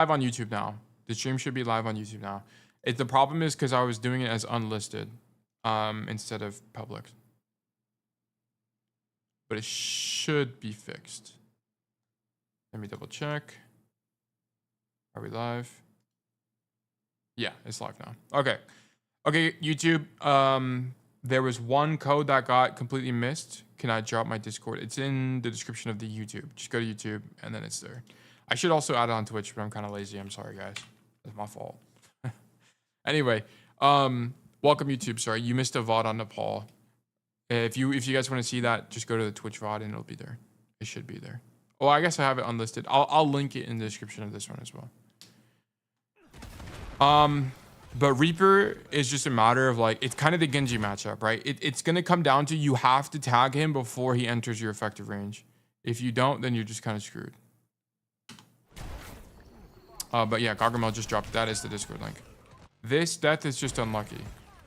live on YouTube now. The stream should be live on YouTube now. The problem is because I was doing it as unlisted instead of public. But it should be fixed. Let me double check. Are we live? Yeah, it's live now. Okay. Okay, YouTube. There was one code that got completely missed. Can I drop my Discord? It's in the description of the YouTube. Just go to YouTube and then it's there. I should also add it on Twitch, but I'm kind of lazy. I'm sorry, guys. That's my fault. Anyway, welcome YouTube. Sorry, you missed a VOD on Nepal. If you guys want to see that, just go to the Twitch VOD and it'll be there. It should be there. Oh, I guess I have it unlisted. I'll link it in the description of this one as well. But Reaper is just a matter of like, it's kind of the Genji matchup, right? It's going to come down to you have to tag him before he enters your effective range. If you don't, then you're just kind of screwed. But yeah, Gargamel just dropped. That is the Discord link. This death is just unlucky.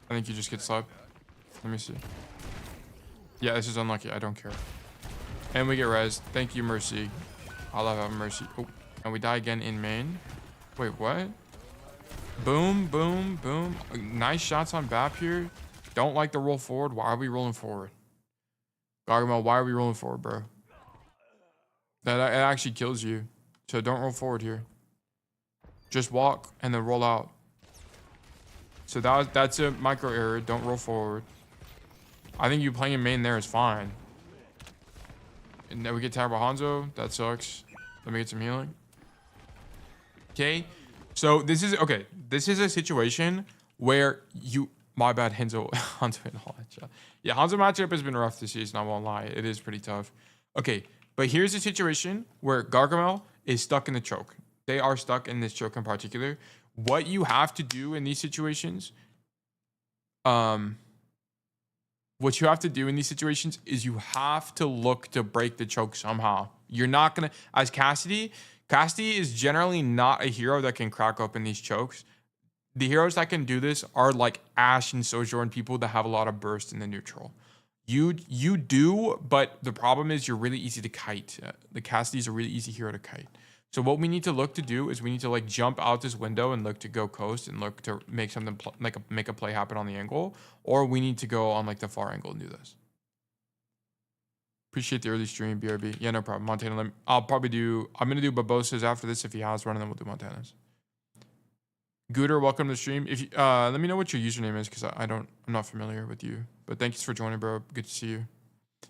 I think you just get slept. Let me see. Yeah, this is unlucky. I don't care. And we get res. Thank you, Mercy. I love having Mercy. Oh, and we die again in main. Wait, what? Boom, boom, boom. Nice shots on BAP here. Don't like the roll forward. Why are we rolling forward? Gargamel, why are we rolling forward, bro? That it actually kills you. So don't roll forward here. Just walk and then roll out. So that's a micro error. Don't roll forward. I think you playing in main there is fine. And then we get tagged by Hanzo. That sucks. Let me get some healing. Okay. So this is okay. This is a situation where you my bad Hanzo and all that shit. Yeah, Hanzo matchup has been rough this season, I won't lie. It is pretty tough. Okay, but here's a situation where Gargamel is stuck in the choke. They are stuck in this choke in particular. What you have to do in these situations, is you have to look to break the choke somehow. You're not gonna, as Cassidy is generally not a hero that can crack open these chokes. The heroes that can do this are like Ashe and Sojourn, people that have a lot of burst in the neutral. You do, but the problem is you're really easy to kite. The Cassidy is a really easy hero to kite. So what we need to look to do is we need to like jump out this window and look to go coast and look to make something make a play happen on the angle, or we need to go on like the far angle and do this. Appreciate the early stream, BRB. Yeah, no problem. Montana, I'm gonna do Barbosa's after this if he has one, and then we'll do Montana's. Gooder, welcome to the stream. If you, let me know what your username is because I'm not familiar with you. But thanks for joining, bro. Good to see you.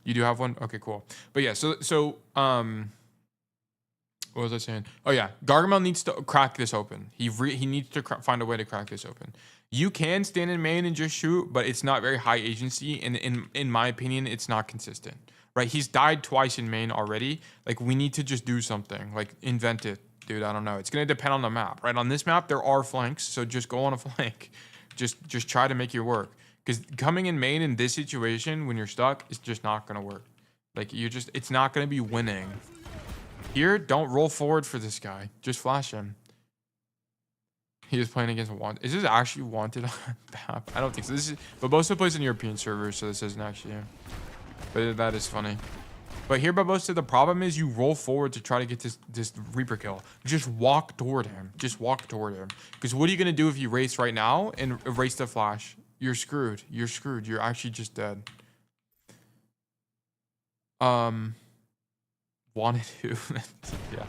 You do have one? Okay, cool. But yeah, so what was I saying? Oh yeah, Gargamel needs to crack this open. He needs to find a way to crack this open. You can stand in main and just shoot, but it's not very high agency, and in my opinion, it's not consistent. Right? He's died twice in main already. Like we need to just do something. Like invent it, dude. I don't know. It's gonna depend on the map. Right? On this map, there are flanks, so just go on a flank. Just try to make it work. Because coming in main in this situation when you're stuck is just not gonna work. Like it's not gonna be winning. Here, don't roll forward for this guy. Just flash him. He is playing against Wanted. Is this actually Wanted on BAP? I don't think so. This is, but Barbosa plays on European servers, so this isn't actually him. But that is funny. But here, Barbosa, the problem is you roll forward to try to get this Reaper kill. Just walk toward him. Just walk toward him. Because what are you going to do if you race right now and erase the flash? You're screwed. You're screwed. You're actually just dead. Wanted to. Yeah.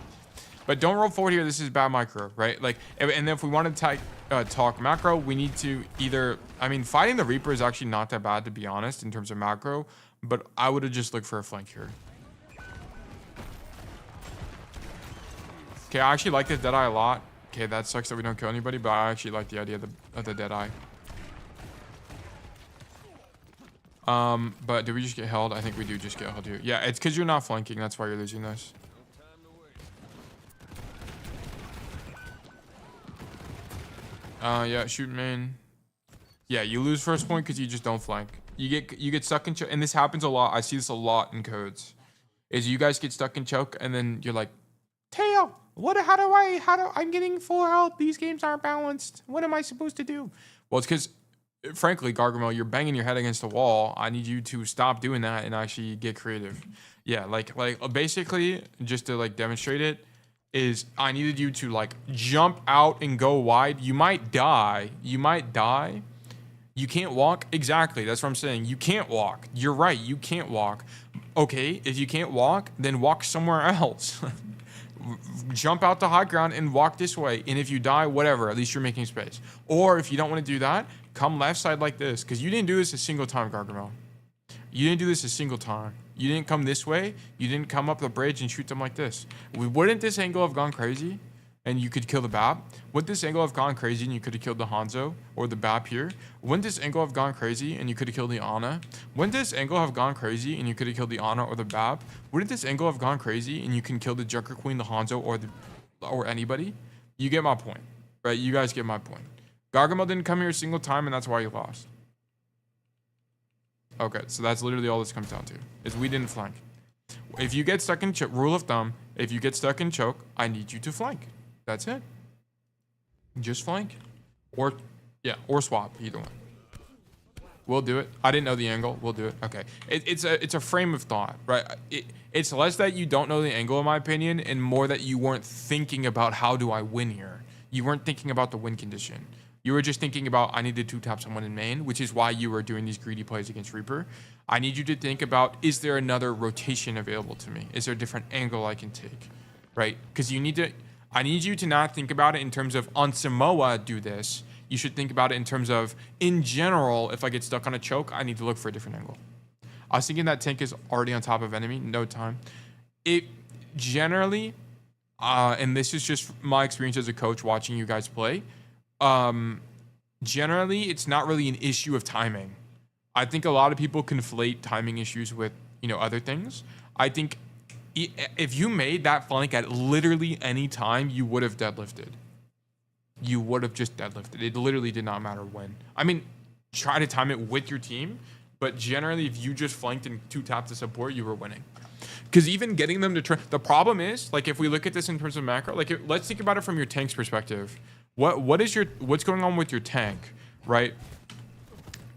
But don't roll forward here. This is bad micro, right? Like, and if we want to talk macro, we need to either, I mean, fighting the Reaper is actually not that bad, to be honest, in terms of macro. But I would have just looked for a flank here. Okay, I actually like the Deadeye a lot. Okay, that sucks that we don't kill anybody, but I actually like the idea of the Deadeye. But do we just get held? I think we do just get held here. Yeah, it's because you're not flanking. That's why you're losing this. Yeah, shoot main. Yeah, you lose first point because you just don't flank. You get stuck in choke, and this happens a lot. I see this a lot in codes. Is you guys get stuck in choke, and then you're like, Tail, I'm getting full health. These games aren't balanced. What am I supposed to do? Well, it's because, frankly, Gargamel, you're banging your head against the wall. I need you to stop doing that and actually get creative. Yeah, like basically, just to like demonstrate it, is I needed you to like jump out and go wide. You might die. You might die. You can't walk. Exactly. That's what I'm saying. You can't walk. You're right. You can't walk. Okay. If you can't walk, then walk somewhere else. Jump out the high ground and walk this way. And if you die, whatever, at least you're making space. Or if you don't want to do that, come left side like this. Because you didn't do this a single time, Gargamel. You didn't do this a single time. You didn't come this way. You didn't come up the bridge and shoot them like this. Wouldn't this angle have gone crazy and you could kill the Bab? Would this angle have gone crazy and you could have killed the Hanzo or the Bab here? Wouldn't this angle have gone crazy and you could have killed the Ana? Wouldn't this angle have gone crazy and you could have killed the Ana or the Bab? Wouldn't this angle have gone crazy and you can kill the Junker Queen, the Hanzo, or anybody? You get my point, right? You guys get my point. Gargamel didn't come here a single time and that's why you lost. Okay, so that's literally all this comes down to, is we didn't flank. If you get stuck in rule of thumb, if you get stuck in choke, I need you to flank. That's it. Just flank. Or swap, either one. We'll do it. I didn't know the angle. We'll do it. Okay. It's a frame of thought, right? It's less that you don't know the angle, in my opinion, and more that you weren't thinking about how do I win here. You weren't thinking about the win condition. You were just thinking about, I need to two-tap someone in main, which is why you were doing these greedy plays against Reaper. I need you to think about, is there another rotation available to me? Is there a different angle I can take, right? Because I need you to not think about it in terms of, on Samoa, do this. You should think about it in terms of, in general, if I get stuck on a choke, I need to look for a different angle. I was thinking that tank is already on top of enemy, no time. It generally, and this is just my experience as a coach watching you guys play, generally it's not really an issue of timing. I think a lot of people conflate timing issues with, other things. I think if you made that flank at literally any time, you would have deadlifted. You would have just deadlifted. It literally did not matter when. I mean, try to time it with your team, but generally if you just flanked and two-tapped the support, you were winning. Because even getting them to try, the problem is, like, if we look at this in terms of macro, like, let's think about it from your tank's perspective. What's going on with your tank, right?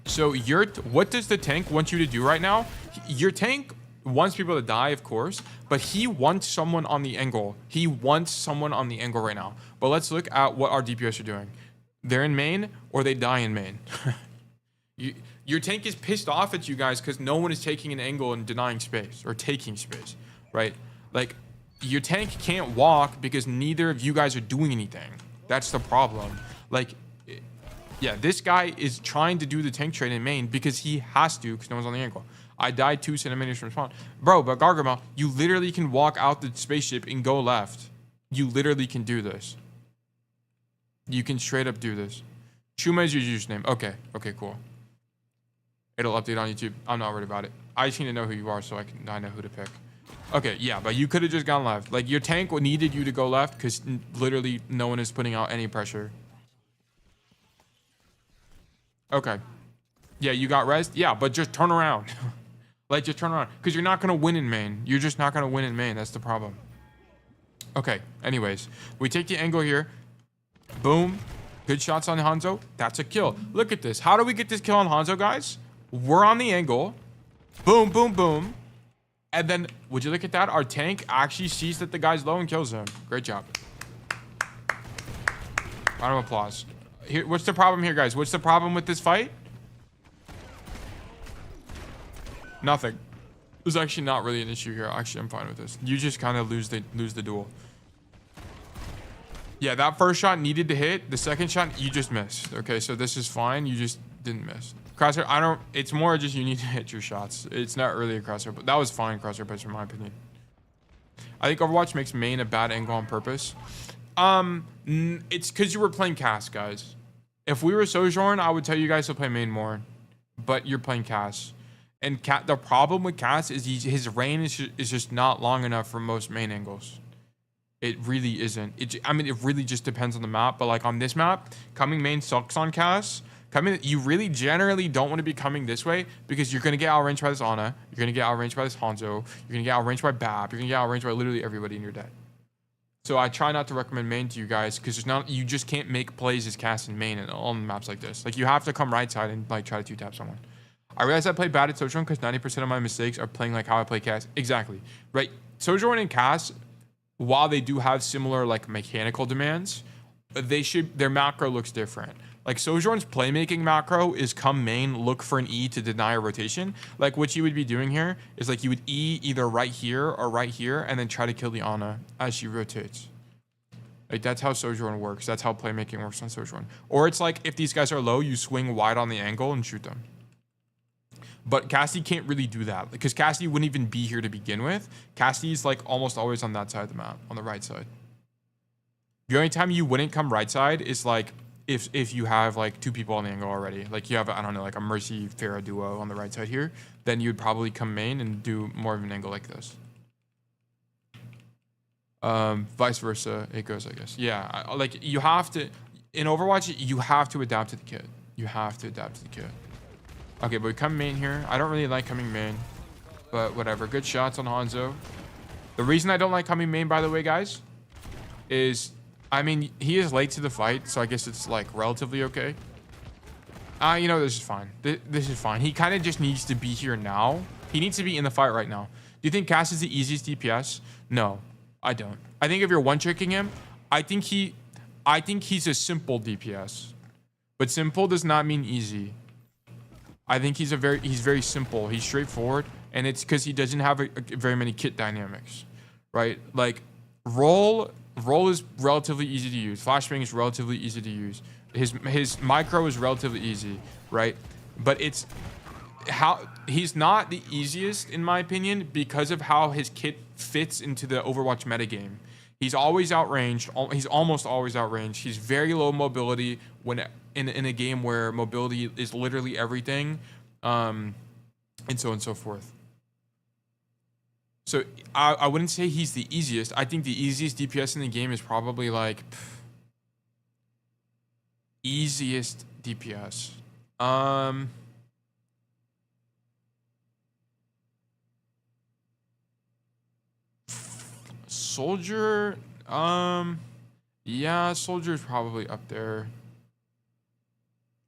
So what does the tank want you to do right now? Your tank wants people to die, of course, but he wants someone on the angle. He wants someone on the angle right now. But let's look at what our DPS are doing. They're in main or they die in main. Your tank is pissed off at you guys because no one is taking an angle and denying space or taking space, right? Like, your tank can't walk because neither of you guys are doing anything. That's the problem. Like, yeah, this guy is trying to do the tank trade in main because he has to, because no one's on the angle. I died 2 centimeters from spawn. Bro, but Gargamel, you literally can walk out the spaceship and go left. You literally can do this. You can straight up do this. Chuma is your username. Okay, cool. It'll update on YouTube. I'm not worried about it. I just need to know who you are so I know who to pick. Okay, yeah, but you could have just gone left. Like, your tank needed you to go left because literally no one is putting out any pressure. Okay. Yeah, you got res? Yeah, but just turn around. Like, just turn around. Because you're not going to win in main. You're just not going to win in main. That's the problem. Okay, anyways. We take the angle here. Boom. Good shots on Hanzo. That's a kill. Look at this. How do we get this kill on Hanzo, guys? We're on the angle. Boom, boom, boom. And then, would you look at that? Our tank actually sees that the guy's low and kills him. Great job. Round of applause. Here, what's the problem here, guys? What's the problem with this fight? Nothing. There's actually not really an issue here. Actually, I'm fine with this. You just kind of lose the duel. Yeah, that first shot needed to hit. The second shot, you just missed. Okay, so this is fine. You just didn't miss. Crosshair, it's more just you need to hit your shots. It's not really a crosshair, but that was fine crosshair plays in my opinion. I think Overwatch makes main a bad angle on purpose. It's because you were playing Cass, guys. If we were Sojourn, I would tell you guys to play main more, but you're playing Cass. And the problem with Cass is his range is just not long enough for most main angles. It really isn't. It really just depends on the map, but like on this map, coming main sucks on Cass. You really generally don't want to be coming this way because you're going to get outranged by this Ana. You're going to get outranged by this Hanzo. You're going to get outranged by Bab. You're going to get outranged by literally everybody and you're dead. So I try not to recommend main to you guys because you just can't make plays as Cass in main on maps like this. Like, you have to come right side and like try to two-tap someone. I realize I play bad at Sojourn because 90% of my mistakes are playing like how I play Cass. Exactly. Right? Sojourn and Cass, while they do have similar like mechanical demands, their macro looks different. Like Sojourn's playmaking macro is come main, look for an E to deny a rotation. Like what you would be doing here is like you would E either right here or right here and then try to kill the Ana as she rotates. Like that's how Sojourn works. That's how playmaking works on Sojourn. Or it's like if these guys are low, you swing wide on the angle and shoot them. But Cassie can't really do that because Cassie wouldn't even be here to begin with. Cassie's like almost always on that side of the map, on the right side. The only time you wouldn't come right side is like if you have like two people on the angle already. Like you have, I don't know, like a Mercy Pharah duo on the right side here. Then you'd probably come main and do more of an angle like this. Vice versa, it goes, I guess. Yeah, like you have to, in Overwatch, you have to adapt to the kit. You have to adapt to the kit. Okay, but we come main here. I don't really like coming main, but whatever. Good shots on Hanzo. The reason I don't like coming main, by the way, guys, is, I mean, he is late to the fight, so I guess it's like relatively okay. You know, this is fine. This is fine. He kind of just needs to be here now. He needs to be in the fight right now. Do you think Cass is the easiest DPS? No, I don't. I think if you're one-tricking him, I think he's a simple DPS. But simple does not mean easy. I think he's very simple. He's straightforward, and it's because he doesn't have very many kit dynamics, right? Like roll is relatively easy to use. Flashbang is relatively easy to use. His micro is relatively easy, right? But it's how he's not the easiest in my opinion because of how his kit fits into the Overwatch metagame. He's always outranged. He's almost always outranged. He's very low mobility when in a game where mobility is literally everything, and so on and so forth. So I wouldn't say he's the easiest. I think the easiest DPS in the game is probably like easiest DPS. Soldier, yeah, Soldier is probably up there.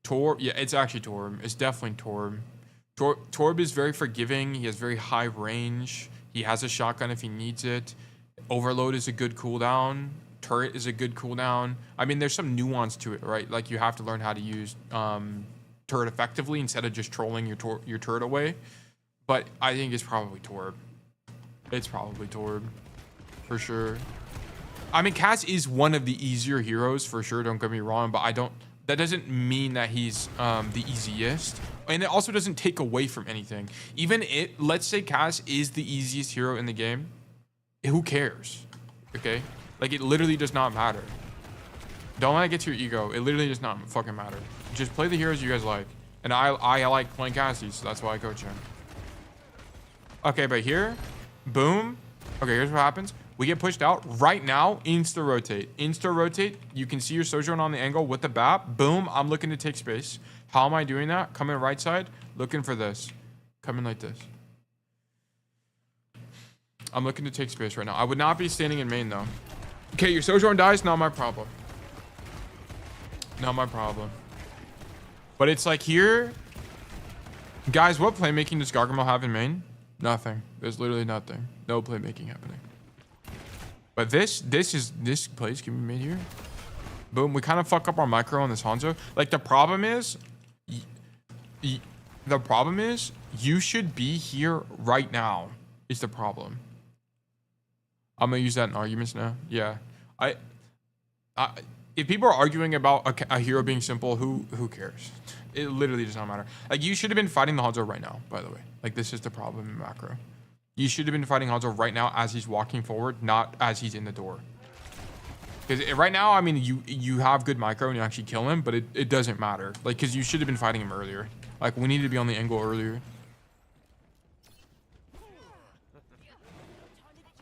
Torb, yeah, it's actually Torb. It's definitely Torb. Torb is very forgiving. He has very high range. He has a shotgun if he needs it. Overload is a good cooldown. Turret is a good cooldown. I mean, there's some nuance to it, right? Like you have to learn how to use turret effectively instead of just trolling your turret away. But I think it's probably Torb. It's probably Torb. For sure. I mean, Cass is one of the easier heroes for sure. Don't get me wrong, but that doesn't mean that he's the easiest. And it also doesn't take away from anything. Even let's say Cass is the easiest hero in the game. Who cares? Okay? Like it literally does not matter. Don't let it get to your ego. It literally does not fucking matter. Just play the heroes you guys like. And I like playing Cassie, so that's why I coach him. Okay, but here, boom. Okay, here's what happens. We get pushed out right now. Insta rotate. Insta rotate. You can see your Sojourn on the angle with the BAP. Boom. I'm looking to take space. How am I doing that? Coming right side. Looking for this. Coming like this. I'm looking to take space right now. I would not be standing in main though. Okay, your Sojourn dies. Not my problem. Not my problem. But it's like here. Guys, what playmaking does Gargamel have in main? Nothing. There's literally nothing. No playmaking happening. But this plays can be made here. Boom. We kind of fuck up our micro on this Hanzo. Like the problem is you should be here right now is the problem. I'm gonna use that in arguments now. Yeah. If people are arguing about a hero being simple, who cares? It literally does not matter. Like you should have been fighting the Hanzo right now, by the way. Like this is the problem in macro. You should have been fighting Hanzo right now as he's walking forward, not as he's in the door. Because right now, I mean, you have good micro and you actually kill him, but it doesn't matter. Like, because you should have been fighting him earlier. Like, we needed to be on the angle earlier.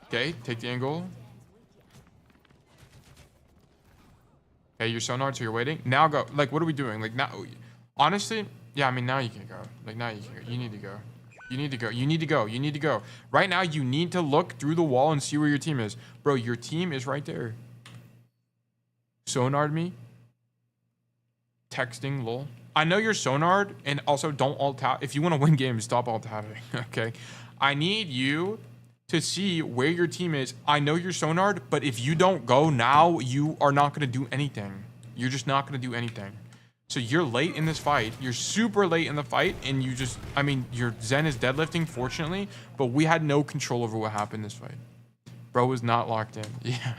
Okay, take the angle. Okay, you're sonar, so you're waiting. Now go. Like, what are we doing? Like, now, honestly, yeah, I mean, now you can go. Like, now you can go. You need to go. You need to go. You need to go. You need to go. Right now, you need to look through the wall and see where your team is. Bro, your team is right there. Sonar'd me. Texting, lol. I know you're sonar'd, and also don't alt tab. If you want to win games, stop alt tabbing, okay? I need you to see where your team is. I know you're Sonard, but if you don't go now, you are not going to do anything. You're just not going to do anything. So you're late in this fight. You're super late in the fight, and you just, I mean, your Zen is deadlifting, fortunately, but we had no control over what happened this fight. Bro was not locked in. Yeah.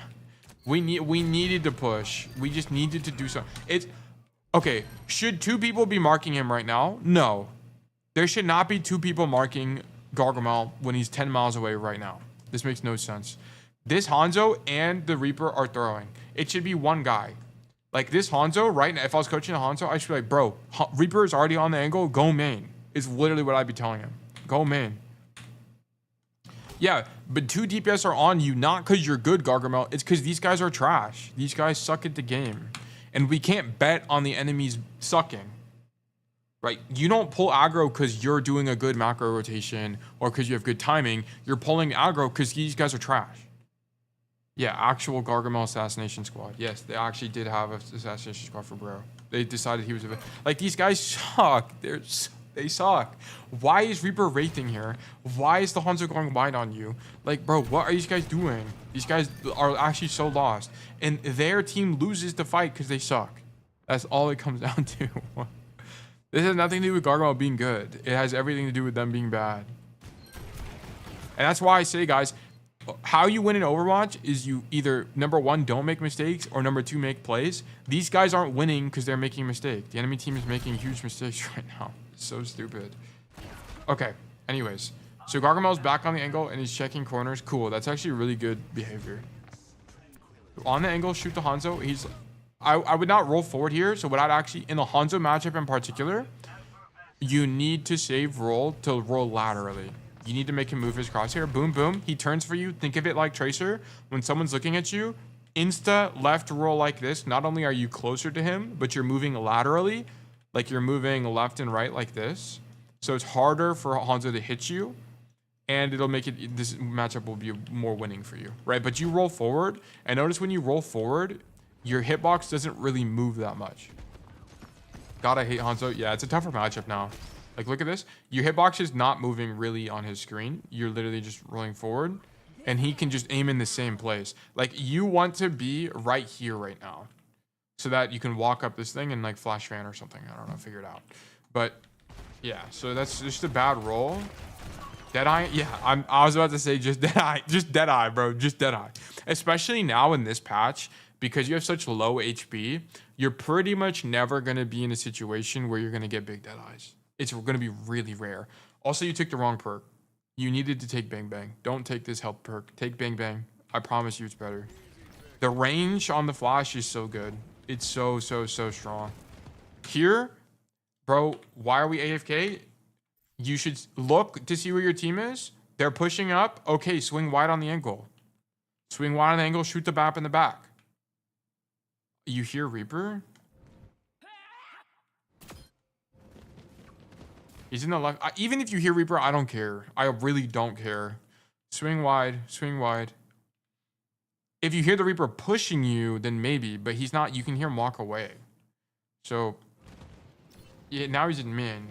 We needed to push. We just needed to do something. It's, okay, should 2 people be marking him right now? No. There should not be 2 people marking Gargamel when he's 10 miles away right now. This makes no sense. This Hanzo and the Reaper are throwing. It should be one guy. Like this Hanzo, right now, if I was coaching a Hanzo, I should be like, bro, Reaper is already on the angle, go main. Is literally what I'd be telling him. Go main. Yeah, but 2 DPS are on you, not because you're good, Gargamel. It's because these guys are trash. These guys suck at the game. And we can't bet on the enemies sucking. Right? You don't pull aggro because you're doing a good macro rotation or because you have good timing. You're pulling aggro because these guys are trash. Yeah, actual Gargamel assassination squad. Yes, they actually did have an assassination squad for bro. They decided he was a... Like, these guys suck. They suck. Why is Reaper wraithing here? Why is the Hanzo going wide on you? Like, bro, what are these guys doing? These guys are actually so lost. And their team loses the fight because they suck. That's all it comes down to. This has nothing to do with Gargamel being good. It has everything to do with them being bad. And that's why I say, guys, how you win in Overwatch is you either, number 1, don't make mistakes, or number 2, make plays. These guys aren't winning because they're making a mistake. The enemy team is making huge mistakes right now. It's so stupid. Okay, anyways. So Gargamel's back on the angle and he's checking corners. Cool, that's actually really good behavior. On the angle, shoot the Hanzo. I would not roll forward here. So what I'd actually, in the Hanzo matchup in particular, you need to save roll to roll laterally. You need to make him move his crosshair. Boom, boom. He turns for you. Think of it like Tracer. When someone's looking at you, insta left roll like this. Not only are you closer to him, but you're moving laterally. Like you're moving left and right like this. So it's harder for Hanzo to hit you. And it'll make it, this matchup will be more winning for you, right? But you roll forward. And notice when you roll forward, your hitbox doesn't really move that much. God, I hate Hanzo. Yeah, it's a tougher matchup now. Like, look at this. Your hitbox is not moving really on his screen. You're literally just rolling forward. And he can just aim in the same place. Like, you want to be right here right now. So that you can walk up this thing and, like, flash fan or something. I don't know, figure it out. But, yeah. So, that's just a bad roll. Deadeye? Yeah, I was about to say just Deadeye. Just Deadeye, bro. Just Deadeye. Especially now in this patch, because you have such low HP, you're pretty much never going to be in a situation where you're going to get big Deadeyes. It's going to be really rare. Also, you took the wrong perk. You needed to take Bang Bang. Don't take this health perk. Take Bang Bang. I promise you it's better. The range on the flash is so good. It's so strong. Here, bro, why are we AFK? You should look to see where your team is. They're pushing up. Okay, swing wide on the angle. Swing wide on the angle. Shoot the BAP in the back. You hear Reaper? He's in the left. Even if you hear Reaper, I don't care. I really don't care. Swing wide. Swing wide. If you hear the Reaper pushing you, then maybe. But he's not. You can hear him walk away. So, yeah, now he's in min.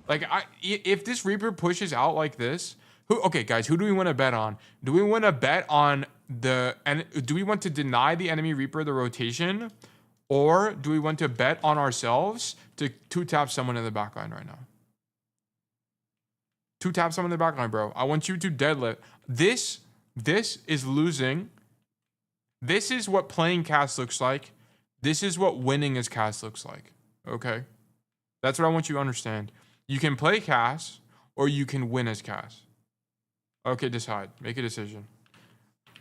Like, if this Reaper pushes out like this, okay, guys, who do we want to bet on? Do we want to bet on do we want to deny the enemy Reaper the rotation? Or do we want to bet on ourselves to 2-tap someone in the backline right now? 2-tap someone in the backline, bro. I want you to deadlift. This is losing. This is what playing Cass looks like. This is what winning as Cass looks like. Okay? That's what I want you to understand. You can play Cass, or you can win as Cass. Okay, decide. Make a decision.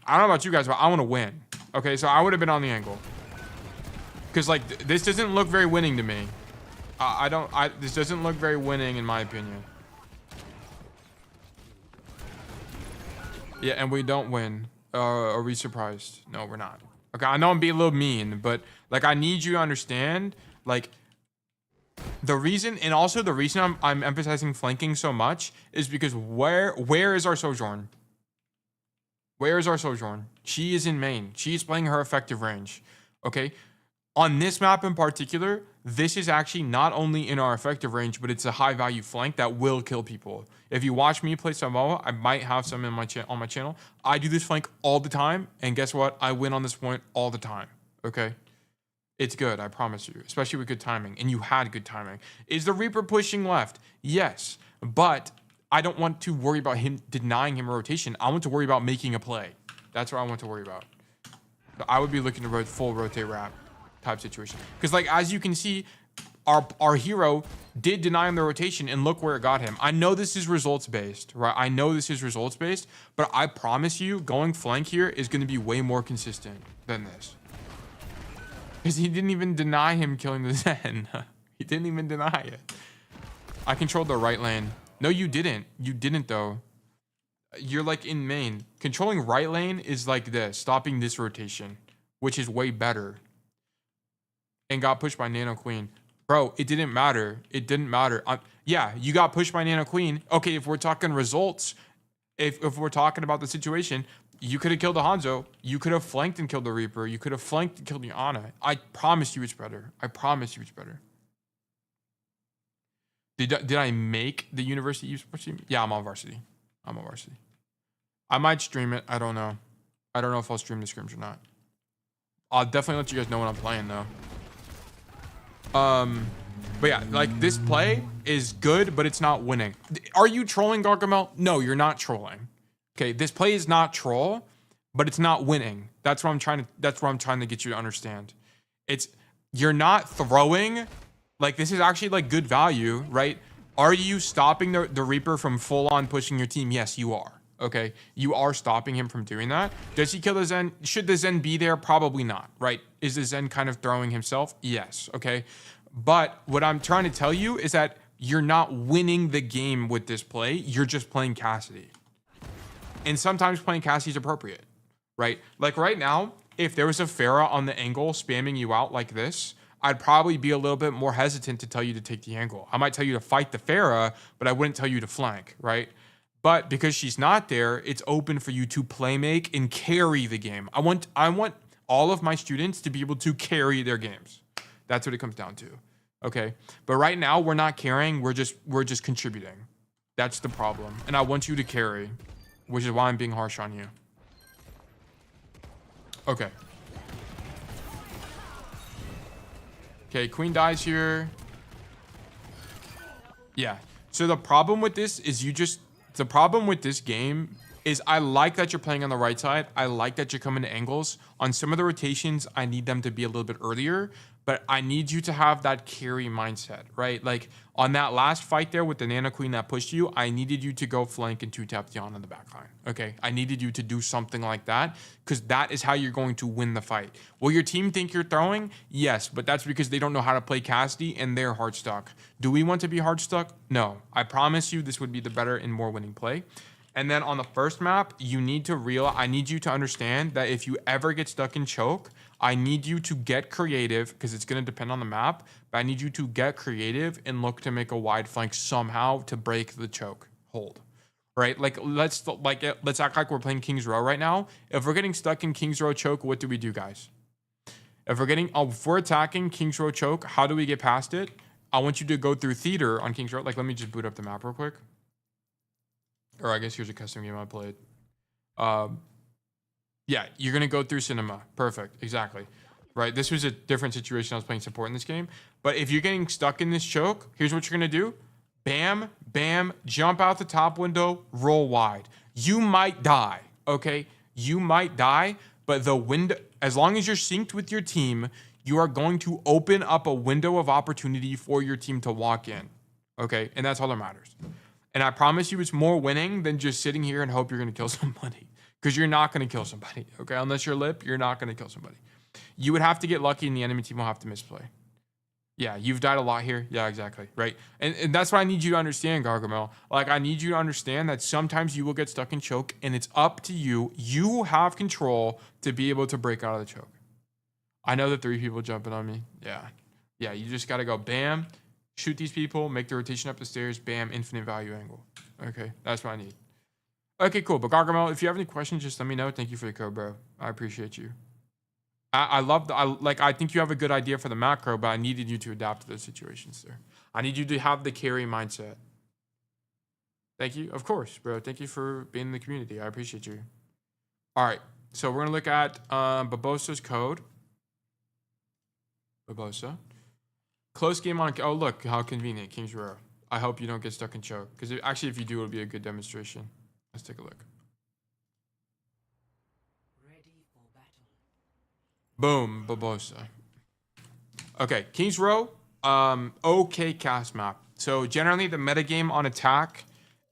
I don't know about you guys, but I want to win. Okay, so I would have been on the angle. Because, like, this doesn't look very winning to me. This doesn't look very winning, in my opinion. Yeah, and we don't win. Are we surprised? No, we're not. Okay, I know I'm being a little mean, but, like, I need you to understand, like, the reason, and also the reason I'm emphasizing flanking so much is because where is our Sojourn? Where is our Sojourn? She is in main. She is playing her effective range. Okay? On this map in particular, this is actually not only in our effective range, but it's a high value flank that will kill people. If you watch me play Samoa, I might have some in my on my channel. I do this flank all the time, and guess what? I win on this point all the time. Okay, it's good, I promise you, especially with good timing. And you had good timing. Is the Reaper pushing left? Yes, but I don't want to worry about him denying him a rotation. I want to worry about making a play. That's what I want to worry about. So I would be looking to full rotate wrap type situation. Because like, as you can see, our hero did deny him the rotation, and look where it got him. I know this is results based, right? I know this is results based, but I promise you going flank here is going to be way more consistent than this. Because he didn't even deny him killing the Zen. He didn't even deny it. I controlled the right lane. No, you didn't. You didn't though. You're like in main. Controlling right lane is like this, stopping this rotation, which is way better. And got pushed by Nano Queen. Bro, it didn't matter. It didn't matter. Yeah, you got pushed by Nano Queen. Okay, if we're talking results, if we're talking about the situation, you could have killed the Hanzo. You could have flanked and killed the Reaper. You could have flanked and killed the Ana. I promise you it's better. I promise you it's better. Did I make the University esports team? Yeah, I'm on varsity. I'm on varsity. I might stream it. I don't know. I don't know if I'll stream the scrims or not. I'll definitely let you guys know when I'm playing though. But yeah, like this play is good, but it's not winning. Are you trolling, Gargamel? No, you're not trolling. Okay, this play is not troll, but it's not winning. That's what I'm trying to get you to understand. You're not throwing, like this is actually like good value, right? Are you stopping the Reaper from full on pushing your team? Yes, you are. Okay, you are stopping him from doing that. Does he kill the Zen? Should the Zen be there? Probably not, right? Is the Zen kind of throwing himself? Yes, okay. But what I'm trying to tell you is that you're not winning the game with this play. You're just playing Cassidy. And sometimes playing Cassidy is appropriate, right? Like right now, if there was a Pharah on the angle spamming you out like this, I'd probably be a little bit more hesitant to tell you to take the angle. I might tell you to fight the Pharah, but I wouldn't tell you to flank, right? But because she's not there, it's open for you to play make and carry the game. I want all of my students to be able to carry their games. That's what it comes down to. Okay. But right now we're not carrying, we're just contributing. That's the problem. And I want you to carry, which is why I'm being harsh on you. Okay. Okay, Queen dies here. Yeah. So the problem with this is the problem with this game is I like that you're playing on the right side. I like that you're coming to angles. On some of the rotations, I need them to be a little bit earlier, but I need you to have that carry mindset, right? Like on that last fight there with the Nano Queen that pushed you, I needed you to go flank and two-tap the on the back line, okay? I needed you to do something like that because that is how you're going to win the fight. Will your team think you're throwing? Yes, but that's because they don't know how to play Cassidy and they're hard stuck. Do we want to be hard stuck? No. I promise you this would be the better and more winning play. And then on the first map, I need you to understand that if you ever get stuck in choke, I need you to get creative because it's going to depend on the map, but I need you to get creative and look to make a wide flank somehow to break the choke hold, right? Like let's act like we're playing King's Row right now. If we're getting stuck in King's Row choke, what do we do, guys? If we're attacking King's Row choke, how do we get past it? I want you to go through theater on King's Row. Like, let me just boot up the map real quick. Or I guess here's a custom game I played. Yeah, you're going to go through cinema. Perfect. Exactly. Right. This was a different situation. I was playing support in this game. But if you're getting stuck in this choke, here's what you're going to do. Bam, bam, jump out the top window, roll wide. You might die. Okay. You might die, but the window, as long as you're synced with your team, you are going to open up a window of opportunity for your team to walk in. Okay. And that's all that matters. And I promise you it's more winning than just sitting here and hope you're going to kill somebody. Because you're not going to kill somebody, okay? Unless you're Lip, you're not going to kill somebody. You would have to get lucky and the enemy team will have to misplay. Yeah, you've died a lot here. Yeah, exactly, right? And that's what I need you to understand, Gargamel. Like, I need you to understand that sometimes you will get stuck in choke and it's up to you. You have control to be able to break out of the choke. I know that 3 people jumping on me. Yeah. Yeah, you just got to go bam. Shoot these people, make the rotation up the stairs, bam, infinite value angle. Okay, that's what I need. Okay, cool. But Gargamel, if you have any questions, just let me know. Thank you for the code, bro. I appreciate you. I love I think you have a good idea for the macro, but I needed you to adapt to those situations there. I need you to have the carry mindset. Thank you. Of course, bro. Thank you for being in the community. I appreciate you. All right. So we're going to look at Barbosa's code. Barbosa. Close game on... Oh, look. How convenient. King's Row. I hope you don't get stuck in choke. Because actually, if you do, it'll be a good demonstration. Let's take a look. Ready for battle. Boom. Barbosa. Okay. King's Row. Okay cast map. So generally, the metagame on attack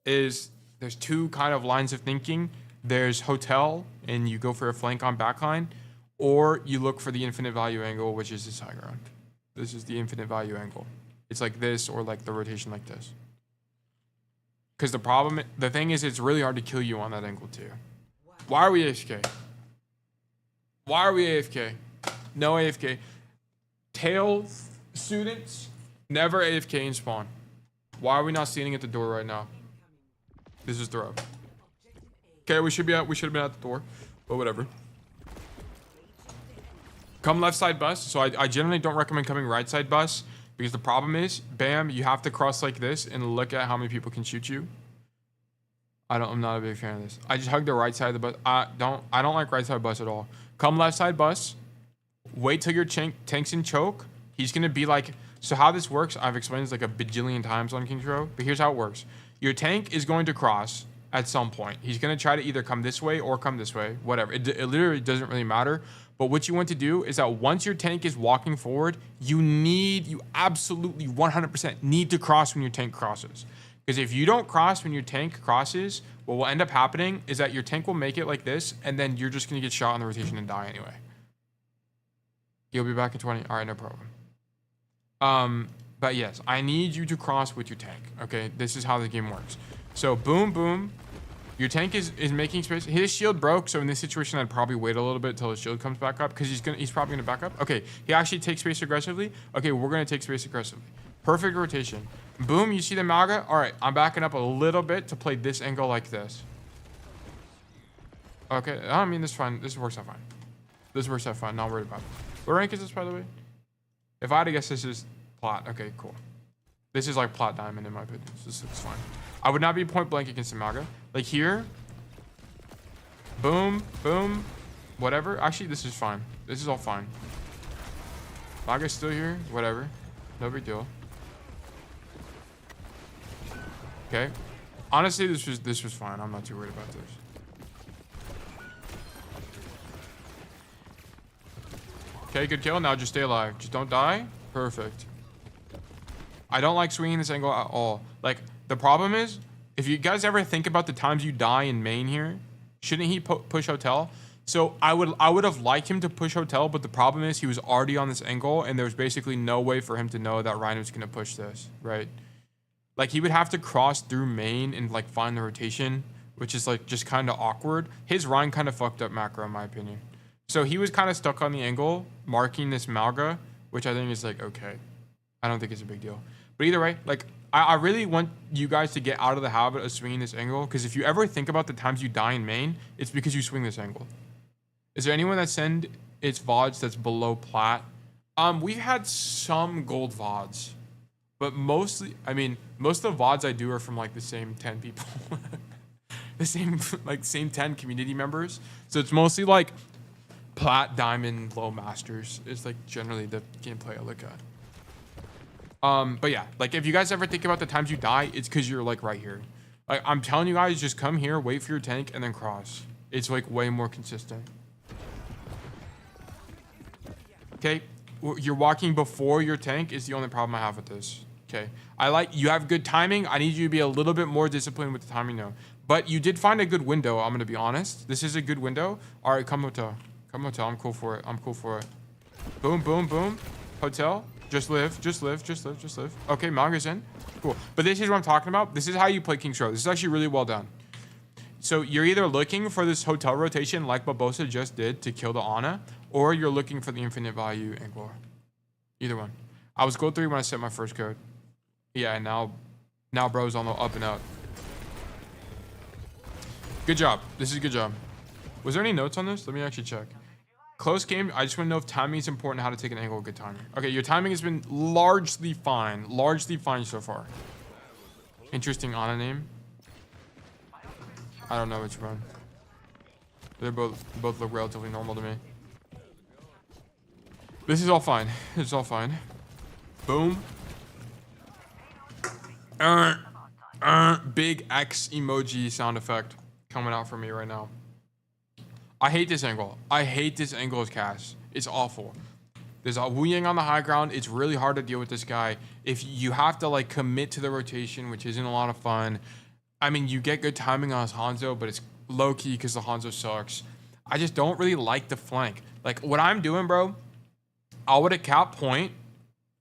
is... There's two kind of lines of thinking. There's hotel, and you go for a flank on backline, or you look for the infinite value angle, which is this high ground. This is the infinite value angle. It's like this, or like the rotation like this. Because the thing is, it's really hard to kill you on that angle too. Why are we AFK? Why are we AFK? No AFK. Tail students, never AFK in spawn. Why are we not standing at the door right now? This is throw. Okay, we should have been at the door, but whatever. Come left side bus. So I generally don't recommend coming right side bus because the problem is, bam, you have to cross like this and look at how many people can shoot you. I'm not a big fan of this. I just hug the right side of the bus. I don't like right side bus at all. Come left side bus. Wait till your tank's in choke. He's gonna be like, so how this works, I've explained this like a bajillion times on King's Row, but here's how it works. Your tank is going to cross at some point. He's going to try to either come this way or come this way, whatever. It literally doesn't really matter. But what you want to do is that once your tank is walking forward, you absolutely 100% need to cross when your tank crosses. Because if you don't cross when your tank crosses, what will end up happening is that your tank will make it like this, and then you're just going to get shot on the rotation and die anyway. You'll be back in 20. All right, no problem. But yes, I need you to cross with your tank. Okay, this is how the game works. So boom, boom. Your tank is making space. His shield broke, so in this situation, I'd probably wait a little bit until his shield comes back up because he's probably gonna back up. Okay, he actually takes space aggressively. Okay, we're gonna take space aggressively. Perfect rotation. Boom, you see the Maga? All right, I'm backing up a little bit to play this angle like this. Okay, I mean, this is fine. This works out fine. This works out fine. Not worried about it. What rank is this, by the way? If I had to guess, this is plat. Okay, cool. This is like plat diamond in my opinion. So this looks fine. I would not be point blank against the Maga. Like here. Boom, boom, whatever. Actually, this is fine. This is all fine. Maga's still here. Whatever. No big deal. Okay. Honestly, this was fine. I'm not too worried about this. Okay, good kill. Now just stay alive. Just don't die. Perfect. I don't like swinging this angle at all. Like, the problem is, if you guys ever think about the times you die in main here, shouldn't he push hotel? So I would have liked him to push hotel, but the problem is he was already on this angle, and there was basically no way for him to know that Ryan was going to push this, right? Like, he would have to cross through main and, like, find the rotation, which is, like, just kind of awkward. His Ryan kind of fucked up macro, in my opinion. So he was kind of stuck on the angle, marking this Malga, which I think is, like, okay. I don't think it's a big deal. But either way, like, I really want you guys to get out of the habit of swinging this angle, because if you ever think about the times you die in main, it's because you swing this angle. Is there anyone that send its VODs that's below plat? We've had some gold VODs, but mostly, I mean, most of the VODs I do are from like the same 10 people. The same 10 community members. So it's mostly like plat, diamond, low masters is like generally the gameplay I look at. But yeah, like if you guys ever think about the times you die, it's because you're like right here. Like I'm telling you guys, just come here, wait for your tank, and then cross. It's like way more consistent. Okay, you're walking before your tank is the only problem I have with this. Okay, you have good timing. I need you to be a little bit more disciplined with the timing though. But you did find a good window. I'm gonna be honest. This is a good window. All right, come hotel. Come hotel. I'm cool for it. I'm cool for it. Boom, boom, boom. Hotel. Just live. Just live. Just live. Just live. Okay, Maga's in. Cool. But this is what I'm talking about. This is how you play King's Row. This is actually really well done. So you're either looking for this hotel rotation like Barbosa just did to kill the Ana, or you're looking for the infinite value angle. Either one. I was gold 3 when I set my first code. Yeah, and now bro's on the up and up. Good job. This is a good job. Was there any notes on this? Let me actually check. Close game. I just want to know if timing is important, how to take an angle with good timing. Okay, your timing has been largely fine. Largely fine so far. Interesting Ana name. I don't know which one. They both look relatively normal to me. This is all fine. It's all fine. Boom. Big X emoji sound effect coming out from me right now. I hate this angle. I hate this angle as cast. It's awful. There's a Wu Yang on the high ground. It's really hard to deal with this guy. If you have to like commit to the rotation, which isn't a lot of fun. I mean, you get good timing on his Hanzo, but it's low key because the Hanzo sucks. I just don't really like the flank. Like what I'm doing, bro, I would have cap point,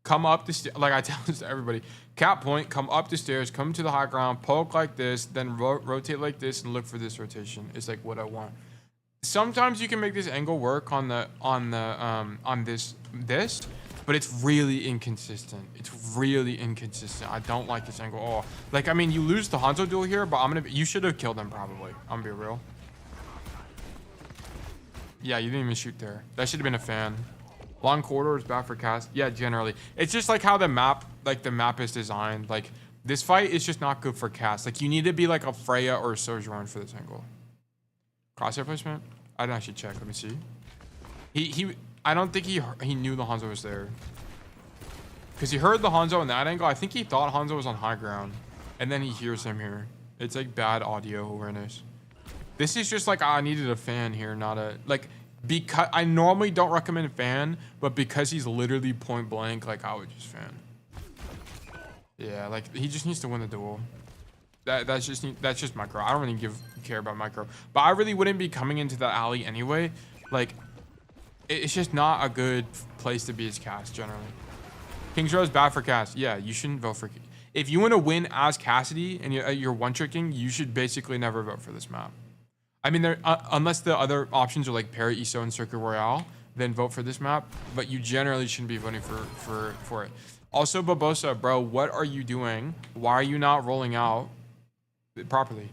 come up the stairs. Like I tell this to everybody, cap point, come up the stairs, come to the high ground, poke like this, then rotate like this and look for this rotation. It's like what I want. Sometimes you can make this angle work on this, but it's really inconsistent. It's really inconsistent. I don't like this angle at all. Like, I mean, you lose the Hanzo duel here, but you should have killed him probably. I'm gonna be real. Yeah, you didn't even shoot there. That should have been a fan. Long corridor is bad for cast. Yeah, generally. It's just like how the map is designed. Like, this fight is just not good for cast. Like, you need to be like a Freya or a Sojourn for this angle. Crosshair placement? I didn't actually check. Let me see. I don't think he knew the Hanzo was there. Because he heard the Hanzo in that angle. I think he thought Hanzo was on high ground. And then he hears him here. It's like bad audio awareness. This is just like, I needed a fan here, not a... Like, because I normally don't recommend fan, but because he's literally point blank, like, I would just fan. Yeah, like, he just needs to win the duel. That's just micro. I don't really care about micro. But I really wouldn't be coming into that alley anyway. Like, it's just not a good place to be as cast, generally. King's Row is bad for cast. Yeah, you shouldn't vote for... If you want to win as Cassidy and you're one-tricking, you should basically never vote for this map. I mean, unless the other options are like Parry, ISO, and Circuit Royale, then vote for this map. But you generally shouldn't be voting for it. Also, Barbosa, bro, what are you doing? Why are you not rolling out properly?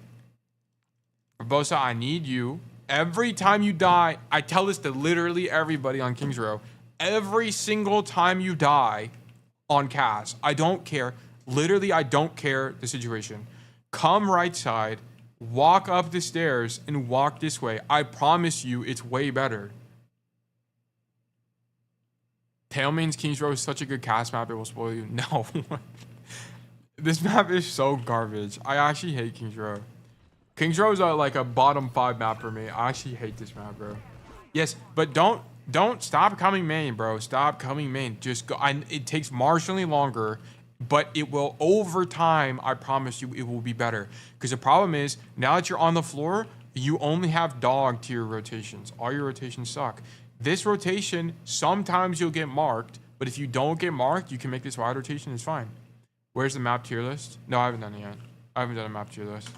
Barbosa, I need you. Every time you die, I tell this to literally everybody on King's Row. Every single time you die on cast, I don't care. Literally, I don't care the situation. Come right side, walk up the stairs, and walk this way. I promise you, it's way better. Tailmain's King's Row is such a good cast map, it will spoil you. No. This map is so garbage. I actually hate King's Row. King's Row is like a bottom 5 map for me. I actually hate this map, bro. Yes, but don't stop coming main, bro. Stop coming main. Just go. It takes marginally longer, but it will, over time, I promise you, it will be better. Because the problem is, now that you're on the floor, you only have dog to your rotations. All your rotations suck. This rotation, sometimes you'll get marked, but if you don't get marked, you can make this wide rotation, it's fine. Where's the map tier list? No, I haven't done it yet. I haven't done a map tier list.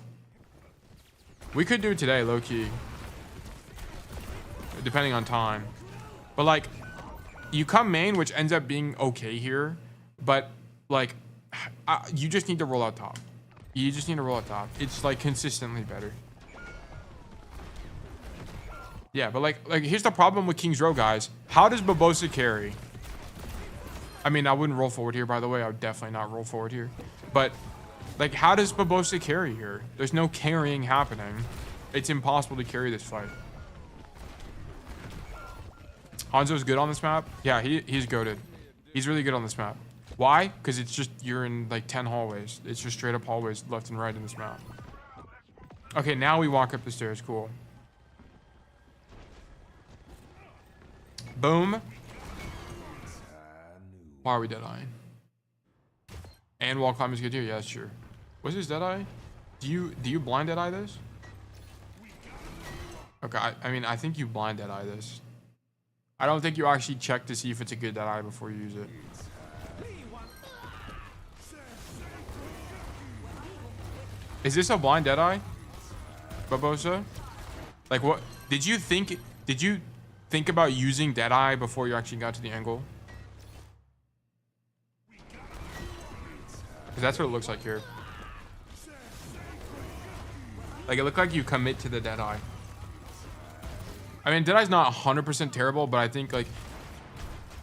We could do it today, low-key. Depending on time. But, like, you come main, which ends up being okay here, but, like, you just need to roll out top. You just need to roll out top. It's, like, consistently better. Yeah, but, like, here's the problem with King's Row, guys. How does Barbosa carry? I mean, I wouldn't roll forward here, by the way. I would definitely not roll forward here. But, like, how does Barbosa carry here? There's no carrying happening. It's impossible to carry this fight. Hanzo's good on this map. Yeah, he's goated. He's really good on this map. Why? Because it's just, you're in, like, 10 hallways. It's just straight up hallways left and right in this map. Okay, now we walk up the stairs. Cool. Boom. Why are we dead-eyeing? And wall climb is good here. Yeah, that's true. What's this dead-eye? Do you blind dead-eye this? Okay, I mean, I think you blind dead-eye this. I don't think you actually check to see if it's a good dead-eye before you use it. Is this a blind dead-eye, Barbosa? Like, what? Did you think about using dead-eye before you actually got to the angle? Because that's what it looks like here. Like, it looked like you commit to the dead-eye. I mean, Deadeye's not 100% terrible, but I think like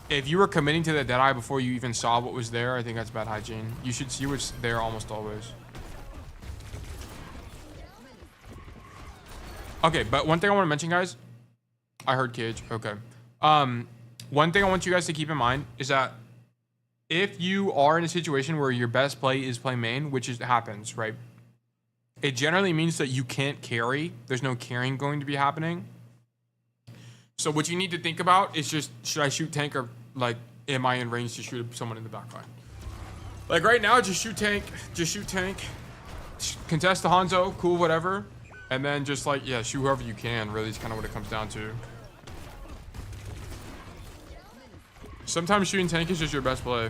if you were committing to the Deadeye before you even saw what was there, I think that's bad hygiene. You should see what's there almost always. Okay, but one thing I want to mention, guys. I heard Cage. Okay. One thing I want you guys to keep in mind is that if you are in a situation where your best play is play main, which happens, right? It generally means that you can't carry. There's no carrying going to be happening. So what you need to think about is just, should I shoot tank or like, am I in range to shoot someone in the back line? Like right now, just shoot tank, contest the Hanzo, cool, whatever. And then just like, yeah, shoot whoever you can, really is kind of what it comes down to. Sometimes shooting tank is just your best play.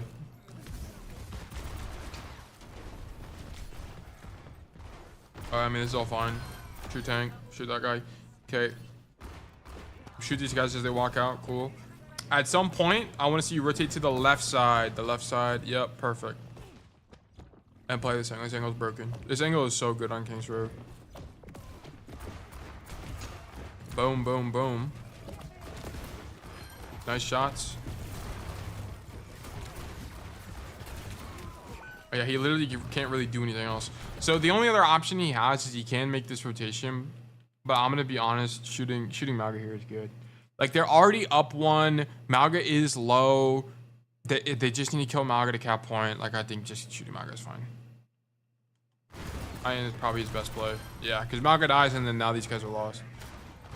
I mean, this is all fine. Shoot tank, shoot that guy. Okay. Shoot these guys as they walk out, cool. At some point, I want to see you rotate to the left side. The left side, yep, perfect. And play this angle. This angle's broken. This angle is so good on King's Road. Boom, boom, boom. Nice shots. Oh, yeah, he literally can't really do anything else. So the only other option he has is he can make this rotation. But I'm going to be honest, shooting Mauga here is good. Like, they're already up one. Mauga is low. They just need to kill Mauga to cap point. Like, I think just shooting Mauga is fine. I think it's probably his best play. Yeah, because Mauga dies, and then now these guys are lost.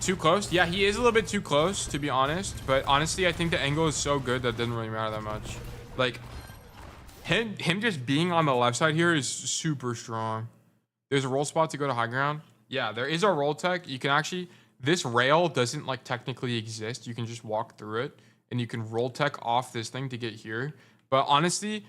Too close? Yeah, he is a little bit too close, to be honest. But honestly, I think the angle is so good that it doesn't really matter that much. Like, him just being on the left side here is super strong. There's a roll spot to go to high ground. Yeah, there is a roll tech. You can actually, this rail doesn't like technically exist. You can just walk through it and you can roll tech off this thing to get here. But honestly,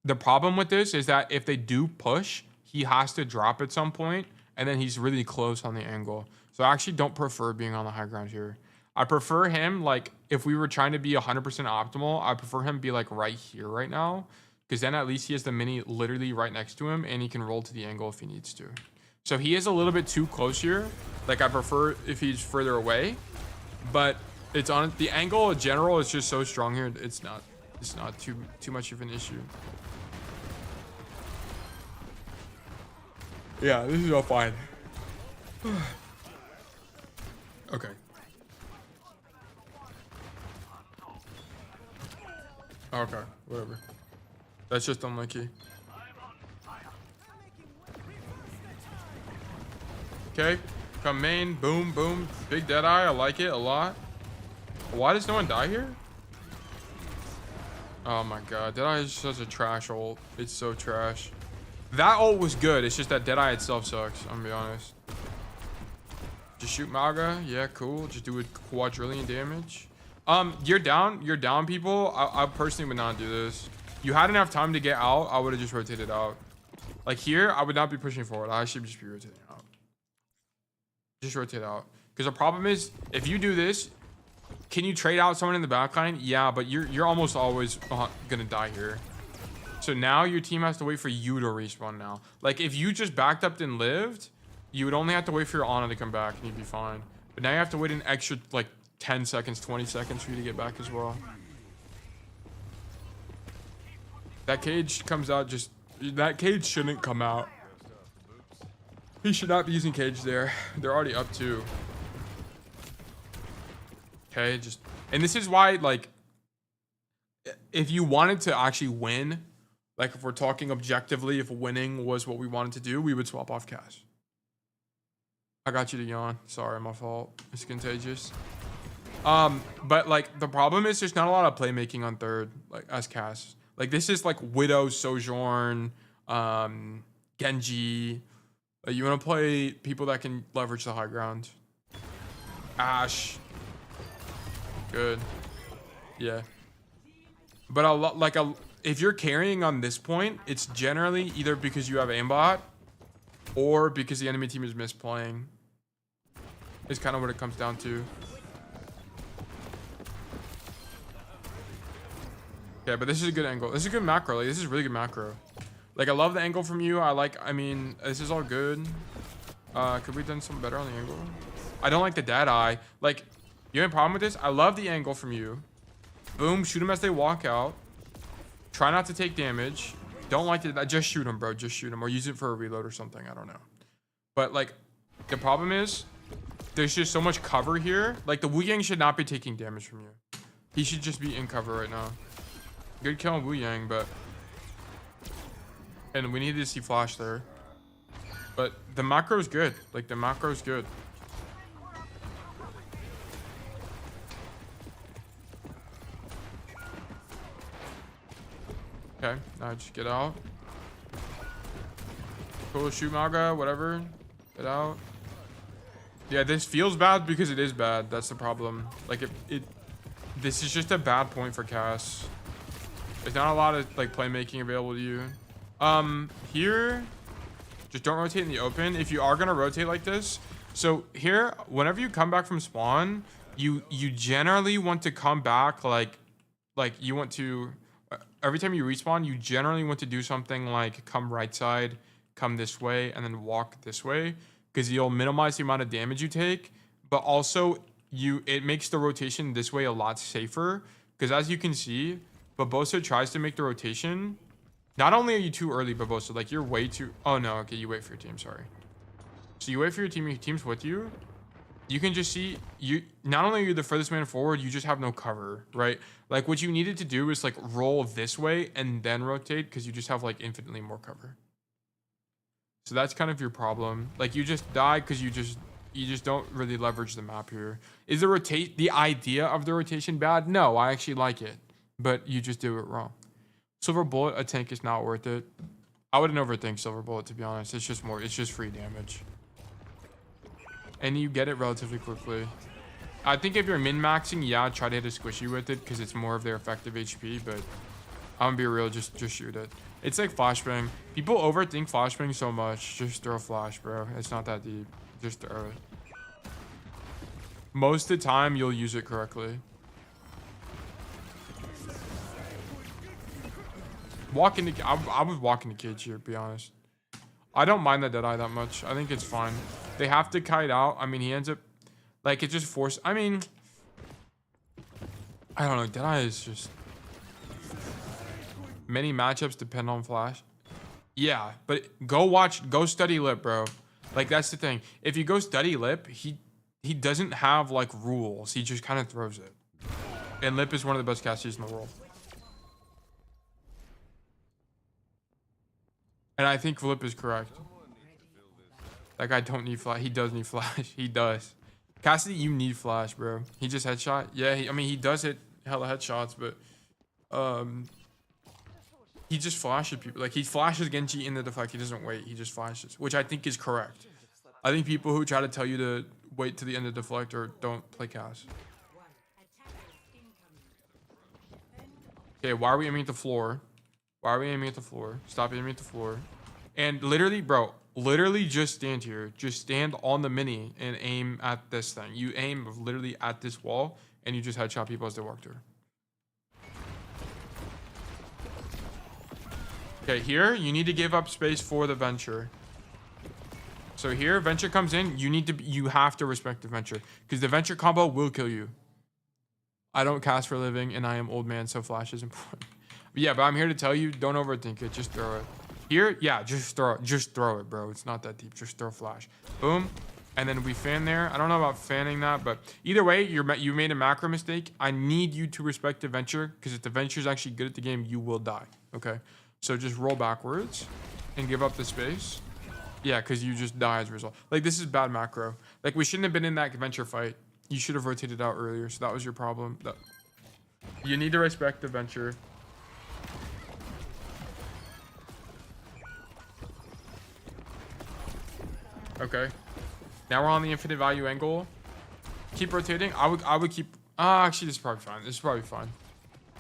the problem with this is that if they do push, he has to drop at some point and then he's really close on the angle. So I actually don't prefer being on the high ground here. I prefer him, like, if we were trying to be 100% optimal, I prefer him be like right here right now. Because then at least he has the mini literally right next to him and he can roll to the angle if he needs to. So he is a little bit too close here. Like, I prefer if he's further away. But it's on the angle in general is just so strong here. It's not too much of an issue. Yeah, this is all fine. Okay. Okay, whatever. That's just unlucky. Okay, come main, boom, boom. Big Deadeye, I like it a lot. Why does no one die here? Oh my god, Deadeye is such a trash ult. It's so trash. That ult was good, it's just that Deadeye itself sucks, I'm gonna be honest. Just shoot Mauga, yeah, cool. Just do a quadrillion damage. You're down, people. I personally would not do this. You had enough time to get out, I would have just rotated out. Like here, I would not be pushing forward. I should just be rotating out. Just rotate out. Because the problem is, if you do this, can you trade out someone in the backline? Yeah, but you're almost always gonna die here. So now your team has to wait for you to respawn now. Like if you just backed up and lived, you would only have to wait for your Ana to come back and you'd be fine. But now you have to wait an extra like 10 seconds, 20 seconds for you to get back as well. That cage comes out that cage shouldn't come out. He should not be using cage there. They're already up 2. Okay, and this is why, like, if you wanted to actually win, like if we're talking objectively, if winning was what we wanted to do, we would swap off Cass. I got you to yawn. Sorry, my fault. It's contagious. But like the problem is there's not a lot of playmaking on third, like as Cass. Like this is like Widow, Sojourn, Genji. Like, you want to play people that can leverage the high ground. Ashe. Good. Yeah. But if you're carrying on this point, it's generally either because you have aimbot or because the enemy team is misplaying. It's kind of what it comes down to. Okay, but this is a good angle. This is a good macro. Like, this is really good macro. Like, I love the angle from you. I mean, this is all good. Could we have done something better on the angle? I don't like the Deadeye. Like, You have a problem with this? I love the angle from you. Boom, shoot them as they walk out. Try not to take damage. Don't like it. Just shoot them, bro. Just shoot them. Or use it for a reload or something. I don't know. But, like, the problem is there's just so much cover here. Like, the Wu Yang should not be taking damage from you. He should just be in cover right now. Good kill on Wu Yang, but... And we need to see flash there. But the macro's good. Like, the macro's good. Okay, now just get out. Cool, shoot Maga, whatever. Get out. Yeah, this feels bad because it is bad. That's the problem. Like, this is just a bad point for Cass. There's not a lot of, like, playmaking available to you. Here, just don't rotate in the open. If you are going to rotate like this. So, here, whenever you come back from spawn, you generally want to come back, like you want to... Every time you respawn, you generally want to do something like come right side, come this way, and then walk this way, because you'll minimize the amount of damage you take, but also it makes the rotation this way a lot safer, because as you can see, Barbosa tries to make the rotation. Not only are you too early, Barbosa, like you're way too... Oh no, okay, you wait for your team, sorry. So you wait for your team's with you. You can just see, not only are you the furthest man forward, you just have no cover, right? Like what you needed to do is like roll this way and then rotate, because you just have like infinitely more cover. So that's kind of your problem. Like you just die because you just don't really leverage the map here. Is the idea of the rotation bad? No, I actually like it, but you just do it wrong. Silver Bullet, a tank is not worth it. I wouldn't overthink Silver Bullet, to be honest. It's just free damage. And you get it relatively quickly. I think if you're min-maxing, yeah, try to hit a squishy with it because it's more of their effective HP, but I'm gonna be real, just shoot it. It's like flashbang. People overthink flashbang so much. Just throw flash, bro. It's not that deep. Just throw it. Most of the time, you'll use it correctly. I was walking the cage here, to be honest. I don't mind the Deadeye that much. I think it's fine. They have to kite out. I mean, he ends up... Like, it just forced... I mean... I don't know. Deadeye is just... Many matchups depend on flash. Yeah, but go study Lip, bro. Like, that's the thing. If you go study Lip, he doesn't have, like, rules. He just kind of throws it. And Lip is one of the best casters in the world. And I think Flip is correct. That guy don't need flash. He does need flash. He does. Cassidy, you need flash, bro. He just headshot. Yeah, I mean, he does hit hella headshots, but he just flashes people. Like, he flashes Genji in the deflect. He doesn't wait. He just flashes, which I think is correct. I think people who try to tell you to wait to the end of deflect or don't play Cass. Okay, why are we aiming at the floor? Why are we aiming at the floor? Stop aiming at the floor. And literally, bro, literally just stand here. Just stand on the mini and aim at this thing. You aim literally at this wall and you just headshot people as they walk through. Okay, here, you need to give up space for the Venture. So here, Venture comes in, you have to respect the Venture. Because the Venture combo will kill you. I don't cast for a living and I am old man, so flash is important. But yeah, but I'm here to tell you, don't overthink it. Just throw it. Here, yeah, just throw it, bro. It's not that deep. Just throw flash. Boom. And then we fan there. I don't know about fanning that, but either way, you made a macro mistake. I need you to respect the Venture, because if the Venture is actually good at the game, you will die. Okay? So just roll backwards and give up the space. Yeah, because you just die as a result. Like, this is bad macro. Like, we shouldn't have been in that Venture fight. You should have rotated out earlier, so that was your problem. You need to respect the Venture. Okay. Now we're on the infinite value angle. Keep rotating. I would keep... actually, this is probably fine. This is probably fine.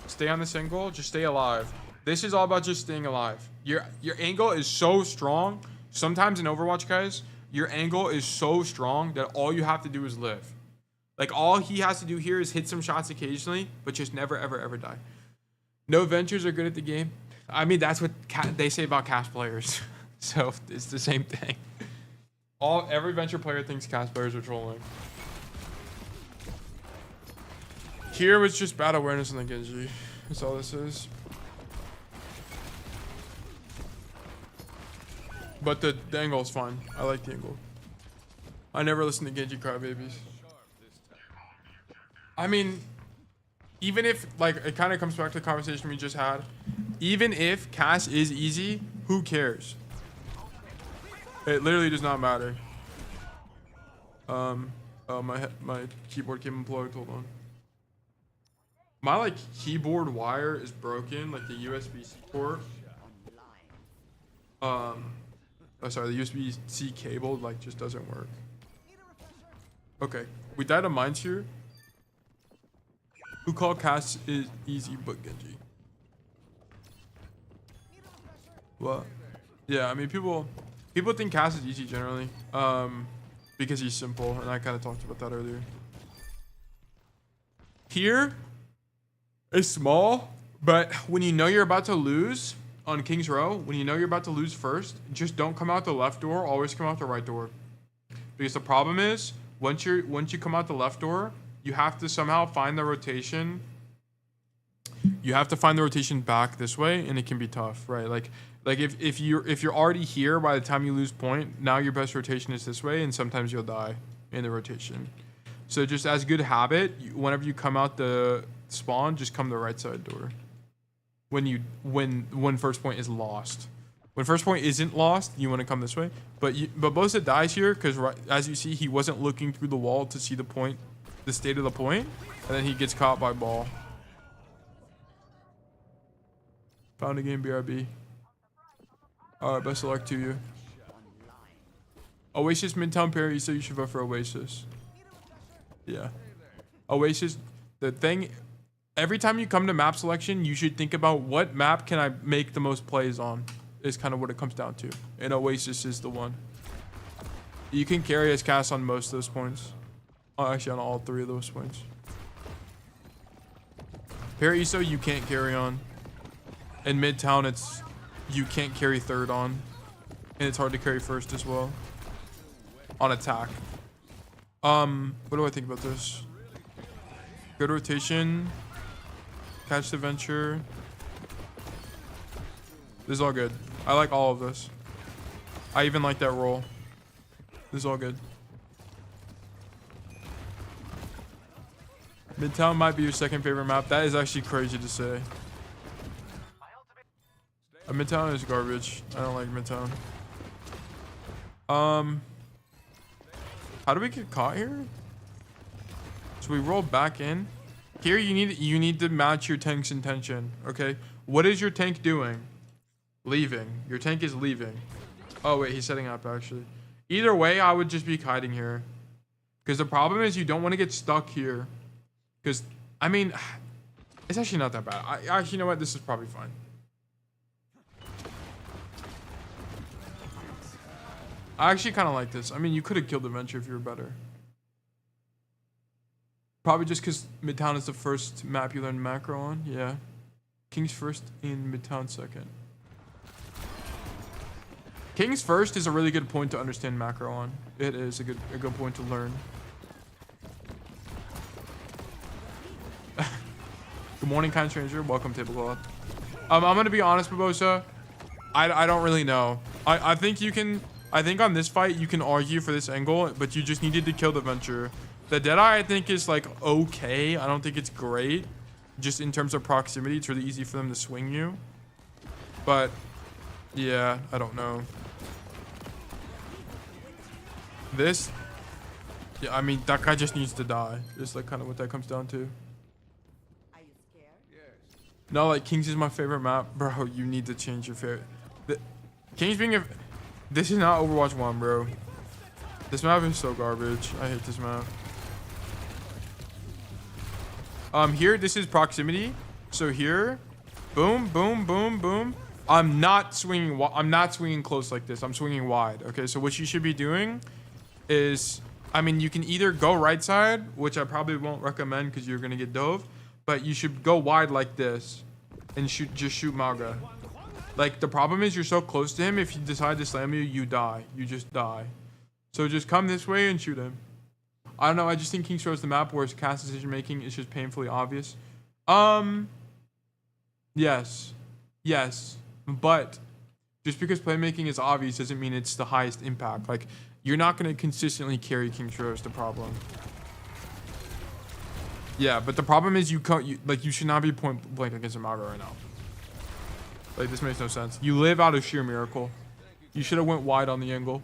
Stay on this angle. Just stay alive. This is all about just staying alive. Your angle is so strong. Sometimes in Overwatch, guys, your angle is so strong that all you have to do is live. Like, all he has to do here is hit some shots occasionally, but just never, ever, ever die. No Ventures are good at the game. I mean, that's what they say about cast players. So it's the same thing. Every Venture player thinks cast players are trolling. Here was just bad awareness on the Genji. That's all this is. But the angle is fine. I like the angle. I never listen to Genji crybabies. I mean, even if, like, it kind of comes back to the conversation we just had. Even if Cass is easy, who cares? It literally does not matter. Oh, my keyboard came unplugged. Hold on. My, like, keyboard wire is broken, like the USB-C port. Oh, sorry, the USB-C cable, like, just doesn't work. Okay, we died of mines here. Who called Cass is easy but Genji? What? Yeah, I mean, people think Cass is easy generally, because he's simple, and I kind of talked about that earlier. Here is small, but when you know you're about to lose on King's Row, when you know you're about to lose first, just don't come out the left door. Always come out the right door, because the problem is once you come out the left door, you have to somehow find the rotation. You have to find the rotation back this way, and it can be tough, right? Like if you're already here by the time you lose point, now your best rotation is this way, and sometimes you'll die in the rotation. So just as good habit, whenever you come out the spawn, just come the right side door. When first point is lost. When first point isn't lost, you want to come this way. But Bosa dies here because as you see, he wasn't looking through the wall to see the point, the state of the point, and then he gets caught by ball. Found a game, BRB. Alright, best of luck to you. Oasis Midtown Parry, so you should vote for Oasis. Yeah. Oasis, the thing, every time you come to map selection, you should think about what map can I make the most plays on, is kind of what it comes down to. And Oasis is the one. You can carry as Cass on most of those points. Oh, actually on all 3 of those points. Parry ISO you can't carry on. In Midtown you can't carry third on. And it's hard to carry first as well. On attack. What do I think about this? Good rotation. Catch the venture. This is all good. I like all of this. I even like that roll. This is all good. Midtown might be your second favorite map. That is actually crazy to say. Midtown is garbage. I don't like Midtown. How do we get caught here? So we roll back in. Here you need to match your tank's intention. Okay. What is your tank doing? Leaving. Your tank is leaving. Oh wait, he's setting up actually. Either way, I would just be kiting here. Because the problem is you don't want to get stuck here. Because, I mean, it's actually not that bad. Actually, you know what? This is probably fine. I actually kind of like this. I mean, you could have killed the Venture if you were better. Probably just because Midtown is the first map you learn macro on. Yeah. King's first in Midtown second. King's first is a really good point to understand macro on. It is a good point to learn. Good morning, kind stranger. Welcome, tablecloth. I'm gonna be honest, Barbosa. I don't really know. I think you can. I think on this fight you can argue for this angle, but you just needed to kill the Venture. The Deadeye I think is like okay. I don't think it's great. Just in terms of proximity, it's really easy for them to swing you. But yeah, I don't know. This, yeah, I mean that guy just needs to die. It's like kind of what that comes down to. No, like Kings is my favorite map, bro. You need to change your favorite. Kings being a. This is not Overwatch 1, bro. This map is so garbage. I hate this map. Here this is proximity. So here, boom, boom, boom, boom. I'm not swinging. I'm not swinging close like this. I'm swinging wide. Okay, so what you should be doing is, I mean, you can either go right side, which I probably won't recommend because you're gonna get dove. But you should go wide like this and just shoot Mauga. Like, the problem is you're so close to him, if he decides to slam you, you die. You just die. So just come this way and shoot him. I don't know. I just think King's Row is the map where cast decision making is just painfully obvious. Yes. Yes. But just because playmaking is obvious doesn't mean it's the highest impact. Like, you're not going to consistently carry King's Row is the problem. Yeah, but the problem is you should not be point blank against a Mago right now. Like, this makes no sense. You live out of sheer miracle. You should have went wide on the angle.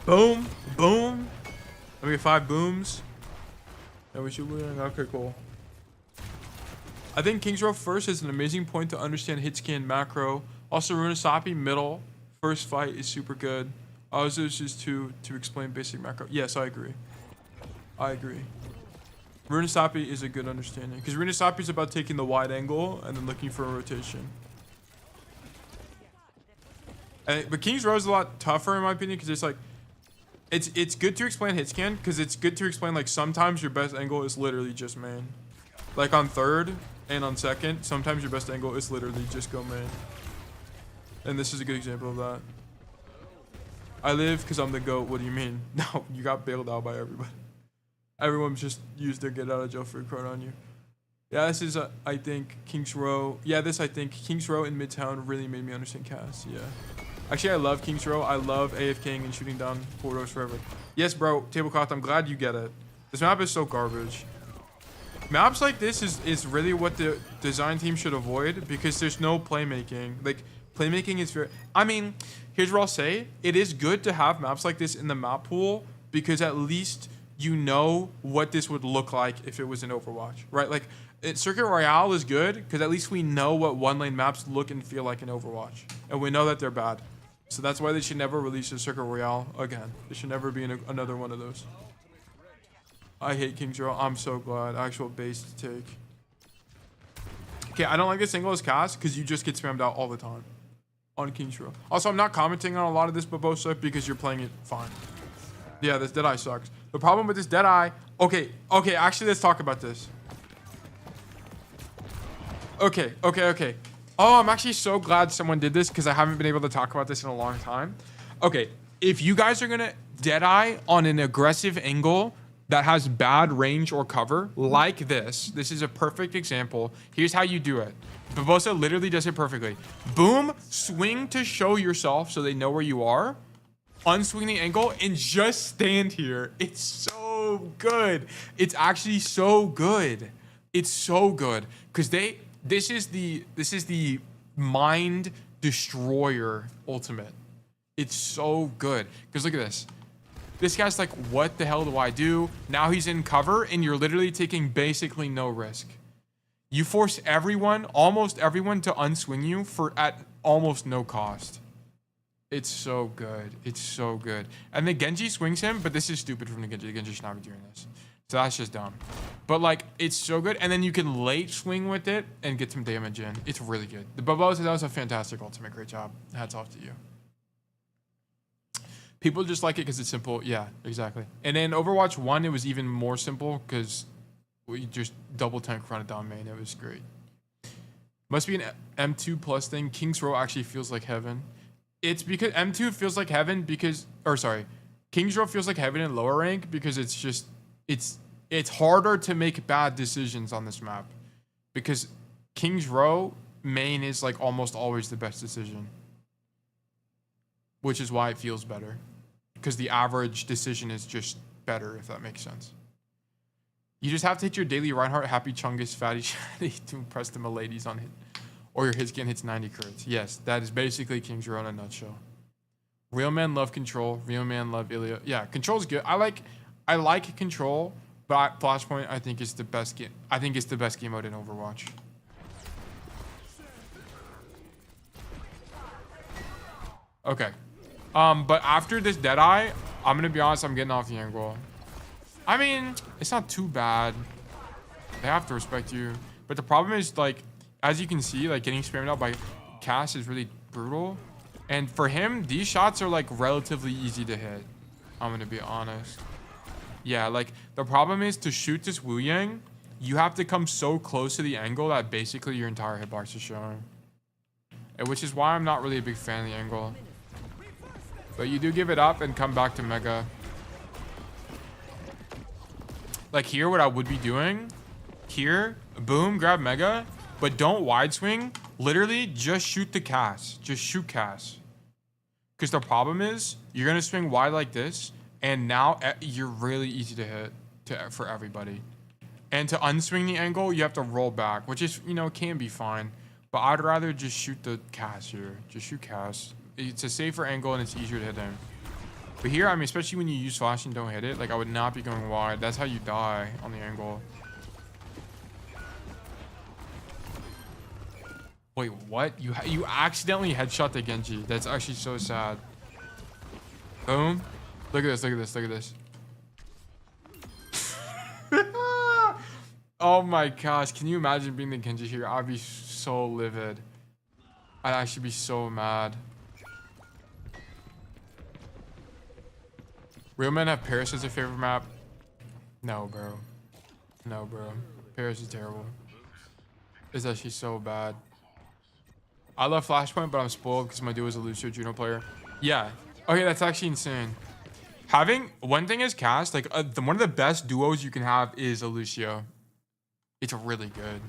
Boom. Boom. Let me get 5 booms. And we should win. Okay, cool. I think King's Row first is an amazing point to understand hit scan macro. Also, Runasapi middle. First fight is super good. Also, it's just to explain basic macro. Yes, I agree. I agree. Runasapi is a good understanding. Because Runasapi is about taking the wide angle and then looking for a rotation. But King's Row is a lot tougher in my opinion because it's like, it's good to explain hit scan because it's good to explain like sometimes your best angle is literally just main. Like on third and on second, sometimes your best angle is literally just go main. And this is a good example of that. I live because I'm the GOAT. What do you mean? No, you got bailed out by everybody. Everyone just used their get out of jail free card on you. Yeah, this is, I think, King's Row. Yeah, I think King's Row in Midtown really made me understand Cass. Yeah. Actually, I love King's Row. I love AFKing and shooting down corridors forever. Yes, bro. Tablecloth, I'm glad you get it. This map is so garbage. Maps like this is really what the design team should avoid because there's no playmaking. Like, playmaking is very... I mean, here's what I'll say. It is good to have maps like this in the map pool because at least you know what this would look like if it was in Overwatch, right? Like, Circuit Royale is good because at least we know what one-lane maps look and feel like in Overwatch. And we know that they're bad. So that's why they should never release a Circuit Royale again. There should never be another one of those. I hate King's Row. I'm so glad. Actual base to take. Okay, I don't like this single as cast because you just get spammed out all the time on King's Row. Also, I'm not commenting on a lot of this Babosa because you're playing it fine. Yeah, this Deadeye sucks. The problem with this Deadeye... Okay, actually, let's talk about this. Okay. Oh, I'm actually so glad someone did this because I haven't been able to talk about this in a long time. Okay, if you guys are going to Deadeye on an aggressive angle that has bad range or cover, like this is a perfect example. Here's how you do it. Babosa literally does it perfectly. Boom, swing to show yourself so they know where you are. Unswing the angle and just stand here. It's so good. It's actually so good. It's so good because this is the mind destroyer ultimate. It's so good because look at this. This guy's like, what the hell do I do? Now he's in cover and you're literally taking basically no risk. You force everyone, almost everyone, to unswing you at almost no cost. It's so good. It's so good. And the Genji swings him, but this is stupid from the Genji. The Genji should not be doing this. So that's just dumb. But like, it's so good. And then you can late swing with it and get some damage in. It's really good. The Babosa, that was a fantastic ultimate. Great job. Hats off to you. People just like it because it's simple. Yeah, exactly. And then Overwatch 1, it was even more simple because we just double tank front of down main. It was great. Must be an M2 plus thing. King's Row actually feels like heaven. It's because M2 feels like heaven because, or sorry, King's Row feels like heaven in lower rank because it's just, it's harder to make bad decisions on this map because King's Row main is like almost always the best decision, which is why it feels better because the average decision is just better, if that makes sense. You just have to hit your daily Reinhardt, Happy Chungus, Fatty Shatty to impress the ladies on hit. Or your hit scan hits 90 crits. Yes, that is basically King's Row in a nutshell. Real men love Control. Real men love Ilya. Yeah, Control's good. I like Control, but Flashpoint I think is the best game. I think it's the best game mode in Overwatch. Okay. But after this Deadeye, I'm gonna be honest, I'm getting off the angle. I mean, it's not too bad. They have to respect you. But the problem is, like, as you can see, like, getting spammed out by Cass is really brutal. And for him, these shots are, like, relatively easy to hit. I'm gonna be honest. Yeah, like, the problem is to shoot this Wu Yang, you have to come so close to the angle that basically your entire hitbox is showing. And which is why I'm not really a big fan of the angle. But you do give it up and come back to Mega. Like here, what I would be doing, here, boom, grab Mega, but don't wide swing. Literally, just shoot the cast. Just shoot cast. Because the problem is, you're going to swing wide like this, and now you're really easy to hit for everybody. And to unswing the angle, you have to roll back, which is, you know, can be fine. But I'd rather just shoot the cast here. Just shoot cast. It's a safer angle, and it's easier to hit him. But here, I mean, especially when you use flash and don't hit it, like I would not be going wide. That's how you die on the angle. Wait, what? You accidentally headshot the Genji. That's actually so sad. Boom. Look at this, look at this, look at this. Oh my gosh, can you imagine being the Genji here? I'd be so livid. I'd actually be so mad. Real men have Paris as a favorite map? No, bro. No, bro. Paris is terrible. It's actually so bad. I love Flashpoint, but I'm spoiled because my duo is a Lucio Juno player. Yeah. Okay, that's actually insane. Having one thing is cast, like one of the best duos you can have is a Lucio. It's really good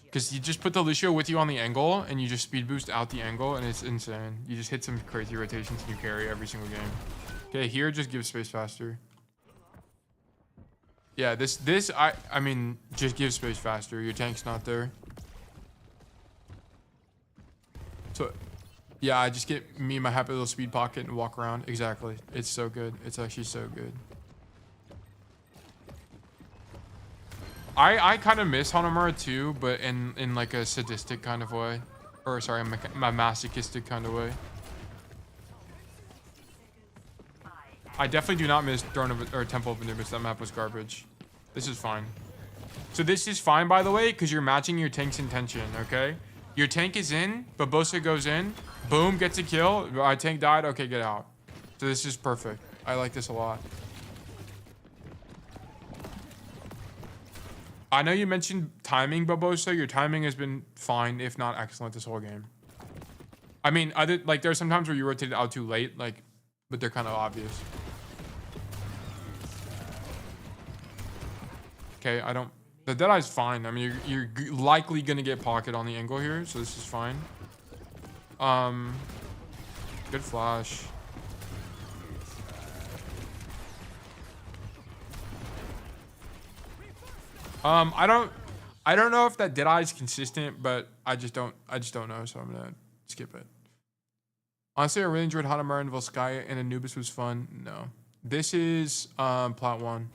because you just put the Lucio with you on the angle and you just speed boost out the angle and it's insane. You just hit some crazy rotations and you carry every single game. Okay, here just give space faster. Yeah, this I mean just give space faster. Your tank's not there. So, yeah, I just get me my happy little speed pocket and walk around. Exactly. It's so good. It's actually so good. I kind of miss Hanamura too, but in like a sadistic kind of way. Or sorry, my masochistic kind of way. I definitely do not miss Throne of or Temple of Anubis. That map was garbage. This is fine. So this is fine, by the way, because you're matching your tank's intention, okay? Your tank is in, Barbosa goes in, boom, gets a kill. Our tank died, okay, get out. So this is perfect. I like this a lot. I know you mentioned timing, Barbosa. Your timing has been fine, if not excellent, this whole game. I mean, like there are some times where you rotate it out too late, like, but they're kind of obvious. Okay, I don't. The Deadeye's fine. I mean, you're likely gonna get pocket on the angle here, so this is fine. Good flash. I don't know if that Deadeye is consistent, but I just don't know, so I'm gonna skip it. Honestly, I really enjoyed Hanamura and Volskaya, and Anubis was fun. No, this is Plat 1.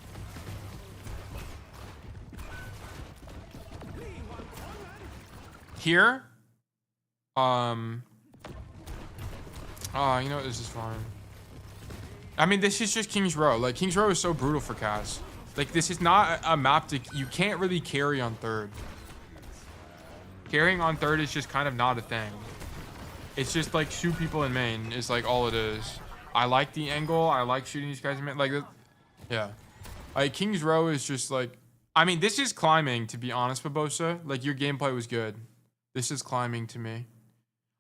Here, you know what, this is fine. I mean, this is just King's Row. Like, King's Row is so brutal for Cass. Like, this is not a map you can't really carry on third. Carrying on third is just kind of not a thing. It's just like shoot people in main is like all it is. I like the angle. I like shooting these guys in main. Like, yeah. Like, King's Row is just like, I mean, this is climbing, to be honest, Barbosa. Like, your gameplay was good. This is climbing to me.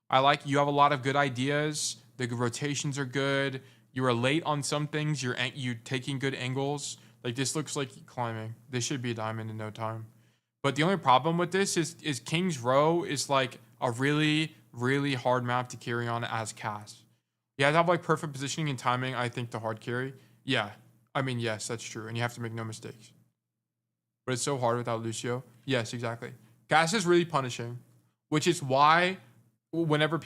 I like you have a lot of good ideas. The rotations are good. You are late on some things. You're taking good angles. Like, this looks like climbing. This should be a diamond in no time. But the only problem with this is King's Row is like a really, really hard map to carry on as Cass. You have to have like perfect positioning and timing, I think, to hard carry. Yeah. I mean, yes, that's true. And you have to make no mistakes. But it's so hard without Lucio. Yes, exactly. Cass is really punishing. Which is why whenever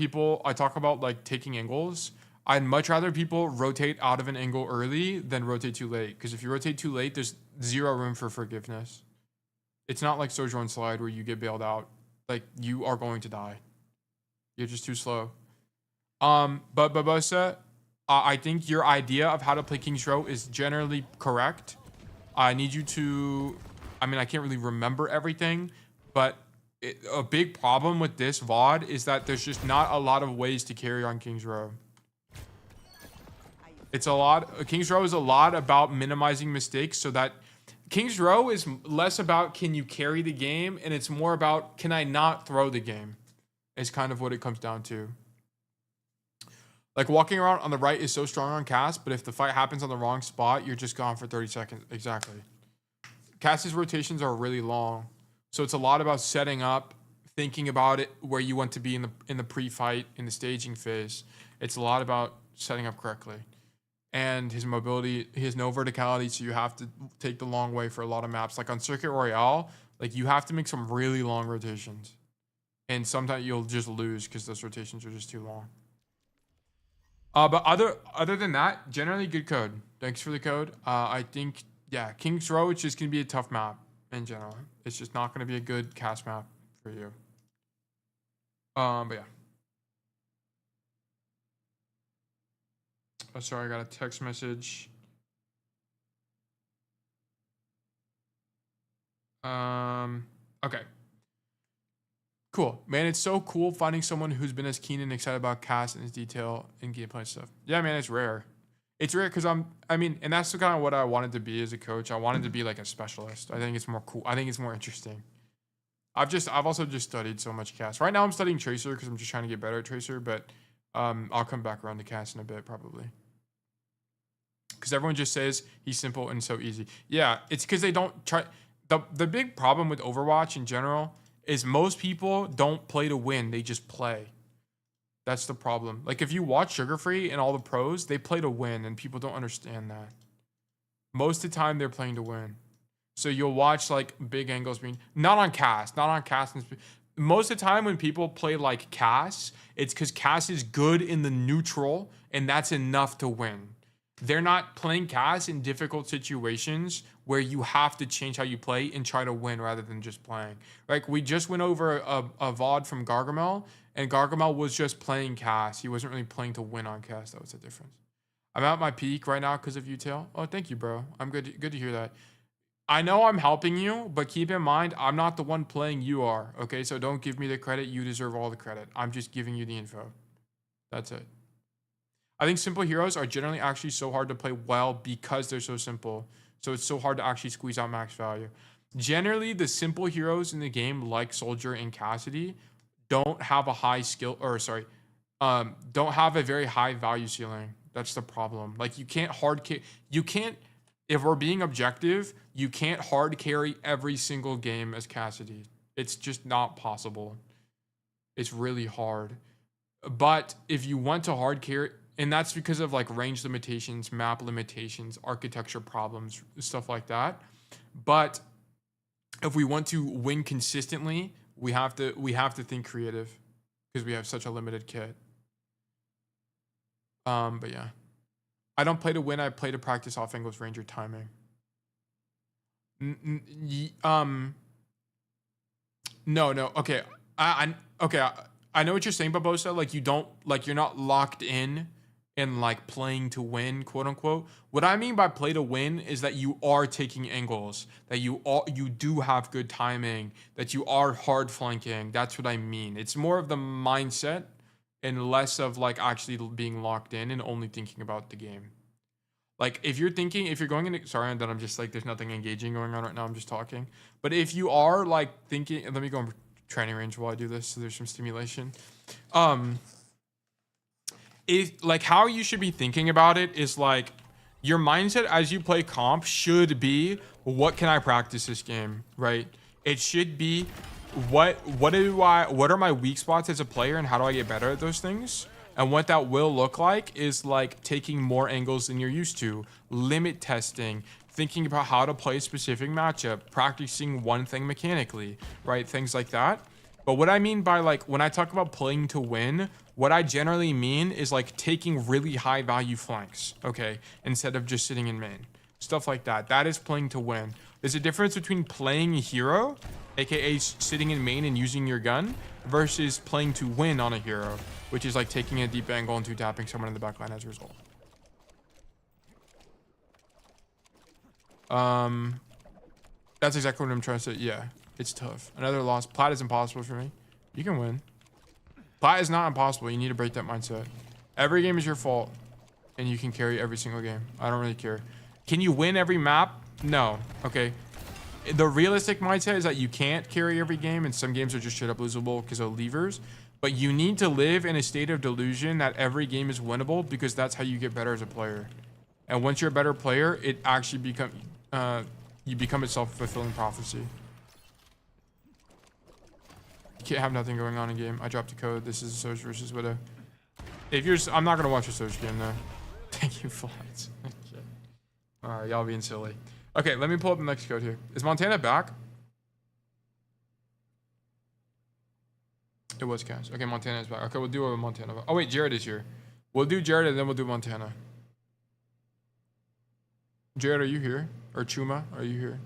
I talk about like taking angles, I'd much rather people rotate out of an angle early than rotate too late. Because if you rotate too late, there's zero room for forgiveness. It's not like Sojourn Slide where you get bailed out. Like, you are going to die. You're just too slow. But Barbosa, I think your idea of how to play King's Row is generally correct. I need you to, I mean, I can't really remember everything, but a big problem with this VOD is that there's just not a lot of ways to carry on King's Row. King's Row is a lot about minimizing mistakes so that King's Row is less about can you carry the game and it's more about can I not throw the game is kind of what it comes down to. Like walking around on the right is so strong on cast, but if the fight happens on the wrong spot, you're just gone for 30 seconds. Exactly. Cast's rotations are really long, so it's a lot about setting up, thinking about it where you want to be in the pre-fight, in the staging phase. It's a lot about setting up correctly. And his mobility, he has no verticality, so you have to take the long way for a lot of maps. Like on Circuit Royale, like you have to make some really long rotations. And sometimes you'll just lose because those rotations are just too long. But other than that, generally good code. Thanks for the code. I think, yeah, King's Row, it's just going to be a tough map in general. It's just not going to be a good cast map for you. But yeah. Oh, sorry, I got a text message. Okay. Cool. Man, it's so cool finding someone who's been as keen and excited about cast and its detail and gameplay stuff. Yeah, man, it's rare. It's rare because and that's kind of what I wanted to be as a coach. I wanted to be like a specialist. I think it's more cool. I think it's more interesting. I've also just studied so much cast. Right now I'm studying Tracer because I'm just trying to get better at Tracer, but I'll come back around to cast in a bit probably. Because everyone just says he's simple and so easy. Yeah, it's because they don't try. The big problem with Overwatch in general is most people don't play to win. They just play. That's the problem. Like if you watch Sugar Free and all the pros, they play to win, and people don't understand that. Most of the time they're playing to win. So you'll watch like big angles being not on cast. Most of the time when people play like cast, it's because cast is good in the neutral, and that's enough to win. They're not playing cast in difficult situations where you have to change how you play and try to win rather than just playing. Like we just went over a VOD from Gargamel, and Gargamel was just playing cast. He wasn't really playing to win on cast. That was the difference. I'm at my peak right now because of you, Tail. Oh, thank you, bro. I'm good to hear that. I know I'm helping you, but keep in mind, I'm not the one playing, you are. Okay, so don't give me the credit. You deserve all the credit. I'm just giving you the info. That's it. I think simple heroes are generally actually so hard to play well because they're so simple. So it's so hard to actually squeeze out max value. Generally, the simple heroes in the game, like Soldier and Cassidy, don't have a high skill, don't have a very high value ceiling. That's the problem. Like you can't if we're being objective, you can't hard carry every single game as Cassidy. It's just not possible. It's really hard. But if you want to hard carry, and that's because of like range limitations, map limitations, architecture problems, stuff like that. But if we want to win consistently, we have to think creative because we have such a limited kit. But yeah. I don't play to win, I play to practice off angles, range, or timing. No. Okay. I know what you're saying, Babosa. Like you're not locked in and like playing to win, quote unquote. What I mean by play to win is that you are taking angles, that you do have good timing, that you are hard flanking. That's what I mean. It's more of the mindset and less of like actually being locked in and only thinking about the game. Like if you're going into, sorry, and then I'm just like, there's nothing engaging going on right now. I'm just talking. But if you are like thinking, let me go in training range while I do this. So there's some stimulation. If like how you should be thinking about it is like your mindset as you play comp should be, what can I practice this game, right? It should be what are my weak spots as a player and how do I get better at those things? And what that will look like is like taking more angles than you're used to, limit testing, thinking about how to play a specific matchup, practicing one thing mechanically, right? Things like that. But what I mean by like, when I talk about playing to win, what I generally mean is like taking really high value flanks, okay? Instead of just sitting in main. Stuff like that. That is playing to win. There's a difference between playing a hero, aka sitting in main and using your gun, versus playing to win on a hero, which is like taking a deep angle and two-tapping someone in the backline as a result. That's exactly what I'm trying to say. Yeah, it's tough. Another loss. Plat is impossible for me. You can win. Plat is not impossible. You need to break that mindset. Every game is your fault, and you can carry every single game. I don't really care. Can you win every map? No. Okay. The realistic mindset is that you can't carry every game, and some games are just straight up losable because of levers. But you need to live in a state of delusion that every game is winnable, because that's how you get better as a player. And once you're a better player, it actually you become a self-fulfilling prophecy. You can't have nothing going on in game. I dropped a code. This is Soj versus Widow. If you're, I'm not gonna watch a Soj game though. Thank you, Flats. All right, y'all being silly. Okay, let me pull up the next code here. Is Montana back? It was Cass. Okay, Montana is back. Okay, we'll do a Montana. Oh wait, Jared is here. We'll do Jared and then we'll do Montana. Jared, are you here? Or Chuma, are you here?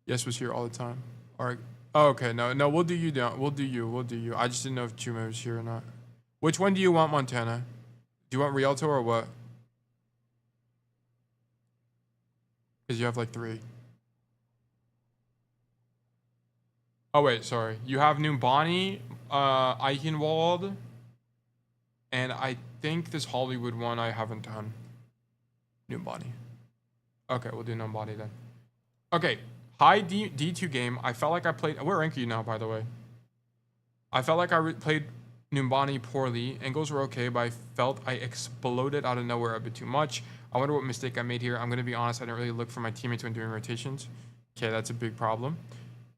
Yes was here all the time. All right. Oh, okay, no, we'll do you down. We'll do you. I just didn't know if Chuma was here or not. Which one do you want, Montana? Do you want Rialto or what? Because you have like 3. Oh wait, sorry. You have Numbani, Eichenwald, and I think this Hollywood one I haven't done. Numbani. Okay, we'll do Numbani then. Okay, high D2 game. I felt like I played. Where rank are you now, by the way? I felt like I played Numbani poorly. Angles were okay, but I felt I exploded out of nowhere a bit too much. I wonder what mistake I made here. I'm gonna be honest. I didn't really look for my teammates when doing rotations. Okay, that's a big problem.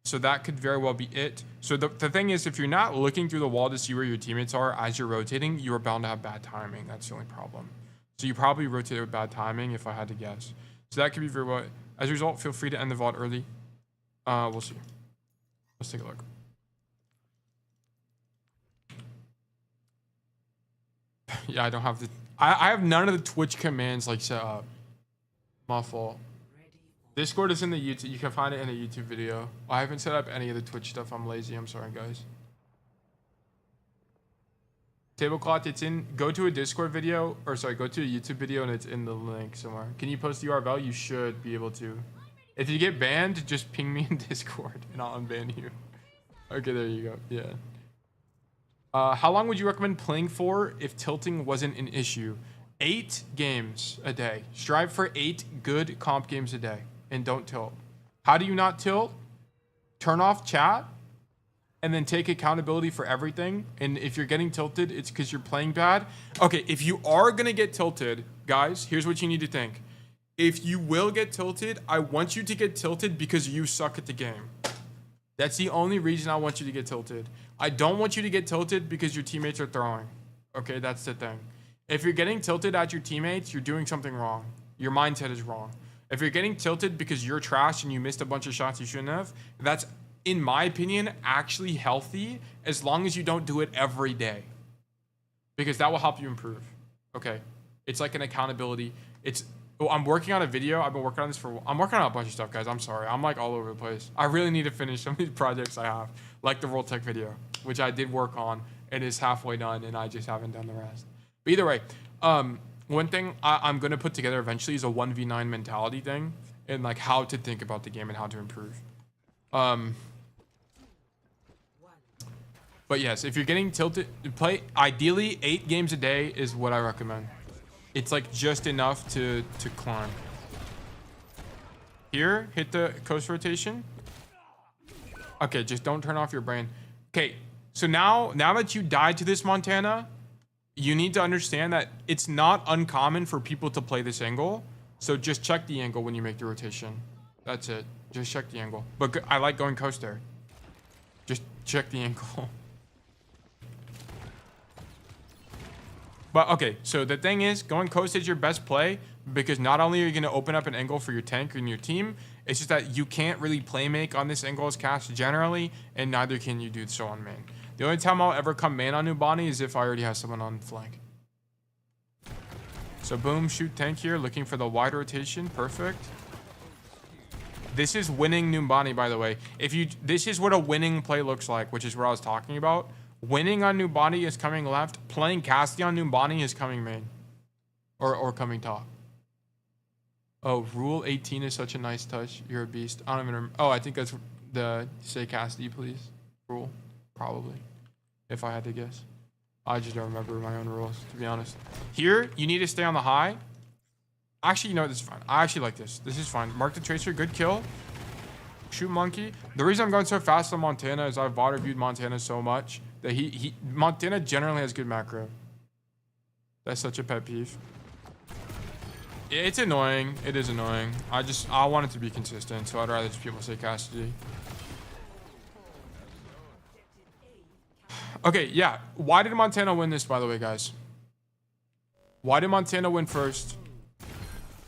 So that could very well be it. So the thing is, if you're not looking through the wall to see where your teammates are as you're rotating, you are bound to have bad timing. That's the only problem. So you probably rotated with bad timing, if I had to guess. So that could be very well. As a result, feel free to end the VOD early. We'll see. Let's take a look. Yeah, I don't have the... I have none of the Twitch commands like set up. My fault. Discord is in the YouTube. You can find it in a YouTube video. I haven't set up any of the Twitch stuff. I'm lazy. I'm sorry, guys. Tablecloth, it's in. Go to a Discord video, or sorry, go to a YouTube video, and it's in the link somewhere. Can you post the URL? You should be able to. If you get banned, just ping me in Discord, and I'll unban you. Okay, there you go. Yeah. How long would you recommend playing for if tilting wasn't an issue? 8 games a day. Strive for 8 good comp games a day. And don't tilt. How do you not tilt? Turn off chat and then take accountability for everything. And if you're getting tilted, it's because you're playing bad. Okay, if you are going to get tilted, guys, here's what you need to think. If you will get tilted, I want you to get tilted because you suck at the game. That's the only reason I want you to get tilted. I don't want you to get tilted because your teammates are throwing. Okay, that's the thing. If you're getting tilted at your teammates, you're doing something wrong. Your mindset is wrong. If you're getting tilted because you're trash and you missed a bunch of shots you shouldn't have, that's, in my opinion, actually healthy as long as you don't do it every day. Because that will help you improve. Okay? It's like an accountability. I'm working on a video. I've been working on this I'm working on a bunch of stuff, guys. I'm sorry. I'm like all over the place. I really need to finish some of these projects I have. Like the World Tech video, which I did work on. It is halfway done and I just haven't done the rest. But either way, one thing I'm going to put together eventually is a 1v9 mentality thing and like how to think about the game and how to improve. But yes, if you're getting tilted, play ideally 8 games a day is what I recommend. It's like just enough to climb. Here, hit the coast rotation. Okay, just don't turn off your brain. Okay, so now that you died to this Montana, you need to understand that it's not uncommon for people to play this angle. So just check the angle when you make the rotation. That's it. Just check the angle. But I like going coast there. Just check the angle. But okay, so the thing is, going coast is your best play because not only are you going to open up an angle for your tank and your team, it's just that you can't really play make on this angle as cast generally, and neither can you do so on main. The only time I'll ever come main on Numbani is if I already have someone on flank. So boom, shoot tank here, looking for the wide rotation. Perfect. This is winning Numbani, by the way. This is what a winning play looks like, which is what I was talking about. Winning on Numbani is coming left. Playing Casty on Numbani is coming main. Or coming top. Oh, rule 18 is such a nice touch. You're a beast. I don't even remember. Oh, I think that's the say Casty, please. Rule. Probably. If I had to guess. I just don't remember my own rules, to be honest. Here, you need to stay on the high. Actually, you know what? This is fine. I actually like this. This is fine. Mark the Tracer. Good kill. Shoot Monkey. The reason I'm going so fast on Montana is I've water viewed Montana so much that Montana generally has good macro. That's such a pet peeve. It's annoying. It is annoying. I want it to be consistent, so I'd rather just people say Cassidy. Okay, yeah. Why did Montana win this, by the way, guys? Why did Montana win first?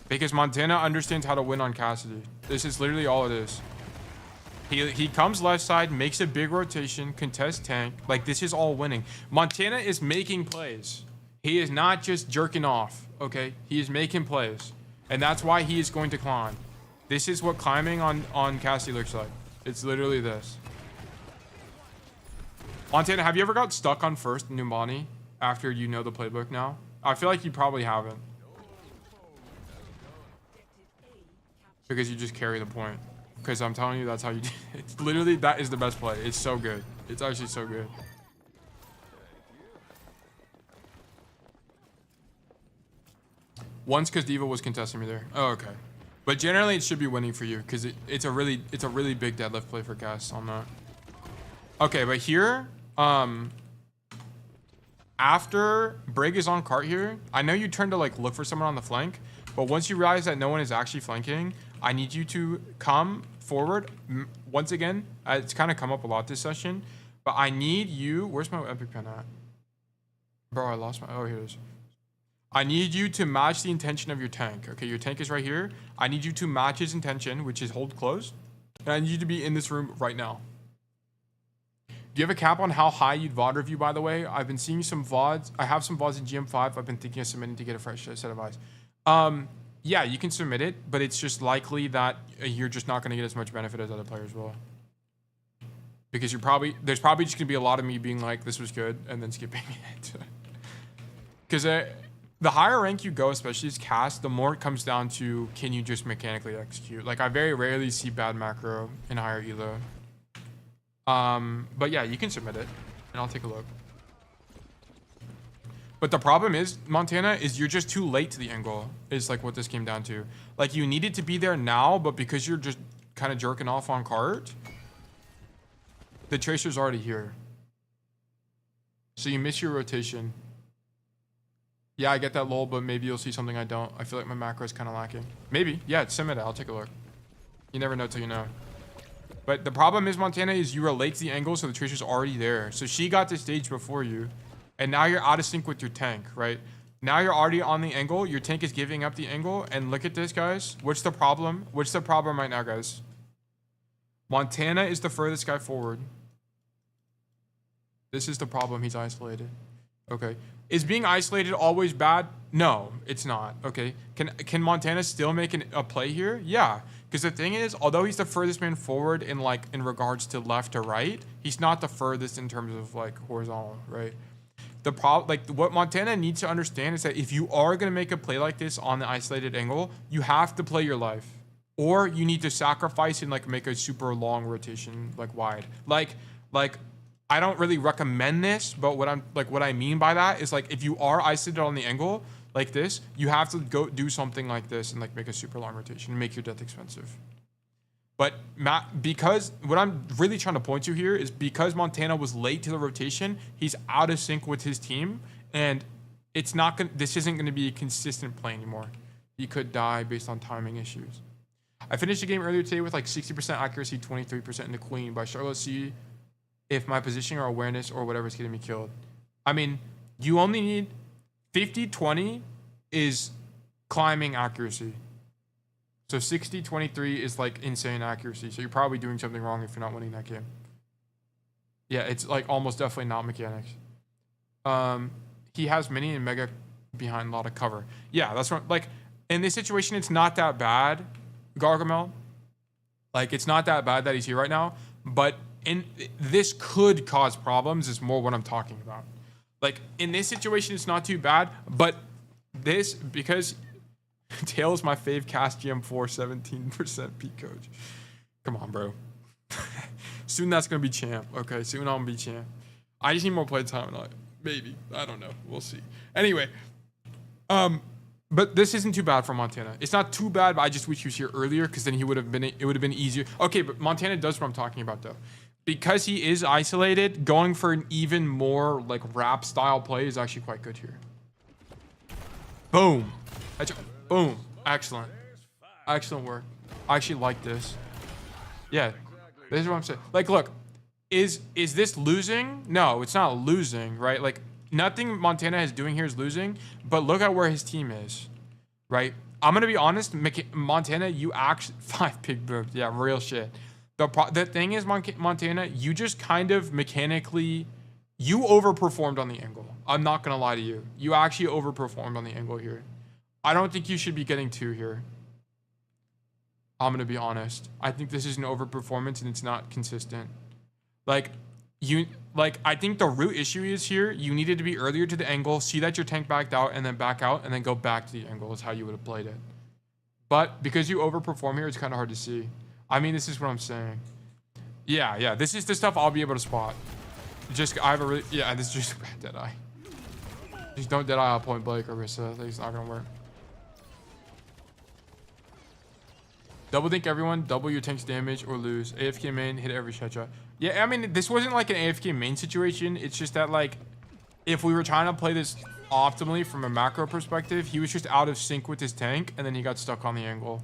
Because Montana understands how to win on Cassidy. This is literally all it is. He comes left side, makes a big rotation, contests tank. Like, this is all winning. Montana is making plays. He is not just jerking off, okay? He is making plays. And that's why he is going to climb. This is what climbing on Cassidy looks like. It's literally this. Montana, have you ever got stuck on first in Numbani after you know the playbook now? I feel like you probably haven't. Because you just carry the point. Because I'm telling you, that's how you do it. It's literally, that is the best play. It's so good. It's actually so good. Once because Diva was contesting me there. Oh, okay. But generally, it should be winning for you because it's a really big deadlift play for Cass on that. Okay, but here, after Brig is on cart here, I know you turn to like look for someone on the flank, but once you realize that no one is actually flanking, I need you to come forward. Once again, it's kind of come up a lot this session, but I need you. Where's my epic pen at? Bro, I lost my. Oh, here it is. I need you to match the intention of your tank. Okay, your tank is right here. I need you to match his intention, which is hold close. And I need you to be in this room right now. Do you have a cap on how high you'd VOD review, by the way? I've been seeing some VODs. I have some VODs in GM5. I've been thinking of submitting to get a fresh set of eyes. Yeah, you can submit it, but it's just likely that you're just not going to get as much benefit as other players will. Because there's probably just going to be a lot of me being like, this was good, and then skipping it. Because the higher rank you go, especially as cast, the more it comes down to, can you just mechanically execute? Like, I very rarely see bad macro in higher elo. But yeah, you can submit it, and I'll take a look. But the problem is, Montana, is you're just too late to the angle, is like what this came down to. Like, you needed to be there now, but because you're just kind of jerking off on cart, the tracer's already here. So you miss your rotation. Yeah, I get that lol, but maybe you'll see something I don't. I feel like my macro is kind of lacking. Maybe. Yeah, submit it. I'll take a look. You never know till you know. But the problem is, Montana, is you were late to the angle, so the tracer's already there. So she got the stage before you. And now you're out of sync with your tank, right? Now you're already on the angle. Your tank is giving up the angle. And look at this, guys. What's the problem? What's the problem right now, guys? Montana is the furthest guy forward. This is the problem. He's isolated. Okay. Is being isolated always bad? No, it's not. Okay. Can Montana still make a play here? Yeah. Because the thing is, although he's the furthest man forward in regards to left to right, he's not the furthest in terms of like horizontal, right? The problem, like what Montana needs to understand is that if you are going to make a play like this on the isolated angle, you have to play your life, or you need to sacrifice and like make a super long rotation, like wide. Like I don't really recommend this, but what I mean by that is like if you are isolated on the angle like this, you have to go do something like this and like make a super long rotation and make your death expensive. But because what I'm really trying to point to here is because Montana was late to the rotation, he's out of sync with his team, and it's not gonna. This isn't going to be a consistent play anymore. He could die based on timing issues. I finished the game earlier today with like 60% accuracy, 23% in the queen, but I struggle to see if my positioning or awareness or whatever is getting me killed. I mean, you only need 50-20 is climbing accuracy. So 60-23 is like insane accuracy. So you're probably doing something wrong if you're not winning that game. Yeah, it's like almost definitely not mechanics. He has mini and mega behind a lot of cover. Yeah, that's right. Like in this situation, it's not that bad, Gargamel. Like it's not that bad that he's here right now. But this could cause problems is more what I'm talking about. Like in this situation, it's not too bad. But this, because Tail is my fave cast GM4, 17% peak coach. Come on, bro. Soon that's going to be champ. Okay, soon I'm going to be champ. I just need more play time. Maybe. I don't know. We'll see. Anyway, But this isn't too bad for Montana. It's not too bad, but I just wish he was here earlier because then it would have been easier. Okay, but Montana does what I'm talking about though. Because he is isolated, going for an even more like rap style play is actually quite good here. Boom. Boom. Excellent. Excellent work. I actually like this. Yeah, this is what I'm saying. Like, look, is this losing? No, it's not losing, right? Like, nothing Montana is doing here is losing, but look at where his team is, right? I'm going to be honest, Montana, you actually... 5 big booms. Yeah, real shit. The thing is, Montana, you just kind of mechanically... You overperformed on the angle. I'm not going to lie to you. You actually overperformed on the angle here. I don't think you should be getting 2 here. I'm going to be honest. I think this is an overperformance and it's not consistent. Like, I think the root issue is here. You needed to be earlier to the angle, see that your tank backed out, and then back out, and then go back to the angle is how you would have played it. But because you overperform here, it's kind of hard to see. I mean, this is what I'm saying. Yeah, this is the stuff I'll be able to spot. Just, I have a really, yeah, this is just bad Deadeye. Just don't Deadeye out point blank, Orisa. It's not going to work. Double think everyone, double your tank's damage or lose. AFK main, hit every shot. Yeah, I mean, this wasn't like an AFK main situation. It's just that, like, if we were trying to play this optimally from a macro perspective, he was just out of sync with his tank, and then he got stuck on the angle.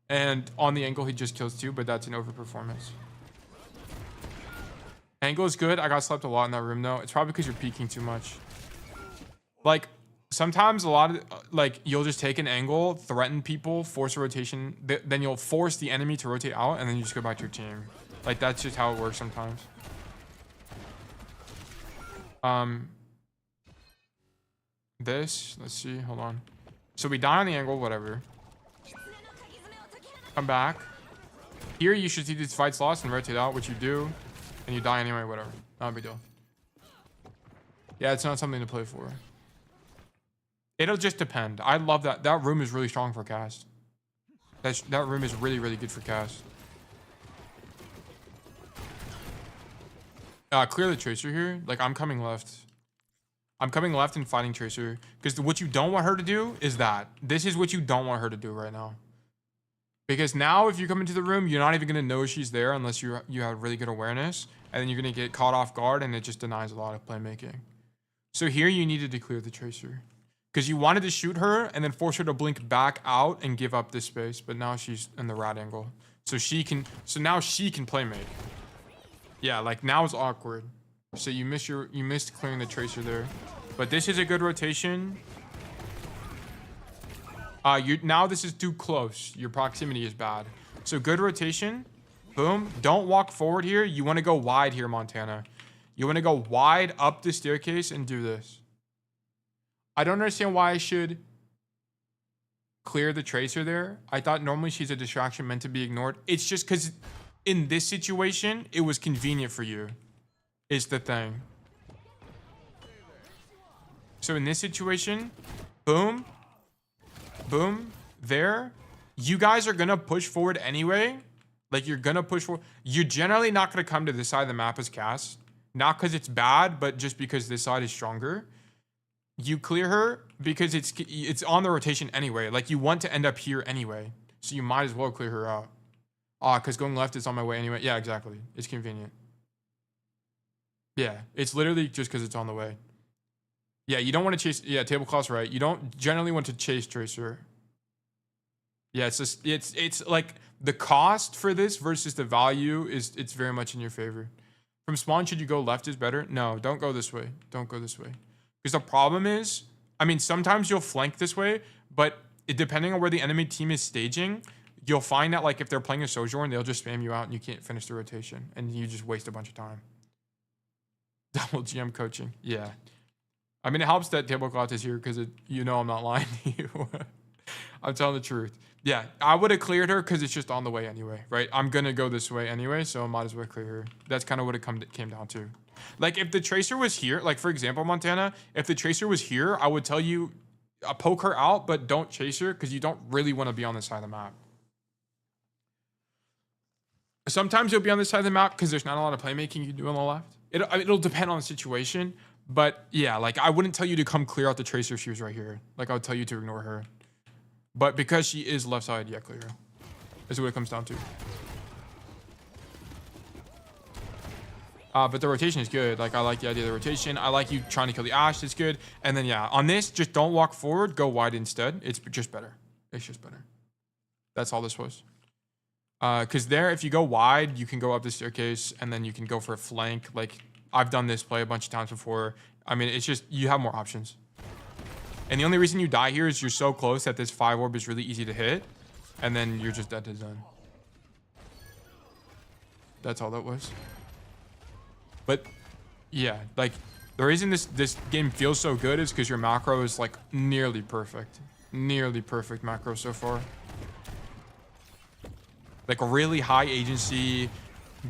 And on the angle, he just kills 2, but that's an overperformance. Angle is good. I got slept a lot in that room, though. It's probably because you're peeking too much. Like, sometimes a lot of, like, you'll just take an angle, threaten people, force a rotation, then you'll force the enemy to rotate out, and then you just go back to your team. Like, that's just how it works sometimes. This, let's see, hold on. So we die on the angle, whatever. Come back. Here, you should see these fights lost and rotate out, which you do. And you die anyway, whatever. Not a big deal. Yeah, it's not something to play for. It'll just depend. I love that. That room is really strong for cast. That room is really, really good for cast. Clear the Tracer here. Like, I'm coming left. I'm coming left and fighting Tracer. Because what you don't want her to do is that. This is what you don't want her to do right now. Because now, if you come into the room, you're not even going to know she's there unless you have really good awareness. And then you're going to get caught off guard, and it just denies a lot of playmaking. So here, you needed to clear the Tracer. Because you wanted to shoot her and then force her to blink back out and give up this space. But now she's in the rat angle. So now she can play make. Yeah, like now it's awkward. So you missed clearing the Tracer there. But this is a good rotation. Now this is too close. Your proximity is bad. So good rotation. Boom. Don't walk forward here. You want to go wide here, Montana. You want to go wide up the staircase and do this. I don't understand why I should clear the Tracer there. I thought normally she's a distraction meant to be ignored. It's just because in this situation, it was convenient for you. Is the thing. So in this situation, boom, boom, there. You guys are going to push forward anyway. Like, you're going to push forward. You're generally not going to come to this side of the map as cast. Not because it's bad, but just because this side is stronger. You clear her because it's on the rotation anyway. Like, you want to end up here anyway. So you might as well clear her out. Because going left is on my way anyway. Yeah, exactly. It's convenient. Yeah, it's literally just because it's on the way. Yeah, you don't want to chase... Yeah, tablecloth's right. You don't generally want to chase Tracer. Yeah, it's just... It's like... The cost for this versus the value is... It's very much in your favor. From spawn, should you go left is better? No, don't go this way. Don't go this way. Because the problem is... I mean, sometimes you'll flank this way, but depending on where the enemy team is staging, you'll find that, like, if they're playing a Sojourn, they'll just spam you out and you can't finish the rotation. And you just waste a bunch of time. Double GM coaching. Yeah. I mean, it helps that tablecloth is here because you know I'm not lying to you. I'm telling the truth. Yeah, I would have cleared her because it's just on the way anyway, right? I'm going to go this way anyway, so I might as well clear her. That's kind of what it came down to. Like, if the Tracer was here, like, for example, Montana, if the Tracer was here, I would tell you, poke her out, but don't chase her because you don't really want to be on this side of the map. Sometimes you'll be on this side of the map because there's not a lot of playmaking you do on the left. It'll depend on the situation, but yeah, like, I wouldn't tell you to come clear out the Tracer if she was right here. Like, I would tell you to ignore her. But because she is left side, yeah, clear. Is what it comes down to. But the rotation is good. Like, I like the idea of the rotation. I like you trying to kill the Ashe. It's good. And then, yeah, on this, just don't walk forward. Go wide instead. It's just better. It's just better. That's all this was. Because there, if you go wide, you can go up the staircase, and then you can go for a flank. Like, I've done this play a bunch of times before. I mean, it's just, you have more options. And the only reason you die here is you're so close that this 5 orb is really easy to hit. And then you're just dead to zone. That's all that was. But yeah, like the reason this game feels so good is because your macro is like nearly perfect macro so far. Like really high agency,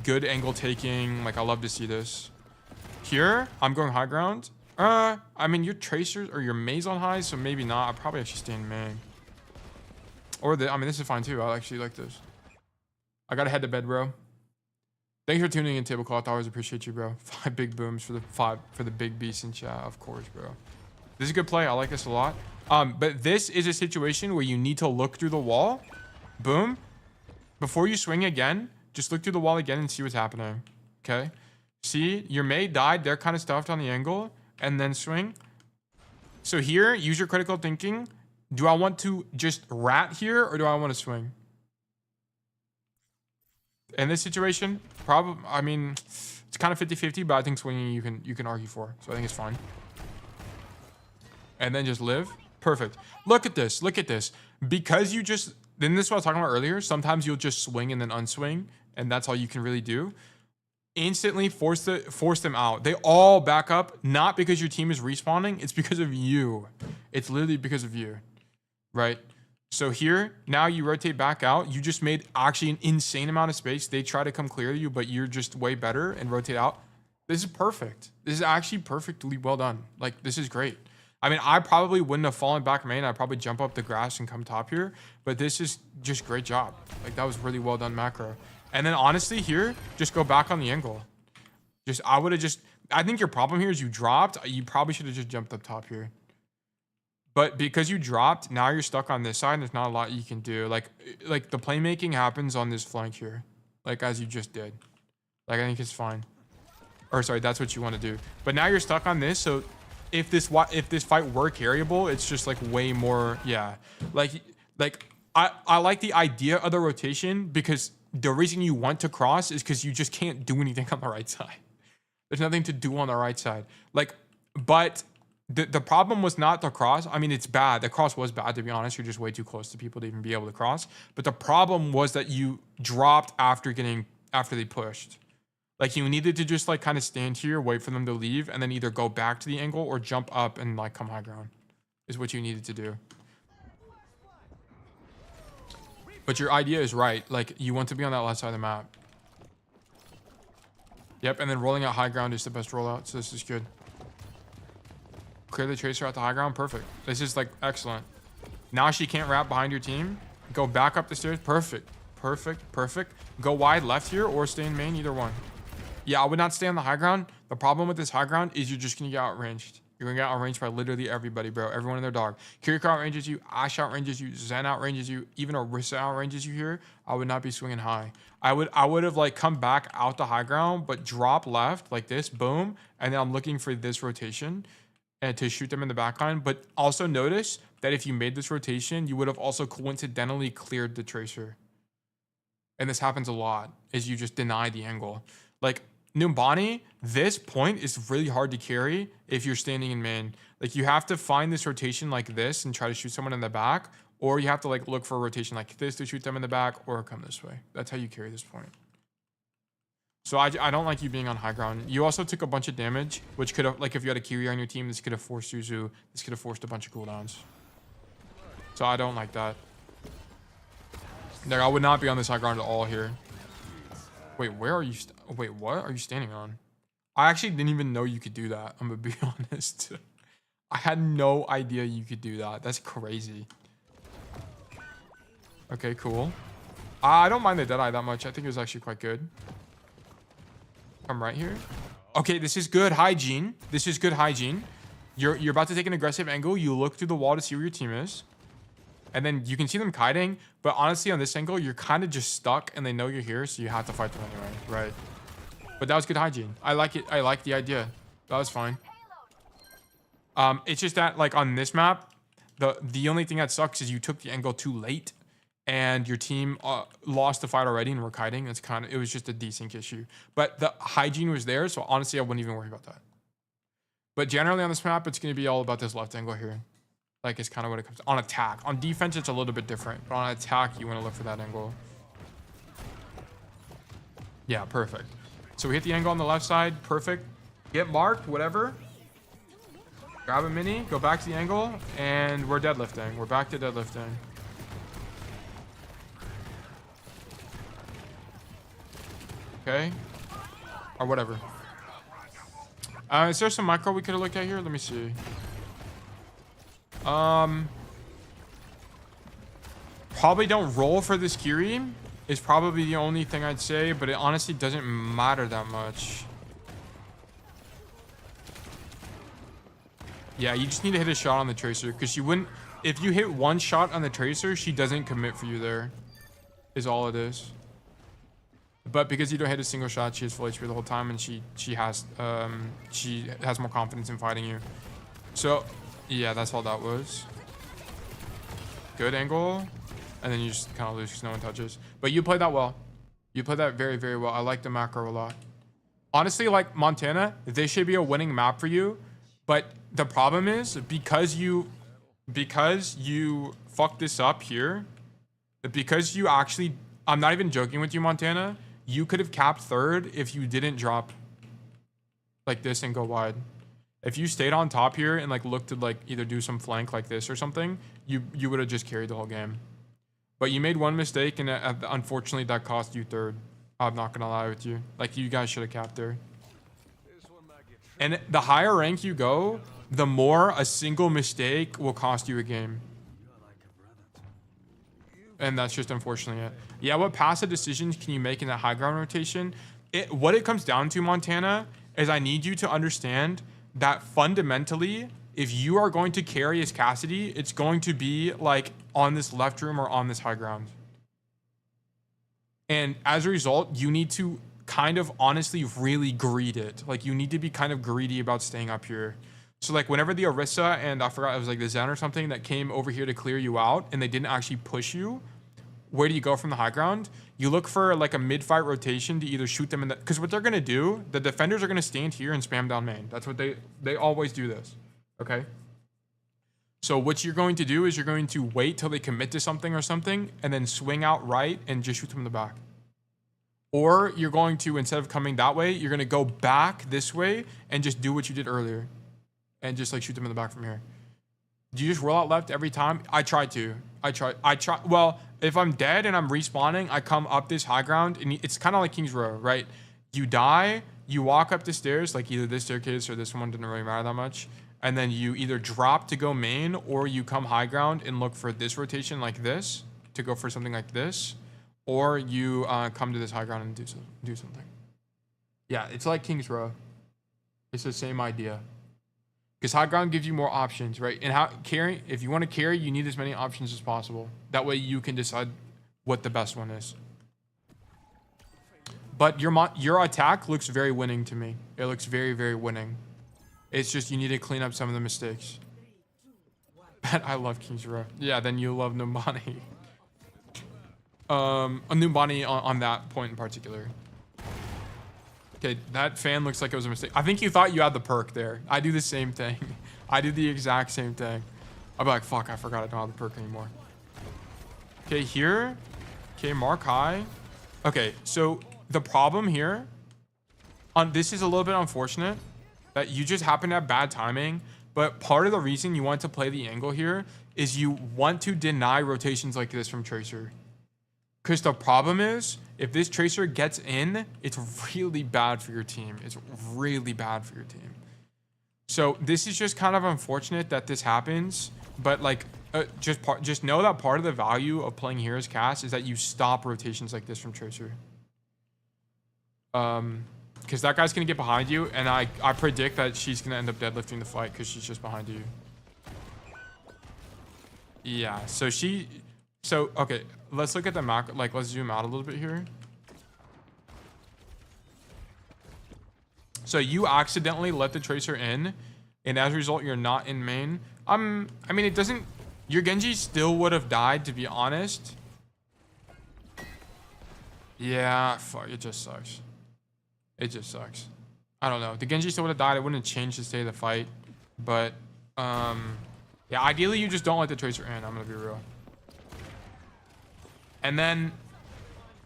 good angle taking. Like I love to see this. Here, I'm going high ground. I mean your tracers or your maze on high, so maybe not. I'll probably actually stay in main. Or I mean this is fine too. I actually like this. I gotta head to bed, bro. Thanks for tuning in, Tablecloth. I always appreciate you, bro. 5 big booms for the big beast in chat, of course, bro. This is a good play. I like this a lot. But this is a situation where you need to look through the wall. Boom. Before you swing again, just look through the wall again and see what's happening. Okay. See, your Mei died. They're kind of stuffed on the angle, and then swing. So here, use your critical thinking. Do I want to just rat here, or do I want to swing? In this situation, probably, I mean, it's kind of 50-50, but I think swinging you can argue for. So I think it's fine. And then just live. Perfect. Look at this. Look at this. Because you just, then this is what I was talking about earlier. Sometimes you'll just swing and then unswing, and that's all you can really do. Instantly force them out. They all back up, not because your team is respawning. It's because of you. It's literally because of you, right? So here, now you rotate back out. You just made actually an insane amount of space. They try to come clear you, but you're just way better and rotate out. This is perfect. This is actually perfectly well done. Like, this is great. I mean, I probably wouldn't have fallen back main. I'd probably jump up the grass and come top here. But this is just great job. Like, that was really well done macro. And then honestly here, just go back on the angle. I think your problem here is you dropped. You probably should have just jumped up top here. But because you dropped, now you're stuck on this side, and there's not a lot you can do. Like the playmaking happens on this flank here, like as you just did. Like I think it's fine. Or sorry, that's what you want to do. But now you're stuck on this, so if this fight were carryable, it's just like way more, yeah. Like I like the idea of the rotation because the reason you want to cross is because you just can't do anything on the right side. There's nothing to do on the right side. Like, but. The problem was not the cross. I mean, it's bad. The cross was bad, to be honest. You're just way too close to people to even be able to cross. But the problem was that you dropped after they pushed. Like, you needed to just, like, kind of stand here, wait for them to leave, and then either go back to the angle or jump up and, like, come high ground. Is what you needed to do. But your idea is right. Like, you want to be on that left side of the map. Yep, and then rolling out high ground is the best rollout, so this is good. Clear the tracer out the high ground. Perfect. This is like excellent. Now she can't wrap behind your team. Go back up the stairs. Perfect. Perfect. Perfect. Go wide left here or stay in main. Either one. Yeah, I would not stay on the high ground. The problem with this high ground is you're just going to get outranged. You're going to get outranged by literally everybody, bro. Everyone and their dog. Kiriko outranges you. Ashe outranges you. Zen outranges you. Even Orisa outranges you here. I would not be swinging high. I would have like come back out the high ground, but drop left like this. Boom. And then I'm looking for this rotation. And to shoot them in the backline. But also notice that if you made this rotation, you would have also coincidentally cleared the tracer. And this happens a lot, is you just deny the angle. Like, Numbani, this point is really hard to carry if you're standing in main. Like, you have to find this rotation like this and try to shoot someone in the back. Or you have to, like, look for a rotation like this to shoot them in the back or come this way. That's how you carry this point. So I don't like you being on high ground. You also took a bunch of damage, which could have, like if you had a Kyrie on your team, this could have forced Suzu. This could have forced a bunch of cooldowns. So I don't like that. Like, I would not be on this high ground at all here. Wait, where are you? Wait, what are you standing on? I actually didn't even know you could do that. I'm gonna be honest. I had no idea you could do that. That's crazy. Okay, cool. I don't mind the Deadeye that much. I think it was actually quite good. Come right here. Okay, this is good hygiene. This is good hygiene. You're about to take an aggressive angle. You look through the wall to see where your team is. And then you can see them kiting, but honestly on this angle, you're kind of just stuck and they know you're here, so you have to fight them anyway, right? But that was good hygiene. I like it. I like the idea. That was fine. It's just that like on this map, the only thing that sucks is you took the angle too late and your team lost the fight already and were kiting. It was just a desync issue. But the hygiene was there, so honestly, I wouldn't even worry about that. But generally on this map, it's going to be all about this left angle here. Like, it's kind of what it comes on attack. On defense, it's a little bit different. But on attack, you want to look for that angle. Yeah, perfect. So we hit the angle on the left side. Perfect. Get marked, whatever. Grab a mini, go back to the angle, and we're deadlifting. We're back to deadlifting. Okay. Or whatever. Is there some micro we could have looked at here? Let me see. Probably don't roll for this Kiri is probably the only thing I'd say, but it honestly doesn't matter that much. Yeah, you just need to hit a shot on the Tracer because she wouldn't. If you hit one shot on the Tracer, she doesn't commit for you there. Is all it is. But because you don't hit a single shot, she has full HP the whole time, and she has more confidence in fighting you. So, yeah, that's all that was. Good angle, and then you just kind of lose because no one touches. But you played that well. You played that very, very well. I like the macro a lot. Honestly, like Montana, this should be a winning map for you. But the problem is because you fucked this up here, because you actually, I'm not even joking with you, Montana. You could have capped third if you didn't drop like this and go wide. If you stayed on top here and like looked to like either do some flank like this or something, you would have just carried the whole game. But you made one mistake and unfortunately that cost you third. I'm not gonna lie with you. Like you guys should have capped there. And the higher rank you go, the more a single mistake will cost you a game. And that's just unfortunately it. Yeah, what passive decisions can you make in that high ground rotation? What it comes down to, Montana, is I need you to understand that fundamentally, if you are going to carry as Cassidy, it's going to be like on this left room or on this high ground. And as a result, you need to kind of honestly really greed it. Like you need to be kind of greedy about staying up here. So like whenever the Orisa and I forgot it was like the Zen or something that came over here to clear you out and they didn't actually push you, where do you go from the high ground? You look for like a mid-fight rotation to either shoot them in the, because what they're gonna do, the defenders are gonna stand here and spam down main. That's what they always do this. Okay. So what you're going to do is you're going to wait till they commit to something or something and then swing out right and just shoot them in the back. Or you're going to, instead of coming that way, you're gonna go back this way and just do what you did earlier. And just like shoot them in the back from here. Do you just roll out left every time? I try to. Well, if I'm dead and I'm respawning, I come up this high ground and it's kind of like King's Row, right? You die, you walk up the stairs, like either this staircase or this one, didn't really matter that much. And then you either drop to go main or you come high ground and look for this rotation like this to go for something like this. Or you come to this high ground and do something. Yeah, it's like King's Row. It's the same idea. Because high ground gives you more options, right? And if you want to carry, you need as many options as possible. That way you can decide what the best one is. But your attack looks very winning to me. It looks very, very winning. It's just you need to clean up some of the mistakes. I love King's Row. Yeah, then you love Numbani. Numbani on that point in particular. Okay, that fan looks like it was a mistake. I think you thought you had the perk there. I do the same thing. I do the exact same thing. I'll be like, fuck, I forgot I don't have the perk anymore. Okay, here. Okay, mark high. Okay, so the problem here, this is a little bit unfortunate that you just happen to have bad timing, but part of the reason you want to play the angle here is you want to deny rotations like this from Tracer. Because the problem is, if this Tracer gets in, it's really bad for your team. It's really bad for your team. So this is just kind of unfortunate that this happens. But like, just know that part of the value of playing here as Cass is that you stop rotations like this from Tracer. Because that guy's going to get behind you. And I predict that she's going to end up deadlifting the fight because she's just behind you. Yeah, so okay, let's look at the macro, like let's zoom out a little bit here. So you accidentally let the Tracer in, and as a result, you're not in main. I mean, it doesn't, your Genji still would have died, to be honest. Yeah, fuck, it just sucks. It just sucks. I don't know. The Genji still would have died. It wouldn't have changed the state of the fight. But, yeah, ideally you just don't let the Tracer in. I'm going to be real. And then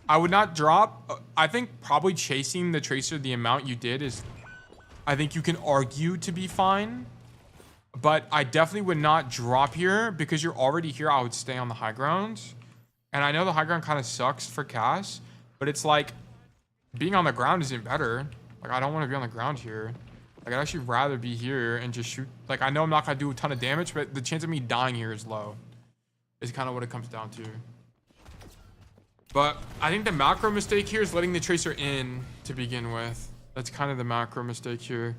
I would not drop. I think probably chasing the Tracer the amount you did is, I think you can argue to be fine. But I definitely would not drop here because you're already here. I would stay on the high ground. And I know the high ground kind of sucks for Cass, but it's like being on the ground isn't better. Like, I don't want to be on the ground here. Like, I'd actually rather be here and just shoot. Like, I know I'm not going to do a ton of damage, but the chance of me dying here is low. Is kind of what it comes down to. But I think the macro mistake here is letting the Tracer in to begin with. That's kind of the macro mistake here.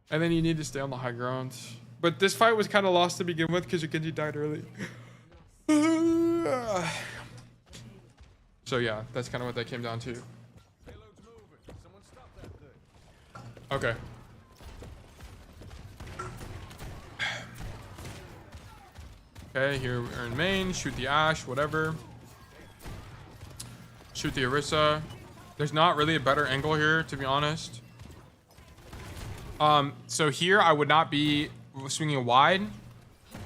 And then you need to stay on the high ground. But this fight was kind of lost to begin with because your Genji died early. So yeah, that's kind of what that came down to. Okay. Okay, here we're in main. Shoot the Ashe, whatever. Shoot the Orisa. There's not really a better angle here, to be honest. So here I would not be swinging wide.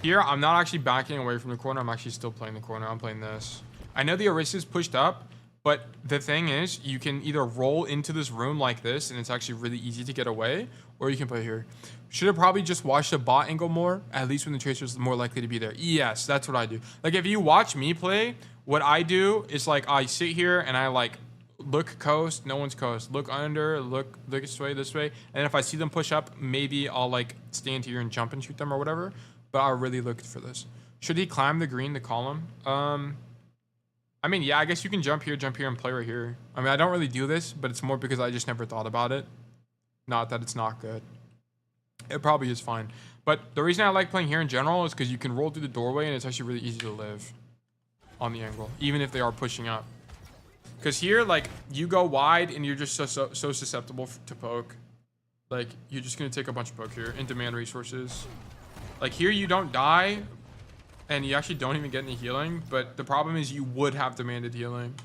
Here I'm not actually backing away from the corner. I'm actually still playing the corner. I'm playing this. I know the Orisa's pushed up, but the thing is, you can either roll into this room like this, and it's actually really easy to get away, or you can play here. Should have probably just watched the bot angle more, at least when the Tracer's more likely to be there. Yes, that's what I do. Like, if you watch me play, what I do is, like, I sit here and I, like, look coast, no one's coast. Look under, look this way. And if I see them push up, maybe I'll, like, stand here and jump and shoot them or whatever. But I really look for this. Should he climb the green to call him? I mean, yeah, I guess you can jump here, and play right here. I mean, I don't really do this, but it's more because I just never thought about it. Not that it's not good. It probably is fine. But the reason I like playing here in general is because you can roll through the doorway, and it's actually really easy to live on the angle, even if they are pushing up. Because here, like, you go wide, and you're just so susceptible to poke. Like, you're just going to take a bunch of poke here and demand resources. Like, here you don't die, and you actually don't even get any healing, but the problem is you would have demanded healing.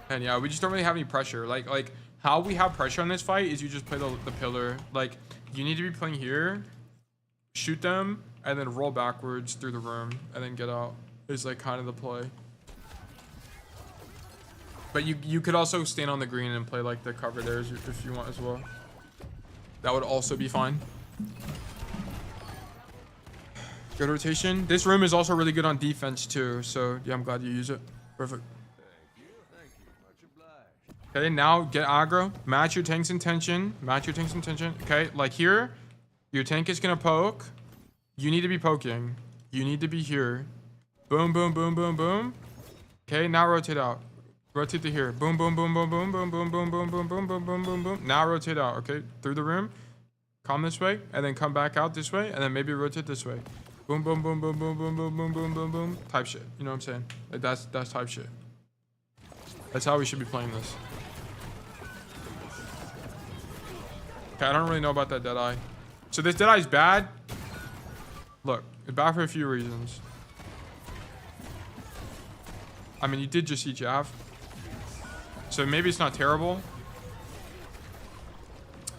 And yeah, we just don't really have any pressure. Like how we have pressure on this fight is you just play the pillar. Like, you need to be playing here, shoot them, and then roll backwards through the room, and then get out. Is like kind of the play. But you could also stand on the green and play like the cover there if you want as well. That would also be fine. Good rotation. This room is also really good on defense too, so yeah, I'm glad you use it. Perfect. Okay, now get aggro. Match your tank's intention. Okay, like here, your tank is gonna poke. You need to be poking. You need to be here. Boom, boom, boom, boom, boom. Okay, now rotate out. Rotate to here. Boom, boom, boom, boom, boom, boom, boom, boom, boom, boom, boom, boom, boom, boom, boom. Now rotate out. Okay, through the room. Come this way, and then come back out this way, and then maybe rotate this way. Boom, boom, boom, boom, boom, boom, boom, boom, boom, boom, boom. Type shit. You know what I'm saying? Like, that's type shit. That's how we should be playing this. Okay, I don't really know about that Deadeye. So this Deadeye is bad. Look, it's bad for a few reasons. I mean, you did just see Jav. So maybe it's not terrible.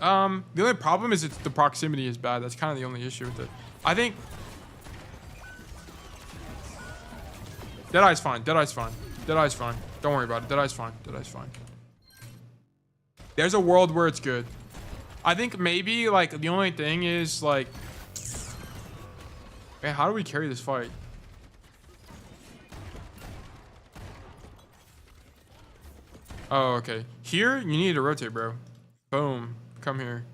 The only problem is the proximity is bad. That's kind of the only issue with it. I think Deadeye's fine. Don't worry about it. Deadeye's fine. There's a world where it's good. I think maybe, like, the only thing is, like, man, how do we carry this fight? Oh, okay. Here, you need to rotate, bro. Boom. Come here.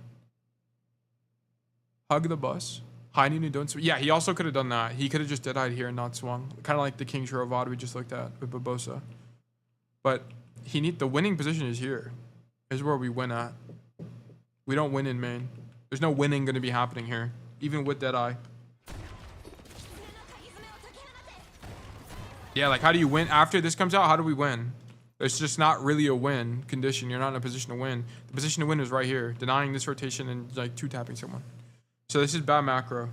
Hug the bus. Hide and don't swing. Yeah, he also could have done that. He could have just dead-eyed here and not swung. Kind of like the King Shiro we just looked at with Barbosa. But the winning position is here. Is where we win at. We don't win in main. There's no winning going to be happening here. Even with Deadeye. Yeah, like how do you win after this comes out? How do we win? It's just not really a win condition. You're not in a position to win. The position to win is right here, denying this rotation and like two tapping someone. So this is bad macro.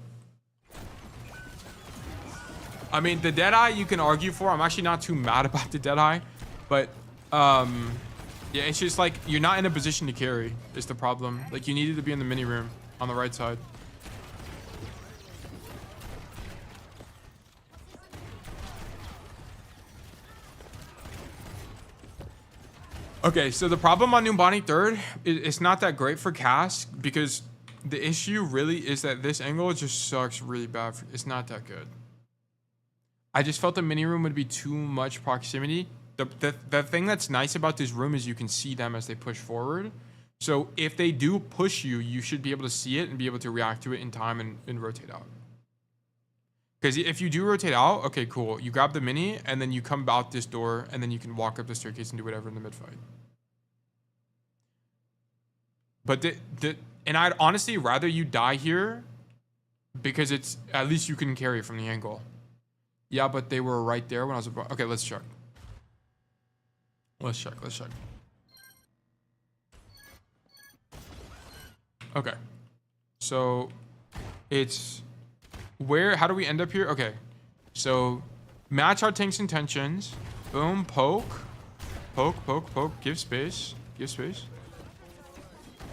I mean, the Deadeye you can argue for. I'm actually not too mad about the Deadeye, but yeah, it's just like you're not in a position to carry is the problem. Like you needed to be in the mini room on the right side. Okay, so the problem on Numbani third, it's not that great for cast because the issue really is that this angle just sucks really bad. It's not that good. I just felt the mini room would be too much proximity. The thing that's nice about this room is you can see them as they push forward. So if they do push you, you should be able to see it and be able to react to it in time and rotate out. Because if you do rotate out, okay, cool. You grab the mini and then you come out this door and then you can walk up the staircase and do whatever in the mid fight. But and I'd honestly rather you die here because it's at least you can carry from the angle. Yeah, but they were right there when I was about. Okay, let's check. Let's check. Okay. So it's where, how do we end up here? Okay. So match our tank's intentions. Boom, poke. Poke. Give space.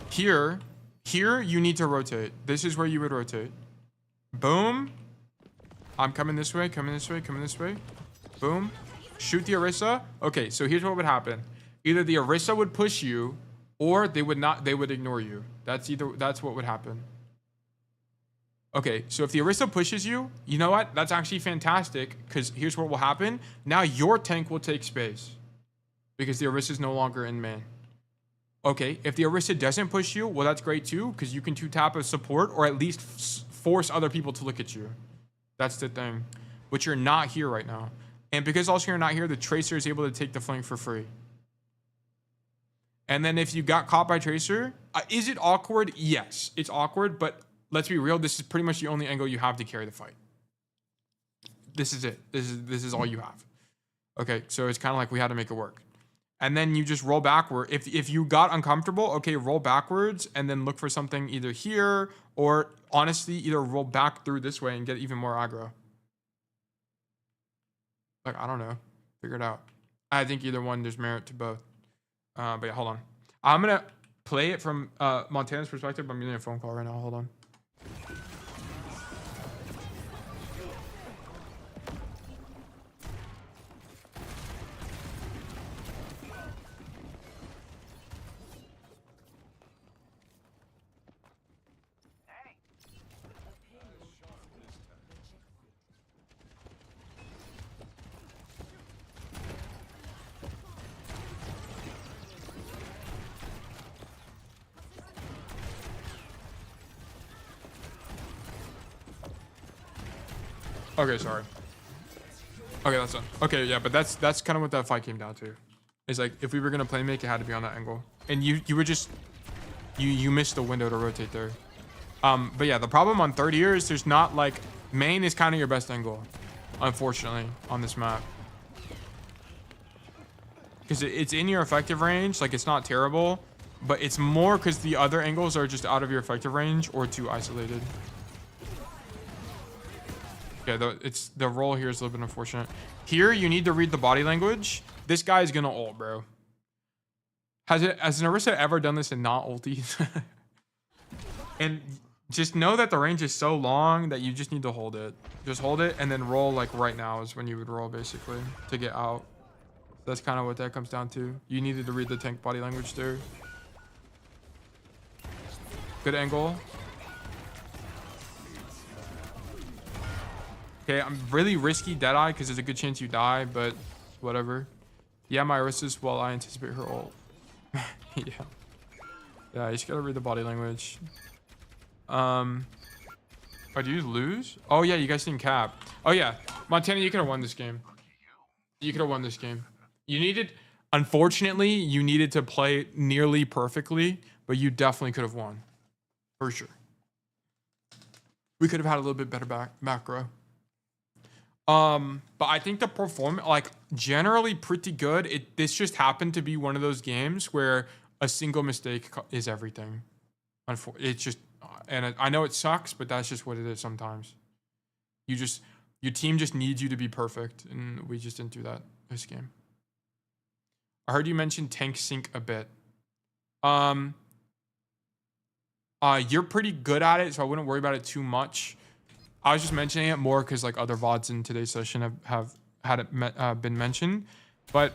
Here you need to rotate. This is where you would rotate. Boom. I'm coming this way. Boom. Shoot the Orisa. Okay, so here's what would happen. Either the Orisa would push you, or they would ignore you. That's what would happen. Okay, so if the Orisa pushes you, you know what? That's actually fantastic, because here's what will happen. Now your tank will take space. Because the Orisa is no longer in main. Okay, if the Orisa doesn't push you, well, that's great too, because you can 2-tap a support, or at least force other people to look at you. That's the thing. But you're not here right now. And because also you're not here, the Tracer is able to take the flank for free. And then if you got caught by Tracer, is it awkward? Yes, it's awkward, but let's be real, this is pretty much the only angle you have to carry the fight. This is it. This is all you have. Okay, so it's kind of like we had to make it work. And then you just roll backward. If you got uncomfortable, okay, roll backwards and then look for something either here or honestly either roll back through this way and get even more aggro. Like, I don't know. Figure it out. I think either one, there's merit to both. But yeah, hold on. I'm going to play it from Montana's perspective, but I'm getting a phone call right now. Hold on. Okay, sorry. Okay, that's done. Okay, yeah, but that's kind of what that fight came down to. It's like if we were gonna play make, it had to be on that angle, and you were just you missed the window to rotate there. But yeah, the problem on third year is there's not like main is kind of your best angle, unfortunately, on this map. Because it's in your effective range, like it's not terrible, but it's more because the other angles are just out of your effective range or too isolated. Okay, the roll here is a little bit unfortunate. Here, you need to read the body language. This guy is gonna ult, bro. Has an Orisa ever done this and not ulti? And just know that the range is so long that you just need to hold it. Just hold it and then roll like right now is when you would roll basically to get out. That's kind of what that comes down to. You needed to read the tank body language there. Good angle. Okay, I'm really risky Deadeye because there's a good chance you die, but whatever. Yeah, my Orisa's while I anticipate her ult. Yeah. Yeah, you just gotta read the body language. Oh, do you lose? Oh yeah, you guys didn't cap. Oh yeah, Montana, you could have won this game. You could have won this game. You needed, unfortunately, you needed to play nearly perfectly, but you definitely could have won. For sure. We could have had a little bit better macro. But I think the performance, like, generally pretty good. This just happened to be one of those games where a single mistake is everything. It's just, and I know it sucks, but that's just what it is sometimes. Your team just needs you to be perfect, and we just didn't do that this game. I heard you mention tank sync a bit. You're pretty good at it, so I wouldn't worry about it too much. I was just mentioning it more because like other VODs in today's session have had it been mentioned. But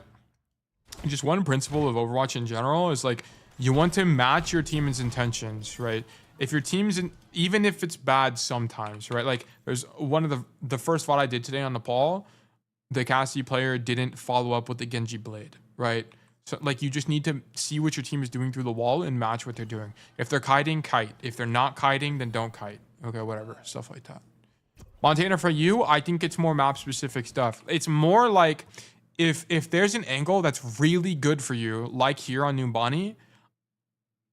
just one principle of Overwatch in general is like you want to match your team's intentions, right? If your team's even if it's bad sometimes, right? Like there's one of the first VOD I did today on Nepal, the Cassie player didn't follow up with the Genji Blade, right? So like you just need to see what your team is doing through the wall and match what they're doing. If they're kiting, kite. If they're not kiting, then don't kite. Okay, whatever, stuff like that. Montana, for you, I think it's more map specific stuff. It's more like if there's an angle that's really good for you, like here on Numbani,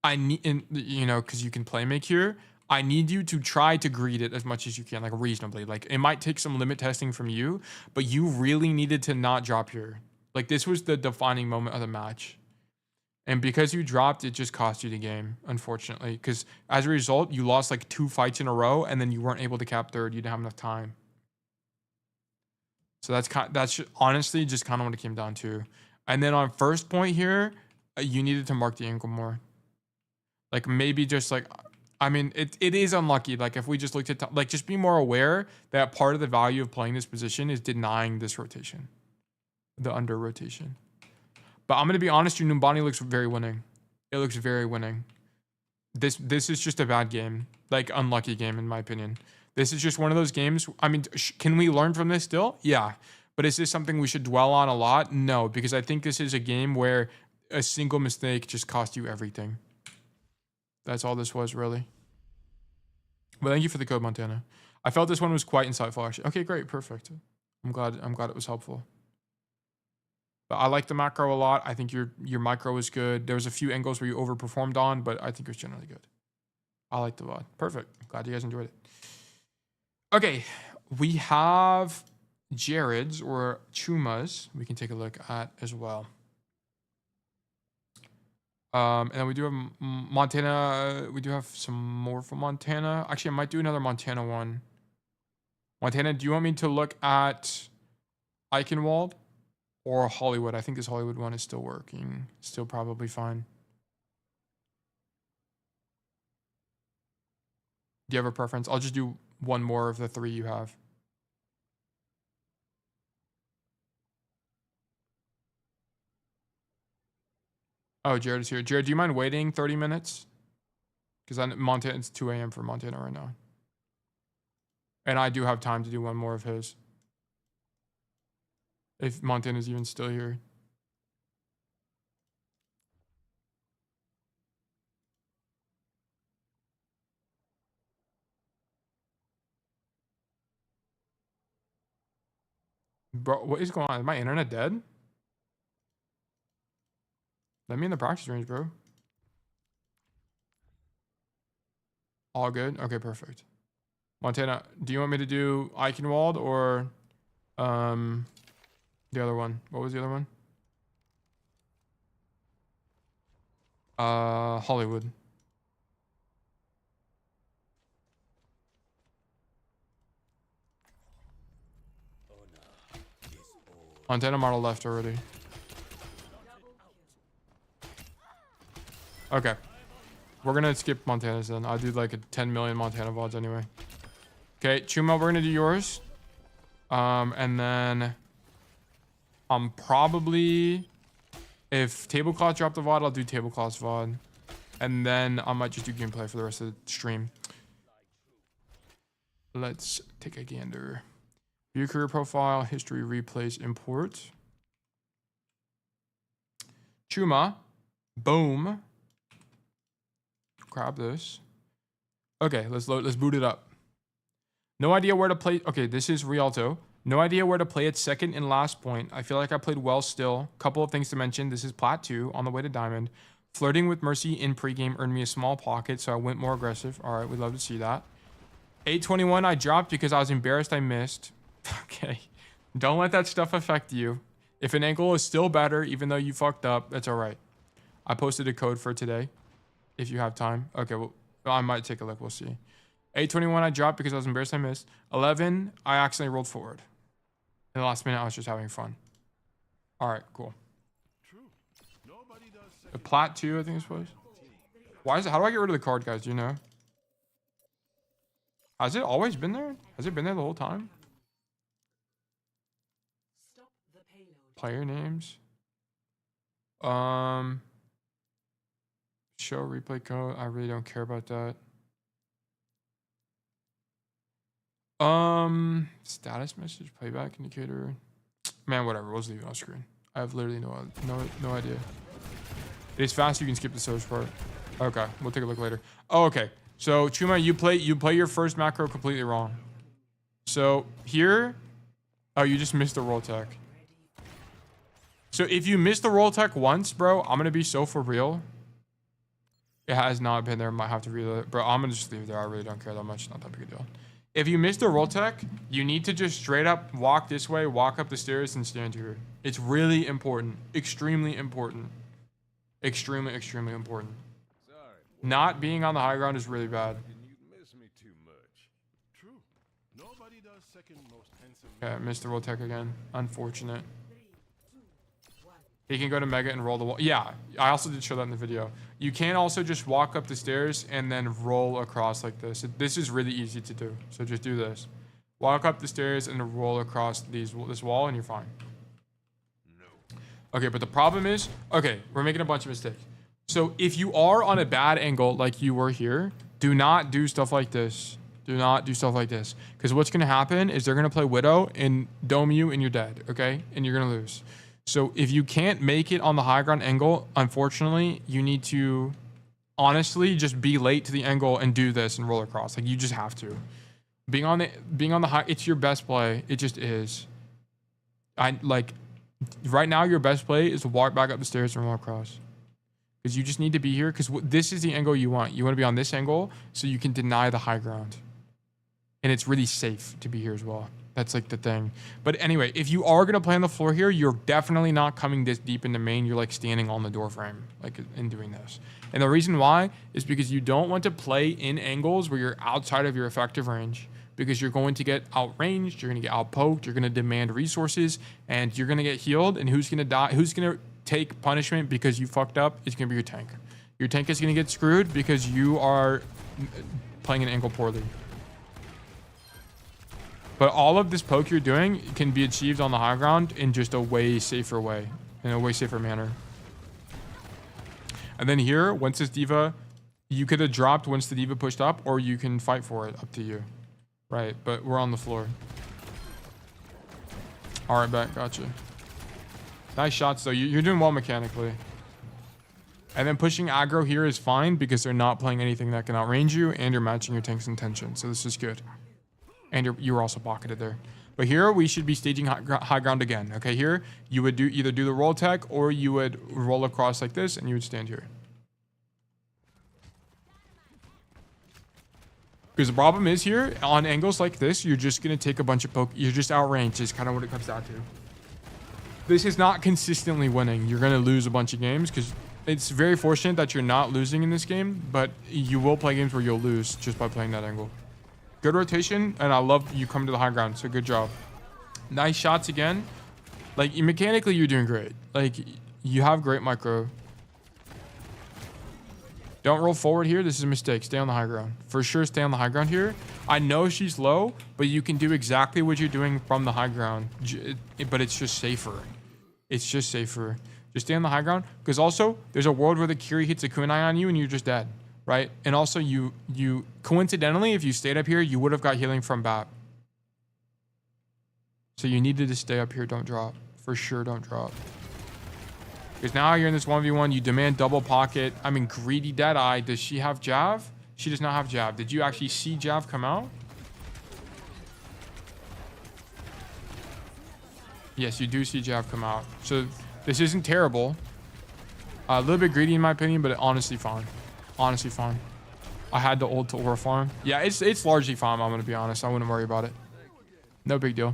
I need, you know, because you can play make here, I need you to try to greet it as much as you can, like reasonably. Like it might take some limit testing from you, but you really needed to not drop here. Like this was the defining moment of the match. And because you dropped, it just cost you the game, unfortunately. Because as a result, you lost like 2 fights in a row, and then you weren't able to cap third. You didn't have enough time. So that's honestly just kind of what it came down to. And then on first point here, you needed to mark the angle more. Like maybe just like, I mean, it is unlucky. Like if we just looked at, like just be more aware that part of the value of playing this position is denying this rotation. The under rotation. But I'm going to be honest, your Numbani looks very winning. It looks very winning. This is just a bad game. Like, unlucky game, in my opinion. This is just one of those games. I mean, can we learn from this still? Yeah. But is this something we should dwell on a lot? No, because I think this is a game where a single mistake just cost you everything. That's all this was, really. But thank you for the code, Montana. I felt this one was quite insightful, actually. Okay, great. Perfect. I'm glad it was helpful. But I like the macro a lot. I think your micro was good. There was a few angles where you overperformed on, but I think it was generally good. I like the VOD. Perfect. Glad you guys enjoyed it. Okay, we have Jared's or Chuma's we can take a look at as well. And then we do have Montana. We do have some more from Montana. Actually, I might do another Montana one. Montana, do you want me to look at Eichenwald? Or Hollywood. I think this Hollywood one is still working. Still probably fine. Do you have a preference? I'll just do one more of the 3 you have. Oh, Jared is here. Jared, do you mind waiting 30 minutes? Because Montana, it's 2 a.m. for Montana right now. And I do have time to do one more of his. If Montana's even still here. Bro, what is going on? Is my internet dead? Let me in the practice range, bro. All good? Okay, perfect. Montana, do you want me to do Eichenwald or the other one? What was the other one? Hollywood. Montana model left already. Okay. We're gonna skip Montana's then. I'll do like a 10 million Montana VODs anyway. Okay, Chuma, we're gonna do yours. And then probably if Tablecloth drop the VOD, I'll do Tablecloth's VOD. And then I might just do gameplay for the rest of the stream. Let's take a gander. View career profile, history, replays, import. Chuma. Boom. Grab this. Okay, let's boot it up. No idea where to play. Okay, this is Rialto. No idea where to play at second and last point. I feel like I played well still. Couple of things to mention. This is Plat 2 on the way to Diamond. Flirting with Mercy in pregame earned me a small pocket, so I went more aggressive. All right, we'd love to see that. 821 I dropped because I was embarrassed I missed. Okay. Don't let that stuff affect you. If an angle is still better, even though you fucked up, that's all right. I posted a code for today. If you have time. Okay, well, I might take a look. We'll see. 821 I dropped because I was embarrassed I missed. 11, I accidentally rolled forward. In the last minute, I was just having fun. All right, cool. The plat 2, I think it was. Why is it? How do I get rid of the card, guys? Do you know? Has it always been there? Has it been there the whole time? Stop the payload. Player names. Show replay code. I really don't care about that. Status message, playback indicator. Man, whatever. We'll just leave it on screen. I have literally no idea. It is fast. You can skip the search part. Okay, we'll take a look later. Oh, okay. So Chuma, you play your first macro completely wrong. So here, oh, you just missed the roll tech. So if you miss the roll tech once, bro, I'm gonna be so for real. It has not been there. Might have to read it, bro. I'm gonna just leave it there. I really don't care that much. Not that big a deal. If you miss the roll tech, you need to just straight up walk this way, walk up the stairs, and stand here. It's really important. Extremely important. Extremely important. Not being on the high ground is really bad. Okay, I missed the roll tech again. Unfortunate. He can go to Mega and roll the wall. Yeah, I also did show that in the video. You can also just walk up the stairs and then roll across like this. This is really easy to do. So just do this. Walk up the stairs and roll across this wall and you're fine. Okay, but the problem is, okay, we're making a bunch of mistakes. So if you are on a bad angle like you were here, do not do stuff like this. Do not do stuff like this. Because what's going to happen is they're going to play Widow and dome you and you're dead, okay? And you're going to lose. So if you can't make it on the high ground angle, unfortunately, you need to honestly just be late to the angle and do this and roll across. Like you just have to. Being on the high, it's your best play. It just is. Right now your best play is to walk back up the stairs and roll across. Because you just need to be here because this is the angle you want. You want to be on this angle so you can deny the high ground. And it's really safe to be here as well. That's like the thing. But anyway, if you are going to play on the floor here, you're definitely not coming this deep into main. You're like standing on the door frame, like in doing this. And the reason why is because you don't want to play in angles where you're outside of your effective range. Because you're going to get outranged, you're going to get outpoked, you're going to demand resources, and you're going to get healed. And who's going to die? Who's going to take punishment because you fucked up? It's going to be your tank. Your tank is going to get screwed because you are playing an angle poorly. But all of this poke you're doing can be achieved on the high ground in just a way safer way, in a way safer manner. And then here, once this diva, you could have dropped once the diva pushed up, or you can fight for it, up to you. Right, but we're on the floor. All right, back, gotcha. Nice shots though, you're doing well mechanically. And then pushing aggro here is fine because they're not playing anything that can outrange you, and you're matching your tank's intention, so this is good. And you're also pocketed there. But here we should be staging high ground again. Okay, here you would either do the roll tech or you would roll across like this and you would stand here. Because the problem is here on angles like this, you're just gonna take a bunch of poke. You're just outranged. Is kind of what it comes down to. This is not consistently winning. You're gonna lose a bunch of games because it's very fortunate that you're not losing in this game, but you will play games where you'll lose just by playing that angle. Good rotation, and I love you coming to the high ground, so good job. Nice shots again. Like, mechanically, you're doing great. Like, you have great micro. Don't roll forward here. This is a mistake. Stay on the high ground. For sure, stay on the high ground here. I know she's low, but you can do exactly what you're doing from the high ground. But it's just safer. It's just safer. Just stay on the high ground. Because also, there's a world where the Kiri hits a kunai on you and you're just dead. Right? And also, you coincidentally, if you stayed up here, you would have got healing from BAP. So you needed to stay up here. Don't drop. For sure, don't drop. Because now you're in this 1v1. You demand double pocket. I mean, greedy Deadeye. Does she have Jav? She does not have Jav. Did you actually see Jav come out? Yes, you do see Jav come out. So this isn't terrible. A little bit greedy in my opinion, but honestly fine. Honestly fine. I had the ult to aura farm. Yeah, it's largely fine. I'm going to be honest. I wouldn't worry about it. No big deal.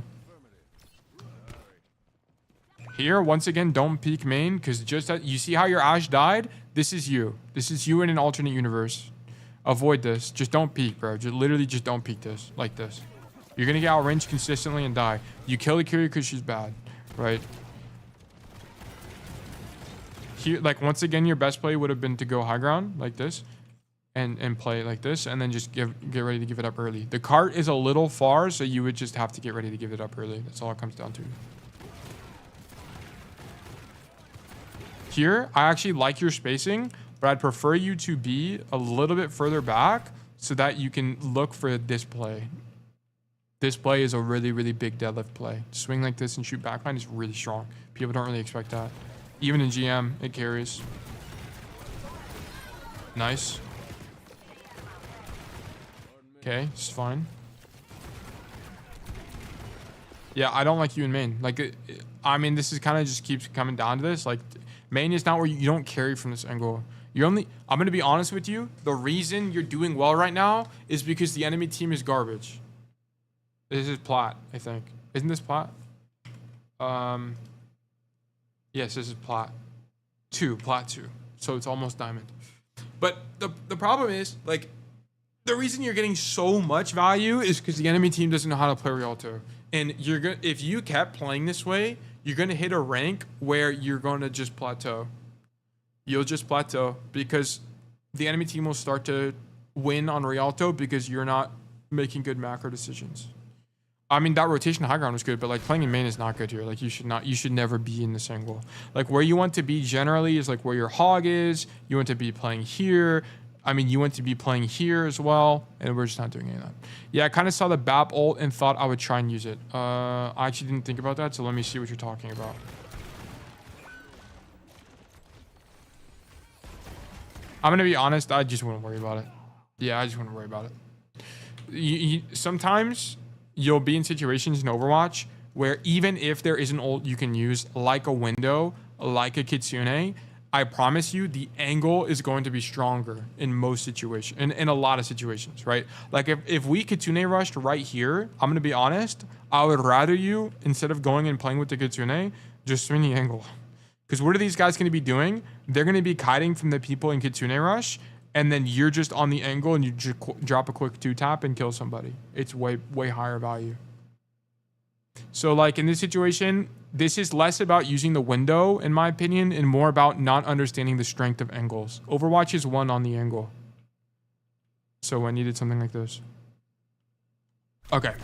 Here, once again, don't peek main, because just that you see how your Ashe died? This is you. This is you in an alternate universe. Avoid this. Just don't peek, bro. Just literally just don't peek this. Like this. You're going to get outranged consistently and die. You kill the Kyria because she's bad, right? Here, like, once again, your best play would have been to go high ground like this. And play like this, and then just get ready to give it up early. The cart is a little far, so you would just have to get ready to give it up early. That's all it comes down to. Here, I actually like your spacing, but I'd prefer you to be a little bit further back so that you can look for this play. This play is a really, really big deadlift play. Swing like this and shoot backline is really strong. People don't really expect that. Even in GM, it carries. Nice. Okay, it's fine. Yeah, I don't like you in main. Like, I mean, this is kind of just keeps coming down to this. Like, main is not where you don't carry from this angle. You're only, I'm going to be honest with you. The reason you're doing well right now is because the enemy team is garbage. This is plat, I think. Isn't this plat? Yes, this is plat 2, plat 2. So it's almost diamond. But the problem is, like, the reason you're getting so much value is because the enemy team doesn't know how to play Rialto. And you're gonna, if you kept playing this way, you're gonna hit a rank where you're gonna just plateau. You'll just plateau because the enemy team will start to win on Rialto because you're not making good macro decisions. I mean, that rotation high ground was good, but like playing in main is not good here. Like you should never be in this angle. Like where you want to be generally is like where your hog is. You want to be playing here. I mean, you want to be playing here as well, and we're just not doing any of that. Yeah, I kind of saw the BAP ult and thought I would try and use it. I actually didn't think about that, so let me see what you're talking about. I'm going to be honest, I just wouldn't worry about it. Yeah, I just wouldn't worry about it. Sometimes you'll be in situations in Overwatch where even if there is an ult you can use, like a window, like a Kitsune, I promise you the angle is going to be stronger in most situations, in a lot of situations, right? Like if we Kitsune rushed right here, I'm going to be honest, I would rather you, instead of going and playing with the Kitsune, just swing the angle. Because what are these guys going to be doing? They're going to be kiting from the people in Kitsune rush, and then you're just on the angle and you just drop a quick 2-tap and kill somebody. It's way, way higher value. So like in this situation, this is less about using the window, in my opinion, and more about not understanding the strength of angles. Overwatch is one on the angle. So I needed something like this. Okay.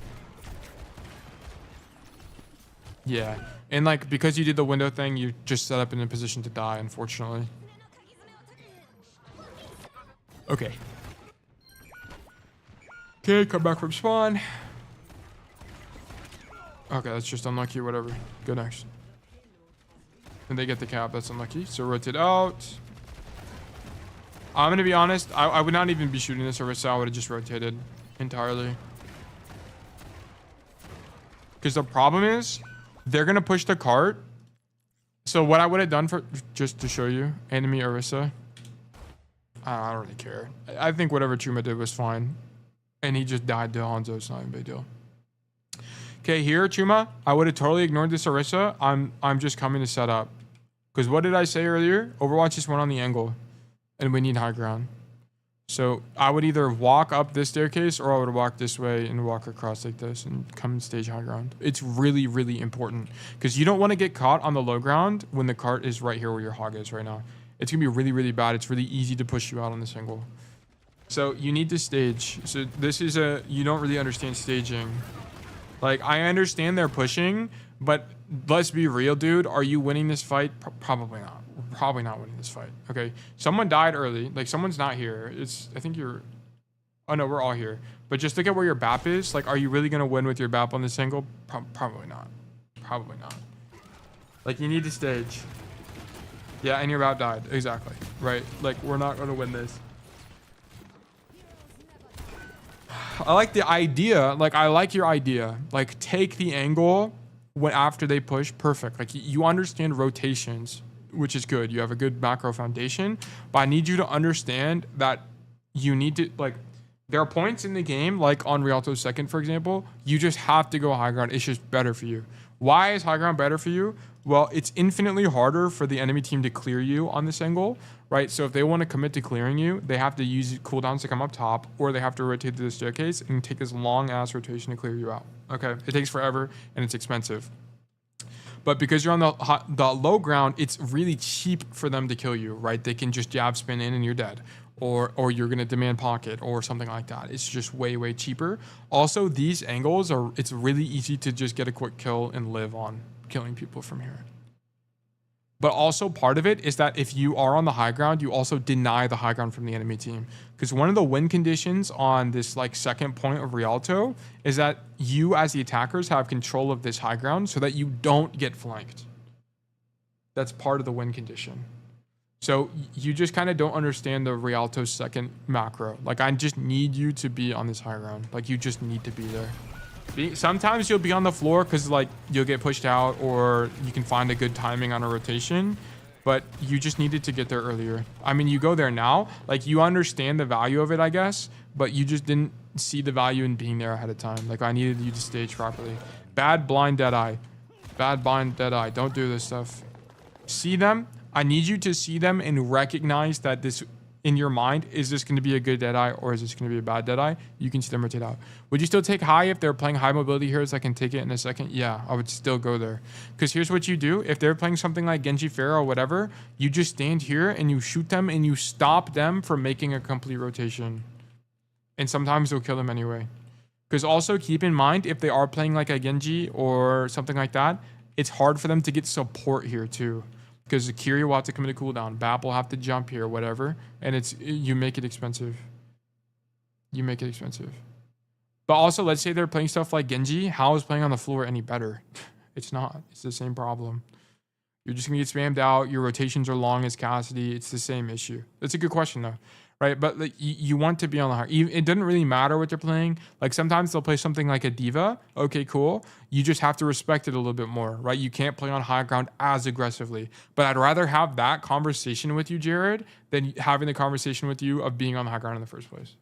Yeah. And like, because you did the window thing, you just set up in a position to die, unfortunately. Okay. Okay, come back from spawn. Okay, that's just unlucky, whatever. Go next. And they get the cap, that's unlucky. So rotate out. I'm gonna be honest, I would not even be shooting this Orisa, I would have just rotated entirely. Because the problem is, they're gonna push the cart. So what I would have done for, just to show you, enemy Orisa. I don't really care. I think whatever Chuma did was fine. And he just died to Hanzo, it's not a big deal. Okay, here, Chuma, I would have totally ignored this Orisa. I'm just coming to set up. Because what did I say earlier? Overwatch just went on the angle. And we need high ground. So I would either walk up this staircase or I would walk this way and walk across like this and come and stage high ground. It's really, really important. Because you don't want to get caught on the low ground when the cart is right here where your hog is right now. It's going to be really, really bad. It's really easy to push you out on this angle. So you need to stage. So this is you don't really understand staging. Like, I understand they're pushing, but let's be real, dude. Are you winning this fight? Probably not. We're probably not winning this fight. Okay. Someone died early. Like, someone's not here. I think you're, oh no, we're all here. But just look at where your BAP is. Like, are you really going to win with your BAP on this angle? Probably not. Probably not. Like, you need to stage. Yeah, and your BAP died. Exactly. Right. Like, we're not going to win this. I like the idea. Like, I like your idea. Like, take the angle when after they push. Perfect. Like, you understand rotations, which is good. You have a good macro foundation. But I need you to understand that you need to, like, there are points in the game, like on Rialto's second, for example, you just have to go high ground. It's just better for you. Why is high ground better for you? Well, it's infinitely harder for the enemy team to clear you on this angle, right? So if they want to commit to clearing you, they have to use cooldowns to come up top, or they have to rotate through the staircase and take this long ass rotation to clear you out. Okay, it takes forever and it's expensive. But because you're on the low ground, it's really cheap for them to kill you, right? They can just jab spin in and you're dead. Or you're going to demand pocket or something like that. It's just way, way cheaper. Also, these angles it's really easy to just get a quick kill and live on killing people from here. But also part of it is that if you are on the high ground, you also deny the high ground from the enemy team. Because one of the win conditions on this like second point of Rialto is that you as the attackers have control of this high ground so that you don't get flanked. That's part of the win condition. So you just kind of don't understand the Rialto second macro. Like I just need you to be on this high ground. Like you just need to be there. Sometimes you'll be on the floor because like you'll get pushed out or you can find a good timing on a rotation, but you just needed to get there earlier. I mean, you go there now, like you understand the value of it, I guess, but you just didn't see the value in being there ahead of time. Like I needed you to stage properly. Bad blind Deadeye. Bad blind Deadeye. Don't do this stuff. See them. I need you to see them and recognize that this in your mind, is this going to be a good Deadeye or is this going to be a bad Deadeye? You can see them rotate out. Would you still take high if they're playing high mobility heroes? I can take it in a second. Yeah, I would still go there. Because here's what you do. If they're playing something like Genji Pharah or whatever, you just stand here and you shoot them and you stop them from making a complete rotation. And sometimes you'll kill them anyway. Because also keep in mind, if they are playing like a Genji or something like that, it's hard for them to get support here too. Because the Kiri will have to come into cooldown. Bap will have to jump here, whatever. And you make it expensive. You make it expensive. But also, let's say they're playing stuff like Genji. How is playing on the floor any better? It's not. It's the same problem. You're just going to get spammed out. Your rotations are long as Cassidy. It's the same issue. That's a good question, though. Right? But like, you want to be on the high. It doesn't really matter what they're playing. Like sometimes they'll play something like a diva. Okay, cool. You just have to respect it a little bit more, right? You can't play on high ground as aggressively. But I'd rather have that conversation with you, Jared, than having the conversation with you of being on the high ground in the first place.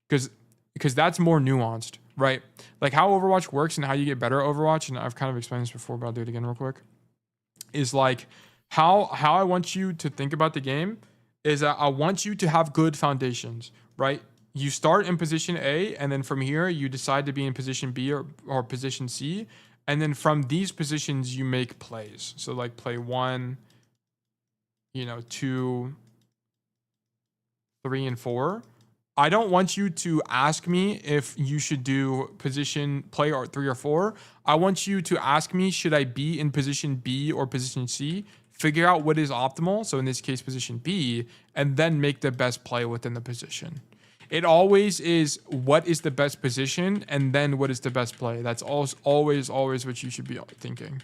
Because that's more nuanced, right? Like how Overwatch works and how you get better at Overwatch, and I've kind of explained this before, but I'll do it again real quick, is like how I want you to think about the game is that I want you to have good foundations, right? You start in position A, and then from here, you decide to be in position B or position C. And then from these positions, you make plays. So like play 1, 2, 3, and 4. I don't want you to ask me if you should do position play or 3 or 4. I want you to ask me, should I be in position B or position C? Figure out what is optimal, so in this case, position B, and then make the best play within the position. It always is what is the best position, and then what is the best play. That's always what you should be thinking.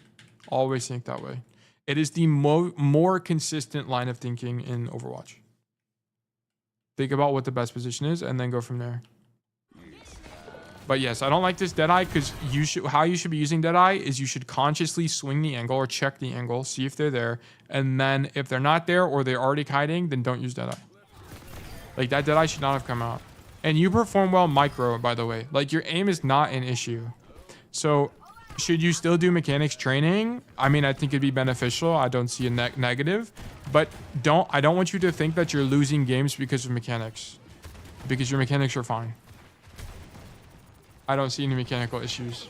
Always think that way. It is the more consistent line of thinking in Overwatch. Think about what the best position is, and then go from there. But yes, I don't like this Deadeye because how you should be using Deadeye is you should consciously swing the angle or check the angle, see if they're there. And then if they're not there or they're already kiting, then don't use Deadeye. Like that Deadeye should not have come out. And you perform well micro, by the way. Like your aim is not an issue. So should you still do mechanics training? I mean, I think it'd be beneficial. I don't see a negative. But I don't want you to think that you're losing games because of mechanics. Because your mechanics are fine. I don't see any mechanical issues.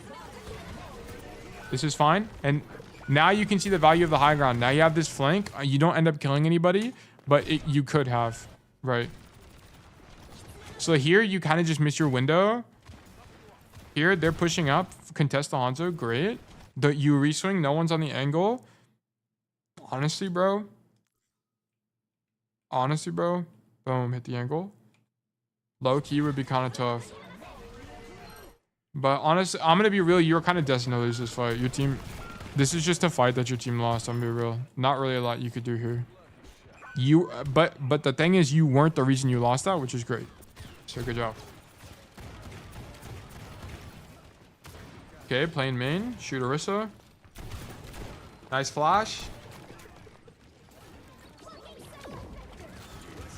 This is fine. And now you can see the value of the high ground. Now you have this flank. You don't end up killing anybody, but you could have, right? So here you kind of just miss your window. Here they're pushing up. Contest the Hanzo. Great. You reswing. No one's on the angle. Honestly, bro. Boom. Hit the angle. Low key would be kind of tough. But honestly, I'm going to be real. You're kind of destined to lose this fight. Your team... This is just a fight that your team lost. I'm going to be real. Not really a lot you could do here. But the thing is, you weren't the reason you lost that, which is great. So good job. Okay, playing main. Shoot Orisa. Nice flash.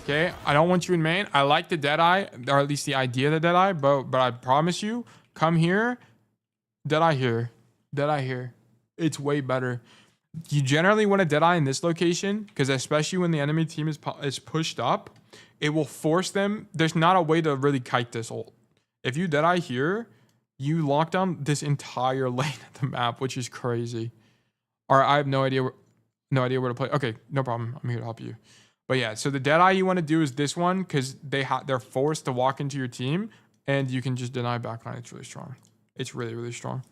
Okay, I don't want you in main. I like the Deadeye, or at least the idea of the Deadeye, but I promise you, come here, Deadeye here. It's way better. You generally want to Deadeye in this location because especially when the enemy team is pushed up, it will force them. There's not a way to really kite this ult. If you Deadeye here, you lock down this entire lane of the map, which is crazy. Or I have no idea where to play. Okay, no problem. I'm here to help you. But yeah, so the Deadeye you want to do is this one because they're forced to walk into your team and you can just deny backline. It's really strong. It's really, really strong.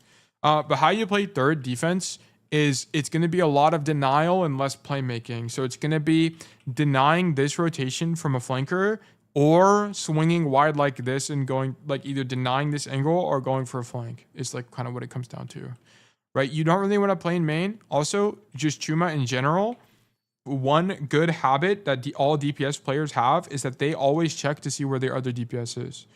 But how you play third defense is it's going to be a lot of denial and less playmaking. So it's going to be denying this rotation from a flanker or swinging wide like this and going like either denying this angle or going for a flank. It's like kind of what it comes down to, right? You don't really want to play in main. Also, just Chuma in general, one good habit that all DPS players have is that they always check to see where their other DPS is.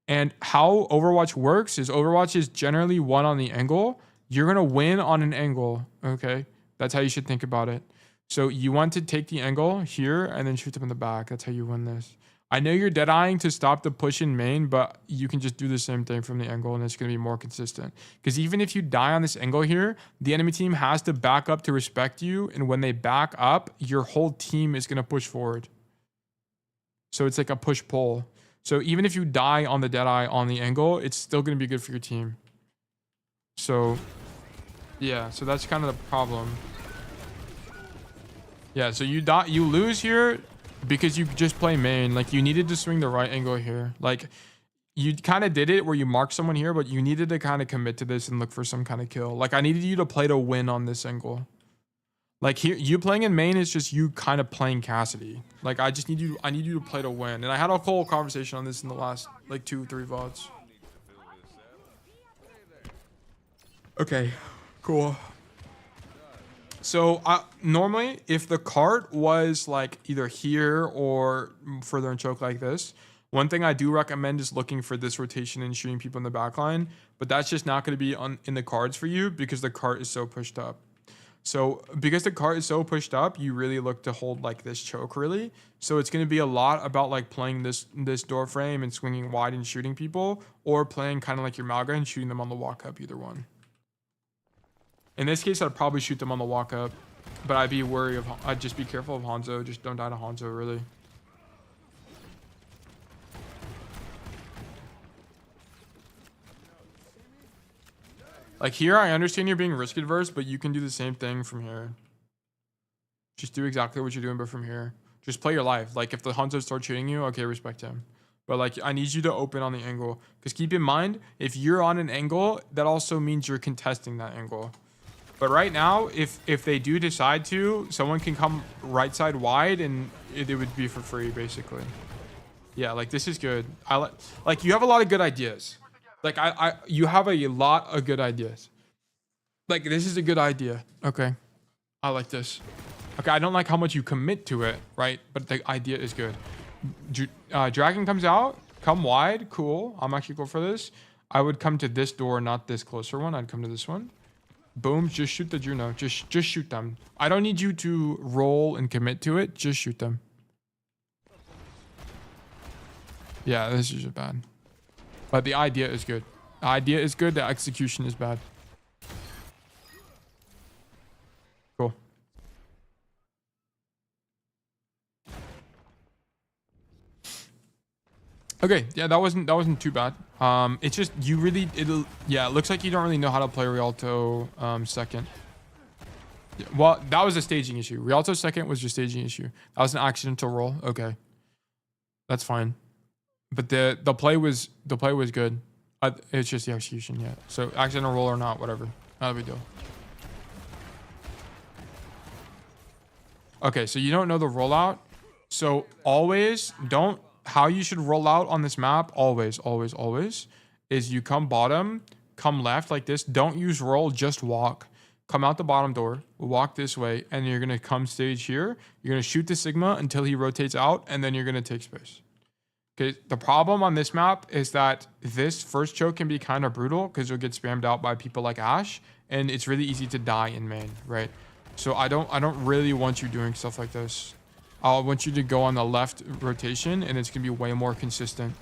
And how Overwatch works is Overwatch is generally one on the angle. You're going to win on an angle, okay? That's how you should think about it. So you want to take the angle here and then shoot them in the back. That's how you win this. I know you're dead-eyeing to stop the push in main, but you can just do the same thing from the angle and it's going to be more consistent. Because even if you die on this angle here, the enemy team has to back up to respect you. And when they back up, your whole team is going to push forward. So it's like a push-pull. So even if you die on the Deadeye on the angle, it's still going to be good for your team. So, yeah. So that's kind of the problem. Yeah, so you lose here because you just play main. Like, you needed to swing the right angle here. Like, you kind of did it where you marked someone here, but you needed to kind of commit to this and look for some kind of kill. Like, I needed you to play to win on this angle. Like, here, you playing in main is just you kind of playing Cassidy. Like, I need you to play to win. And I had a whole conversation on this in the last, like, 2-3 VODs. Okay, cool. So, normally, if the cart was, like, either here or further in choke like this, one thing I do recommend is looking for this rotation and shooting people in the backline. But that's just not going to be in the cards for you because the cart is so pushed up. So because the cart is so pushed up, you really look to hold like this choke really. So it's going to be a lot about like playing this door frame and swinging wide and shooting people, or playing kind of like your Malga and shooting them on the walk up, either one. In this case, I'd probably shoot them on the walk up, but I'd just be careful of Hanzo. Just don't die to Hanzo really. Like here, I understand you're being risk adverse, but you can do the same thing from here. Just do exactly what you're doing, but from here. Just play your life. Like if the Hanzo starts shooting you, okay, respect him. But like, I need you to open on the angle. Because keep in mind, if you're on an angle, that also means you're contesting that angle. But right now, if they do decide to, someone can come right side wide and it would be for free, basically. Yeah, like this is good. Like you have a lot of good ideas. Like you have a lot of good ideas. Like this is a good idea. Okay. I like this. Okay, I don't like how much you commit to it, right? But the idea is good. Dragon comes out. Come wide. Cool. I'm actually cool for this. I would come to this door, not this closer one. I'd come to this one. Boom. Just shoot the Juno. Just shoot them. I don't need you to roll and commit to it. Just shoot them. Yeah, this is just bad. But the idea is good. The idea is good. The execution is bad. Cool. Okay, yeah, that wasn't too bad. It's just it looks like you don't really know how to play Rialto second. Yeah, well, that was a staging issue. Rialto second was your staging issue. That was an accidental roll. Okay. That's fine. But the play was good. It's just the execution, yeah. So accidental roll or not, whatever. Not a big deal. Okay, so you don't know the rollout. So always how you should roll out on this map, always, is you come bottom, come left like this. Don't use roll, just walk. Come out the bottom door, walk this way, and you're gonna come stage here. You're gonna shoot the Sigma until he rotates out, and then you're gonna take space. Okay, the problem on this map is that this first choke can be kind of brutal because you'll get spammed out by people like Ashe, and it's really easy to die in main, right? So I don't really want you doing stuff like this. I want you to go on the left rotation, and it's gonna be way more consistent.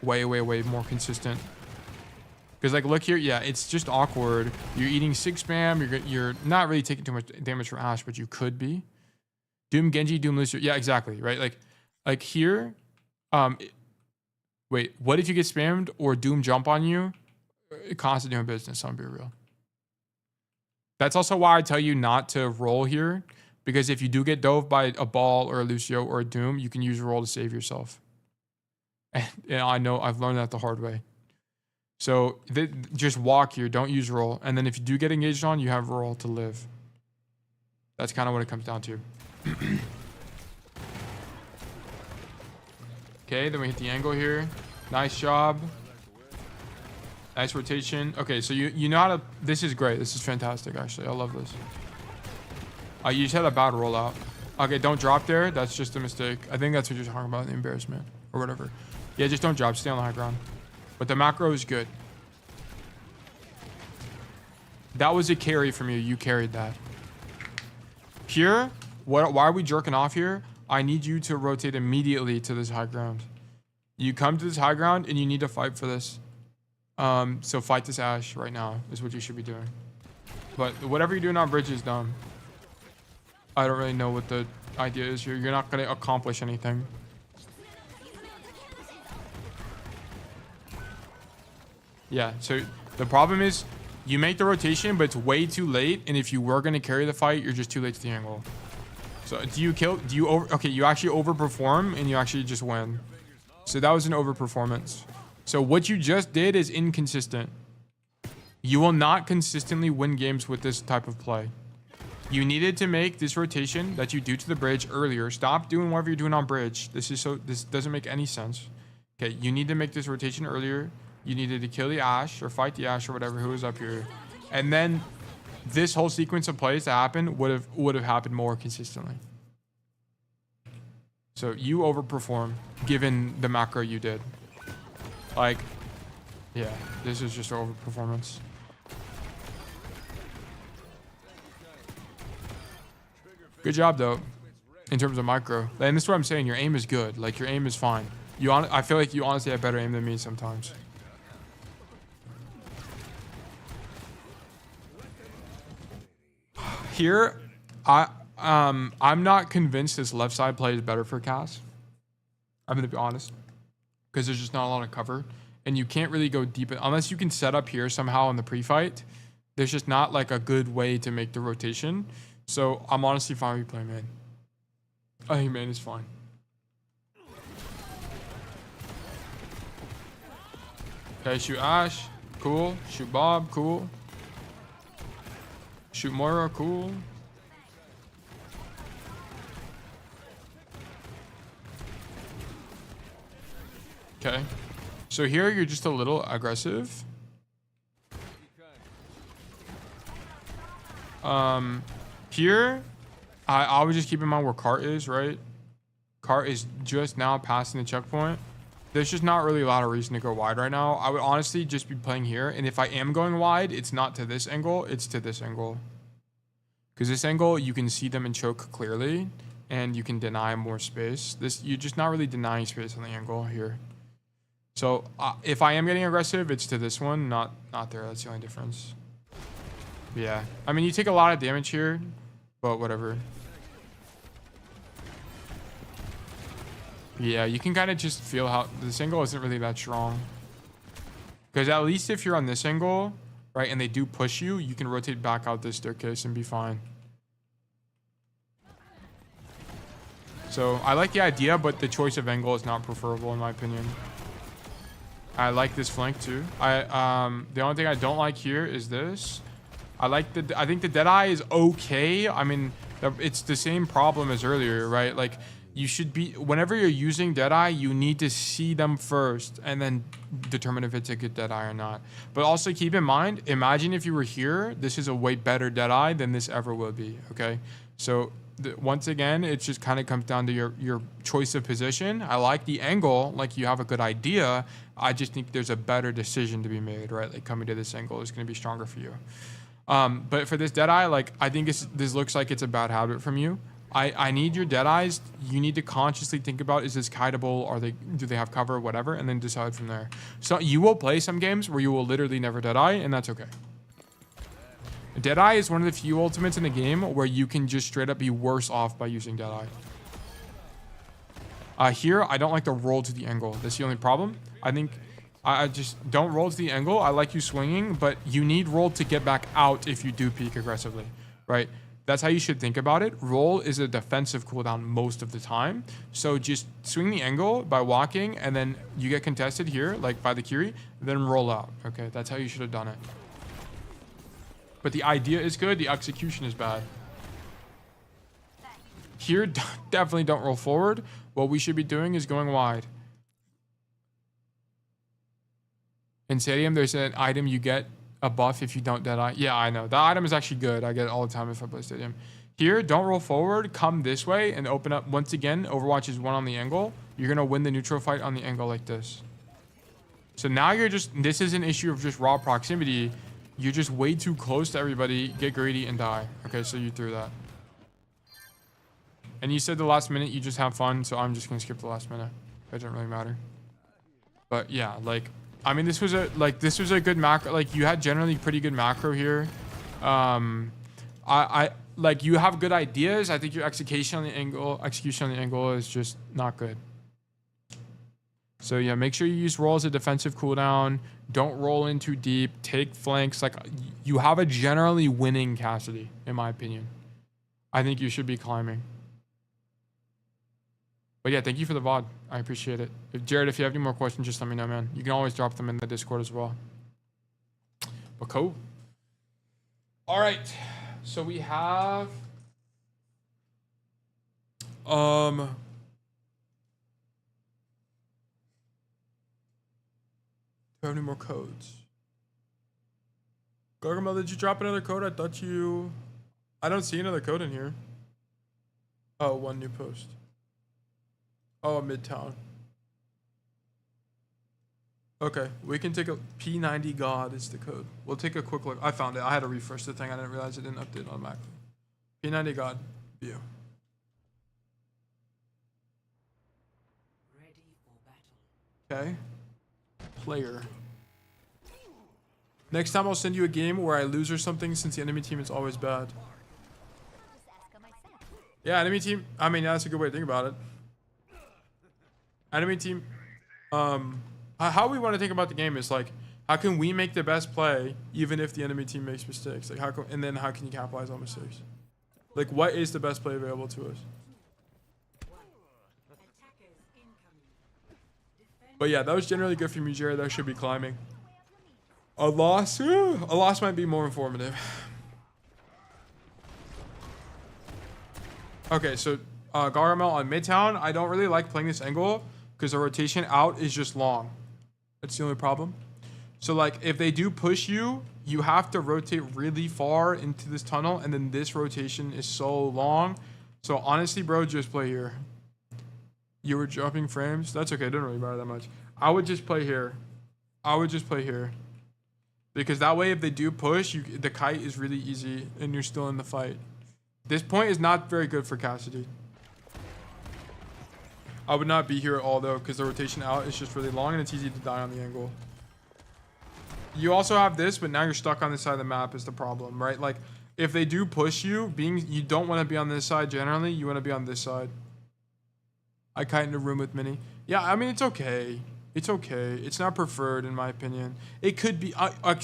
Way more consistent. Because like look here, yeah, it's just awkward. You're eating 6 spam. You're not really taking too much damage from Ashe, but you could be. Doom Genji, Doom Lucio. Yeah, exactly, right? Like here, wait, what if you get spammed or Doom jump on you? Constant doing business, I'm be real. That's also why I tell you not to roll here, because if you do get dove by a ball or a Lucio or a Doom, you can use roll to save yourself. And I know I've learned that the hard way. So just walk here, don't use roll. And then if you do get engaged on, you have roll to live. That's kind of what it comes down to. Okay, then we hit the angle here. Nice job. Nice rotation. Okay, so you know how to... This is great. This is fantastic, actually. I love this. You just had a bad rollout. Okay, don't drop there. That's just a mistake. I think that's what you're talking about, the embarrassment or whatever. Yeah, just don't drop. Stay on the high ground. But the macro is good. That was a carry from you. You carried that. Here, why are we jerking off here? I need you to rotate immediately to this high ground. You come to this high ground and you need to fight for this. So fight this Ashe right now is what you should be doing. But whatever you're doing on bridge is dumb. I don't really know what the idea is here. You're not going to accomplish anything. Yeah, so the problem is you make the rotation, but it's way too late. And if you were going to carry the fight, you're just too late to the angle. So okay, you actually overperform and you actually just win. So that was an overperformance. So what you just did is inconsistent. You will not consistently win games with this type of play. You needed to make this rotation that you do to the bridge earlier. Stop doing whatever you're doing on bridge. This doesn't make any sense. Okay, you need to make this rotation earlier. You needed to kill the Ashe or fight the Ashe or whatever who was up here. And then this whole sequence of plays that happened would have happened more consistently. So you overperform given the macro you did. Like, yeah, this is just overperformance. Good job though, in terms of micro. And this is what I'm saying. Your aim is good. Like your aim is fine. I feel like you honestly have better aim than me sometimes. Here, I'm not convinced this left side play is better for Cass. I'm gonna be honest, because there's just not a lot of cover, and you can't really go deep unless you can set up here somehow in the pre-fight. There's just not like a good way to make the rotation. So I'm honestly fine with playing main. I think main is fine. Okay, shoot Ashe, cool. Shoot Bob, cool. Shoot Moira, cool. Okay. So here you're just a little aggressive. Here, I would just keep in mind where Cart is, right? Cart is just now passing the checkpoint. There's just not really a lot of reason to go wide right now. I would honestly just be playing here. And if I am going wide, it's not to this angle, it's to this angle. Because this angle, you can see them in choke clearly, and you can deny more space. You're just not really denying space on the angle here. So if I am getting aggressive, it's to this one, not there. That's the only difference. Yeah, I mean, you take a lot of damage here, but whatever. Yeah, you can kind of just feel how this angle isn't really that strong. Because at least if you're on this angle, right, and they do push you, you can rotate back out this staircase and be fine. So I like the idea, but the choice of angle is not preferable in my opinion. I like this flank too. The only thing I don't like here is this. I think the Deadeye is okay. I mean, it's the same problem as earlier, right? Like, you should be, whenever you're using Deadeye, you need to see them first and then determine if it's a good Deadeye or not. But also keep in mind, imagine if you were here, this is a way better Deadeye than this ever will be, okay? So once again, it just kind of comes down to your choice of position. I like the angle, like you have a good idea. I just think there's a better decision to be made, right? Like coming to this angle is going to be stronger for you. But for this Deadeye, like I think this looks like it's a bad habit from you. I need your dead eyes. You need to consciously think about, is this kiteable? Do they have cover, whatever, and then decide from there. So you will play some games where you will literally never dead eye, and that's okay. Deadeye is one of the few ultimates in the game where you can just straight up be worse off by using Deadeye. Here, I don't like to roll to the angle. That's the only problem. I think I just don't roll to the angle. I like you swinging, but you need roll to get back out if you do peek aggressively, right? That's how you should think about it. Roll is a defensive cooldown most of the time. So just swing the angle by walking, and then you get contested here, like by the Kiri, then roll out. Okay, that's how you should have done it. But the idea is good. The execution is bad. Here, definitely don't roll forward. What we should be doing is going wide. In Stadium, there's an item you get a buff if you don't Deadeye. Yeah, I know. That item is actually good. I get it all the time if I play Stadium. Here, don't roll forward. Come this way and open up. Once again, Overwatch is one on the angle. You're going to win the neutral fight on the angle like this. So now you're just... This is an issue of just raw proximity. You're just way too close to everybody, get greedy, and die. Okay, so you threw that. And you said the last minute you just have fun, so I'm just going to skip the last minute. It doesn't really matter. But yeah, like, I mean, this was a good macro. Like, you had generally pretty good macro here. Like, you have good ideas. I think your execution on the angle is just not good. So yeah, make sure you use roll as a defensive cooldown. Don't roll in too deep. Take flanks. Like, you have a generally winning Cassidy, in my opinion. I think you should be climbing. But yeah, thank you for the VOD. I appreciate it. Jared, if you have any more questions, just let me know, man. You can always drop them in the Discord as well. But cool. All right. So we have... Do I have any more codes? Gargamel, did you drop another code? I don't see another code in here. Oh, one new post. Oh, Midtown. Okay, we can take a P90 God is the code. We'll take a quick look. I found it. I had to refresh the thing. I didn't realize it didn't update automatically. P90 God view. Ready for battle. Okay. Player. Next time I'll send you a game where I lose or something, since the enemy team is always bad. Yeah, enemy team. I mean, that's a good way to think about it. Enemy team. How we want to think about the game is like, how can we make the best play even if the enemy team makes mistakes? Like, and then how can you capitalize on mistakes? Like, what is the best play available to us? But yeah, that was generally good for me, Jared. That should be climbing. A loss might be more informative. Okay, so Gargamel on Midtown. I don't really like playing this angle because the rotation out is just long. That's the only problem. So like, if they do push you, you have to rotate really far into this tunnel, and then this rotation is so long. So honestly, bro, just play here. You were dropping frames. That's okay. It doesn't really matter that much. I would just play here. Because that way, if they do push, the kite is really easy, and you're still in the fight. This point is not very good for Cassidy. I would not be here at all, though, because the rotation out is just really long, and it's easy to die on the angle. You also have this, but now you're stuck on this side of the map is the problem, right? Like, if they do push you, you don't want to be on this side generally. You want to be on this side. I kite in a room with Mini. Yeah, I mean, it's okay. It's okay. It's not preferred, in my opinion. It could be...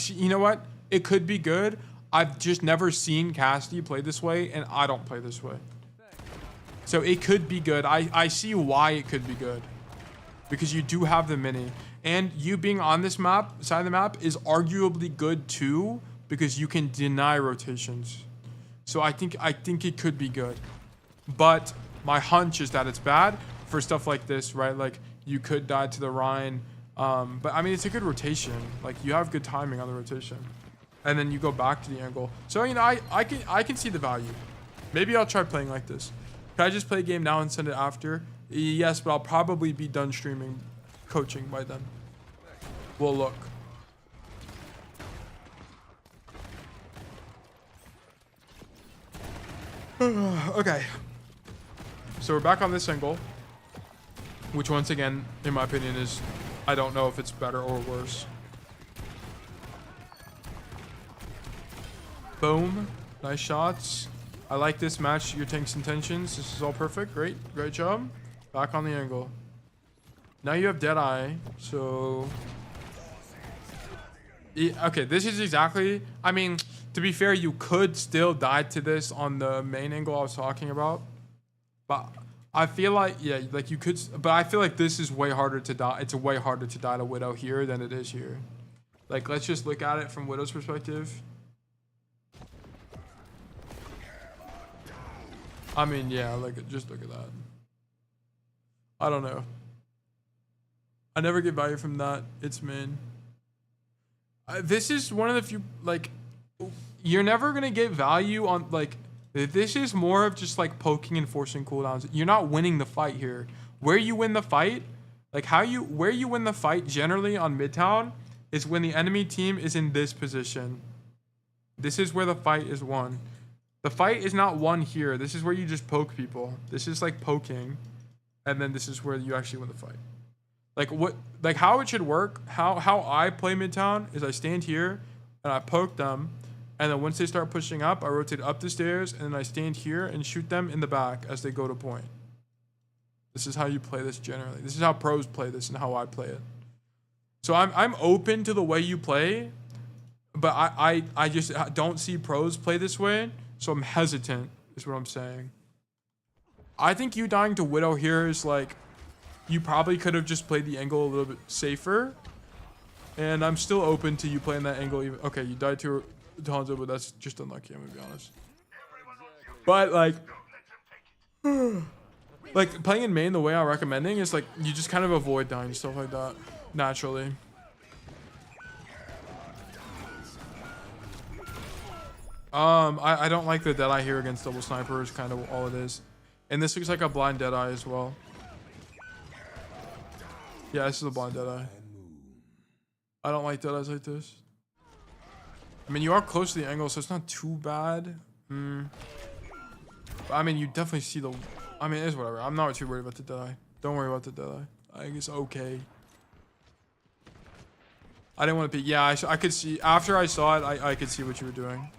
you know what? It could be good. I've just never seen Cassidy play this way, and I don't play this way. So it could be good. I see why it could be good. Because you do have the Mini. And you being on this map, side of the map, is arguably good too, because you can deny rotations. So I think it could be good. But my hunch is that it's bad for stuff like this, right? Like, you could die to the Rhine. But I mean, it's a good rotation. Like, you have good timing on the rotation. And then you go back to the angle. So, you know, I can see the value. Maybe I'll try playing like this. Can I just play a game now and send it after? Yes, but I'll probably be done streaming coaching by then. We'll look. Okay. So we're back on this angle, which once again, in my opinion, is, I don't know if it's better or worse. Boom. Nice shots. I like this. Match your tank's intentions. This is all perfect. Great. Great job. Back on the angle. Now you have Deadeye. So... yeah, okay, this is exactly... I mean, to be fair, you could still die to this on the main angle I was talking about. But I feel like... yeah, like you could... but I feel like this is way harder to die. It's way harder to die to Widow here than it is here. Like, let's just look at it from Widow's perspective. I mean, yeah, like, just look at that. I don't know. I never get value from that. It's main. This is one of the few, like, you're never going to get value on, like, this is more of just, like, poking and forcing cooldowns. You're not winning the fight here. Where you win the fight, like, where you win the fight generally on Midtown is when the enemy team is in this position. This is where the fight is won. The fight is not won here. This is where you just poke people. This is like poking. And then this is where you actually win the fight. Like how it should work, how I play Midtown is I stand here and I poke them. And then once they start pushing up, I rotate up the stairs and then I stand here and shoot them in the back as they go to point. This is how you play this generally. This is how pros play this and how I play it. So I'm open to the way you play, but I just don't see pros play this way. So I'm hesitant, is what I'm saying. I think you dying to Widow here is like, you probably could have just played the angle a little bit safer. And I'm still open to you playing that angle. Even, okay, you died to Hanzo, but that's just unlucky, I'm gonna be honest. But like, like playing in main the way I'm recommending is like, you just kind of avoid dying, stuff like that, naturally. I don't like the Deadeye here against double sniper is kind of all it is. And this looks like a blind Deadeye as well. Yeah, this is a blind Deadeye. I don't like Deadeyes like this. I mean, you are close to the angle, so it's not too bad. But, I mean, you definitely see the... I mean, it's whatever. I'm not too worried about the Deadeye. Don't worry about the Deadeye. I think it's okay. I didn't want to peek. Yeah, I could see... after I saw it, I could see what you were doing.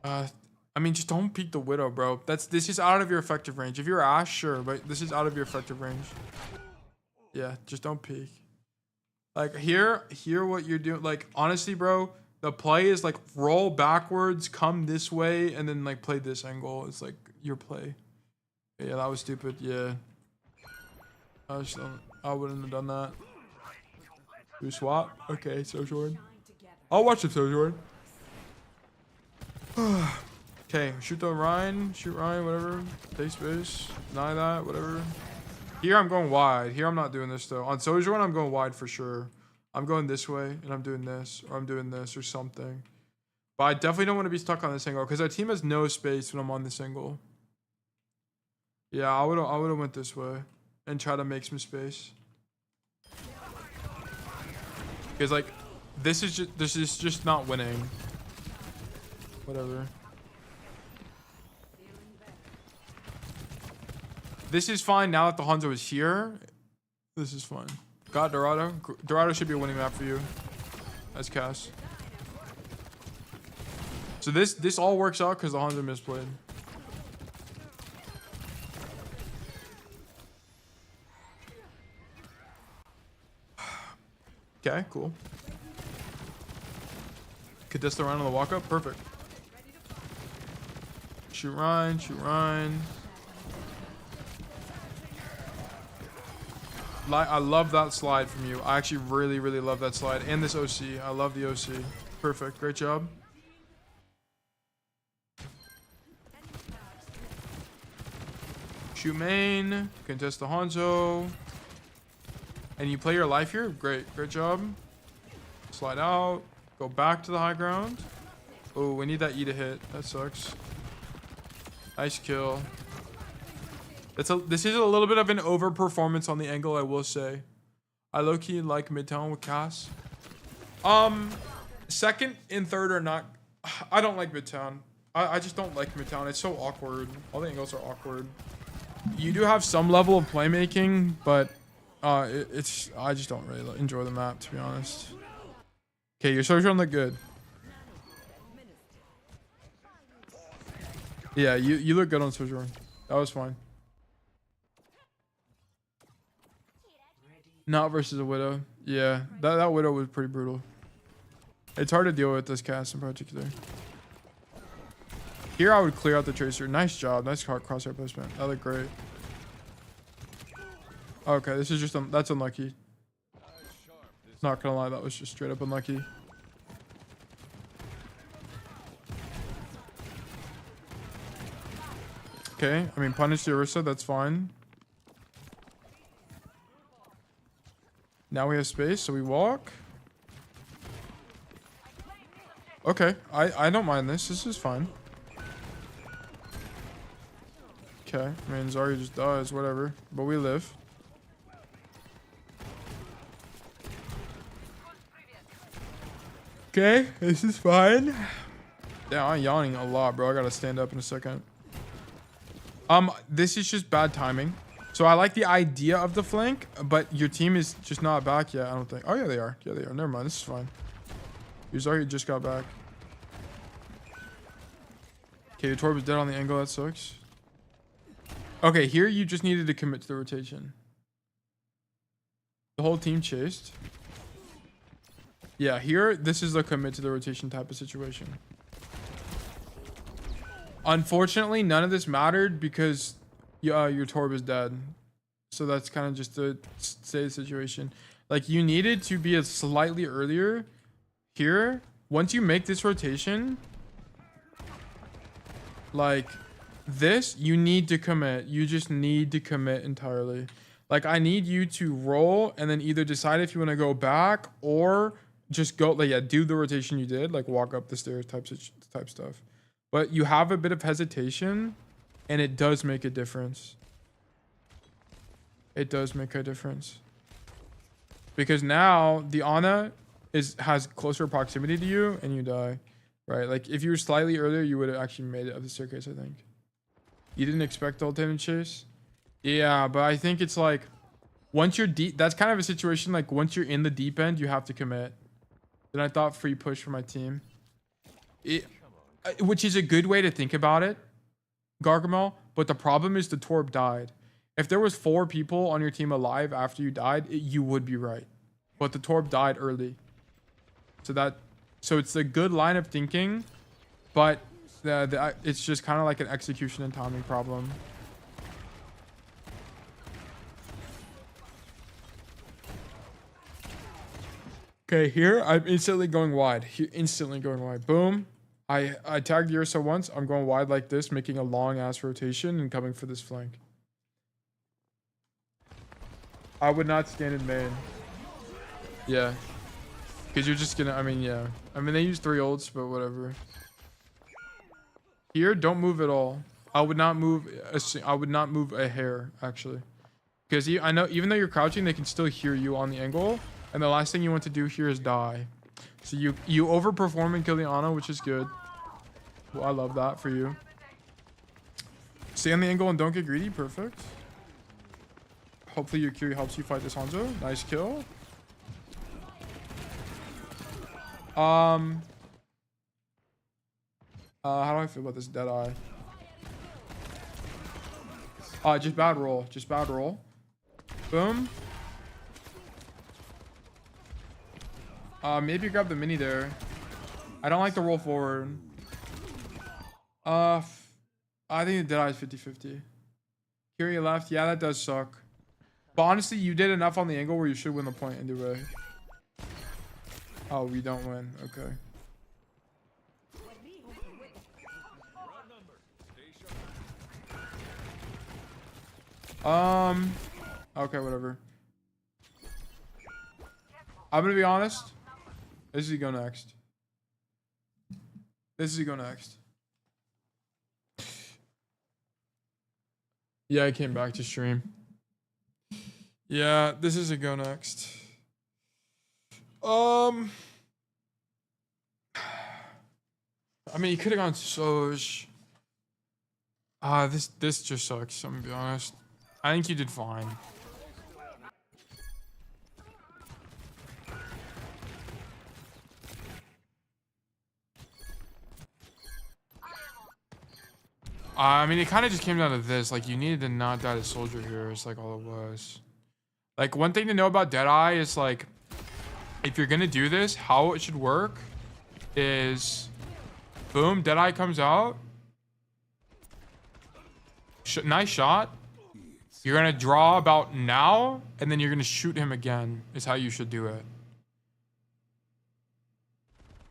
I mean, just don't peek the Widow, bro. This is out of your effective range. If you're Ashe, sure, but this is out of your effective range. Yeah, just don't peek. Like, hear what you're doing. Like, honestly, bro, the play is, like, roll backwards, come this way, and then, like, play this angle. It's, like, your play. Yeah, that was stupid. Yeah. I wouldn't have done that. Do swap? Okay, Sojourn. I'll watch the Sojourn. Okay, shoot the Ryan. Shoot Ryan, whatever. Take space. Deny that, whatever. Here, I'm going wide. Here, I'm not doing this, though. On Sojourn, I'm going wide for sure. I'm going this way, and I'm doing this, or I'm doing this, or something. But I definitely don't want to be stuck on this angle, because our team has no space when I'm on this angle. Yeah, I would have went this way, and try to make some space. Because, like, this is just not winning. Whatever. This is fine now that the Hanzo is here. This is fine. Got Dorado. Dorado should be a winning map for you. As Cass. So this all works out because the Hanzo misplayed. Okay, cool. Contest around on the walk up. Perfect. Shoot Ryan. Shoot Ryan. I love that slide from you. I actually really, really love that slide. And this OC. I love the OC. Perfect. Great job. Shoot main. Contest the Hanzo. And you play your life here? Great. Great job. Slide out. Go back to the high ground. Oh, we need that E to hit. That sucks. Nice kill. This is a little bit of an overperformance on the angle, I will say. I low-key like Midtown with Cass. Second and third are not... I don't like Midtown. I just don't like Midtown. It's so awkward. All the angles are awkward. You do have some level of playmaking, but it's I just don't really enjoy the map, to be honest. Okay, your Sojourn look good. Yeah, you look good on Sojourn. That was fine. Not versus a Widow. Yeah, that Widow was pretty brutal. It's hard to deal with this cast in particular. Here I would clear out the Tracer. Nice job. Nice crosshair placement. That looked great. Okay, this is just that's unlucky. Not gonna lie, that was just straight up unlucky. Okay, I mean punish the Orisa, that's fine. Now we have space, so we walk. Okay, I don't mind this. This is fine. Okay, I mean Zarya just dies, whatever. But we live. Okay, this is fine. Yeah, I'm yawning a lot, bro. I gotta stand up in a second. This is just bad timing. So I like the idea of the flank, but your team is just not back yet, I don't think. Oh, yeah, they are. Yeah, they are. Never mind. This is fine. Your Zarya just got back. Okay, your Torb is dead on the angle. That sucks. Okay, here you just needed to commit to the rotation. The whole team chased. Yeah, here, this is a commit to the rotation type of situation. Unfortunately, none of this mattered because your Torb is dead. So that's kind of just the state situation. Like, you needed to be a slightly earlier here. Once you make this rotation, like this, you need to commit. You just need to commit entirely. Like, I need you to roll and then either decide if you want to go back or just go, like, yeah, do the rotation you did, like walk up the stairs type stuff. But you have a bit of hesitation, and it does make a difference. It does make a difference. Because now the Ana has closer proximity to you, and you die. Right? Like, if you were slightly earlier, you would have actually made it up the staircase, I think. You didn't expect the ultimate chase? Yeah, but I think it's like, once you're deep, that's kind of a situation, like, once you're in the deep end, you have to commit. Then I thought free push for my team. Which is a good way to think about it, Gargamel, but the problem is the Torb died. If there was 4 people on your team alive after you died, you would be right. But the Torb died early. So it's a good line of thinking, but it's just kind of like an execution and timing problem. Okay, here I'm instantly going wide. Instantly going wide. Boom. I tagged Ursa once. I'm going wide like this, making a long ass rotation and coming for this flank. I would not stand in main. Yeah. Because you're just gonna, I mean, yeah. I mean, they use 3 ults, but whatever. Here, don't move at all. I would not move a hair, actually. Because I know, even though you're crouching, they can still hear you on the angle. And the last thing you want to do here is die. So you overperform and kill the Ana, which is good. Well, I love that for you. Stay on the angle and don't get greedy. Perfect. Hopefully your Curie helps you fight this Hanzo. Nice kill. How do I feel about this Deadeye? Just bad roll. Just bad roll. Boom. Maybe grab the mini there. I don't like the roll forward. I think the Deadeye is 50-50. Curie left. Yeah, that does suck. But honestly, you did enough on the angle where you should win the point anyway. Oh, we don't win. Okay. Okay, whatever. I'm gonna be honest. This is go next. This is go next. Yeah, I came back to stream. Yeah, this is a go next. I mean, you could have gone Soj. This just sucks, I'm gonna be honest. I think you did fine. I mean, it kind of just came down to this. Like, you needed to not die to soldier here. It's like all it was. Like, one thing to know about Deadeye is like, if you're gonna do this, how it should work is, boom, Deadeye comes out. Nice shot. You're gonna draw about now, and then you're gonna shoot him again. Is how you should do it.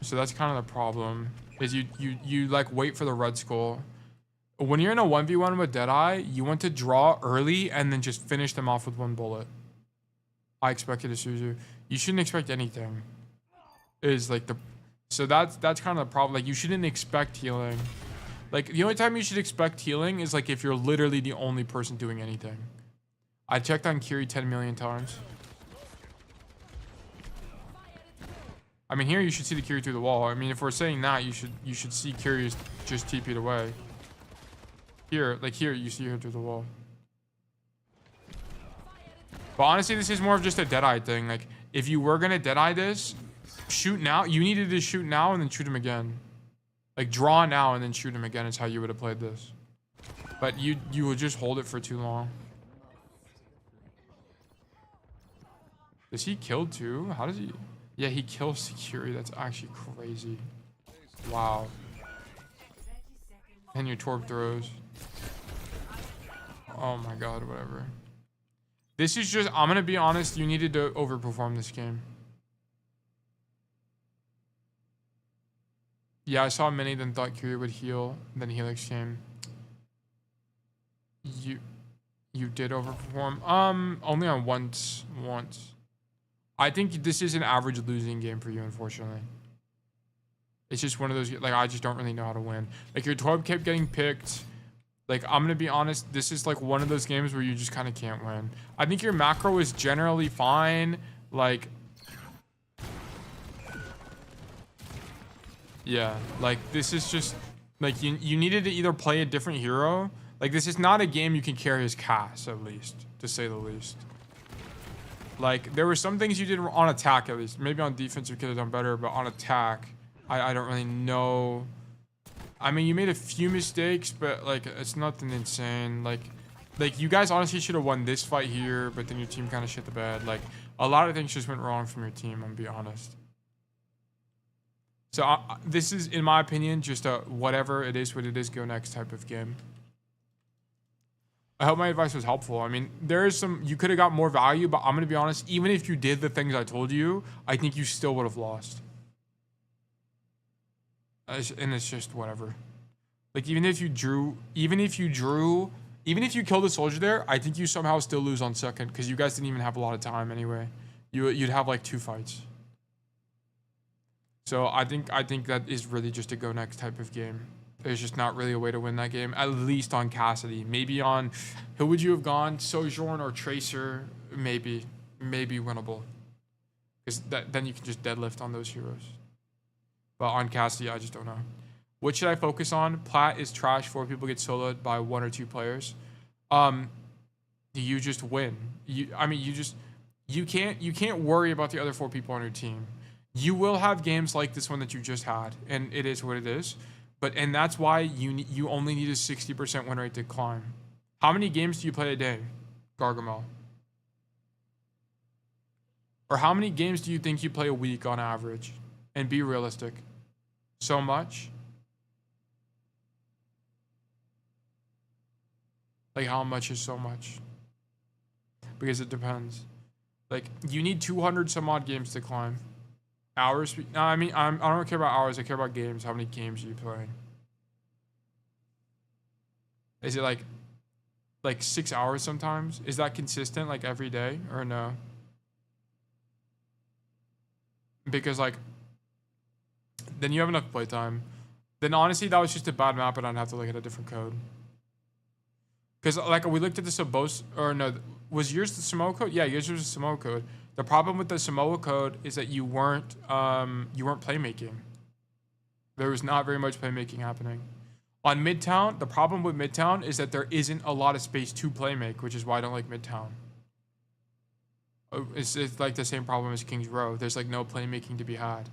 So that's kind of the problem. Is you like wait for the red skull. When you're in a 1v1 with Deadeye, you want to draw early and then just finish them off with one bullet. I expected a Suzu. You shouldn't expect anything. Is like the, so that's kind of the problem. Like, you shouldn't expect healing. Like, the only time you should expect healing is like if you're literally the only person doing anything. I checked on Kiri 10 million times. I mean, here you should see the Kiri through the wall. I mean, if we're saying that, you should see Kiri just TP'd away. Here, like here, you see her through the wall. But honestly, this is more of just a Deadeye thing. Like, if you were gonna Deadeye this, shoot now. You needed to shoot now and then shoot him again. Like, draw now and then shoot him again is how you would have played this. But you would just hold it for too long. Is he killed too? How does he? Yeah, he kills Security. That's actually crazy. Wow. And your torp throws. Oh my god, whatever. This is just, I'm gonna be honest, you needed to overperform this game. Yeah, I saw many then thought Kiri would heal, then Helix came. You did overperform. Only on once. I think this is an average losing game for you, unfortunately. It's just one of those, like, I just don't really know how to win. Like, your Torb kept getting picked. Like, I'm gonna be honest, this is like one of those games where you just kind of can't win. I think your macro is generally fine. Like, yeah, like, this is just, like, you needed to either play a different hero. Like, this is not a game you can carry as Cass, at least, to say the least. Like, there were some things you did on attack, at least. Maybe on defense you could have done better, but on attack, I don't really know. I mean, you made a few mistakes, but, like, it's nothing insane. Like you guys honestly should have won this fight here, but then your team kind of shit the bed. Like, a lot of things just went wrong from your team, I'm gonna be honest. So, this is, in my opinion, just a whatever it is, what it is, go next type of game. I hope my advice was helpful. I mean, there is some, you could have got more value, but I'm gonna be honest, even if you did the things I told you, I think you still would have lost. And it's just whatever. Like, even if you killed a soldier there, I think you somehow still lose on second, because you guys didn't even have a lot of time anyway. You'd have like 2 fights. So I think that is really just a go next type of game. There's just not really a way to win that game, at least on Cassidy. Maybe on, who would you have gone? Sojourn or Tracer? Maybe winnable. Because then you can just deadlift on those heroes. But on Cassidy, I just don't know. What should I focus on? Plat is trash. 4 people get soloed by 1 or 2 players. You just win. You can't worry about the other 4 people on your team. You will have games like this one that you just had, and it is what it is. And that's why you only need a 60% win rate to climb. How many games do you play a day, Gargamel? Or how many games do you think you play a week on average? And be realistic. So much? Like, how much is so much? Because it depends. Like, you need 200 some odd games to climb. Hours? No, I mean, I don't care about hours. I care about games. How many games are you playing? Is it like 6 hours sometimes? Is that consistent, like, every day? Or no? Because, like, then you have enough playtime. Then honestly, that was just a bad map, and I'd have to look at a different code. Because, like, we looked at the Sabos, or no, was yours the Samoa code? Yeah, yours was the Samoa code. The problem with the Samoa code is that you weren't playmaking. There was not very much playmaking happening. On Midtown, the problem with Midtown is that there isn't a lot of space to playmake, which is why I don't like Midtown. It's like the same problem as Kings Row. There's like no playmaking to be had.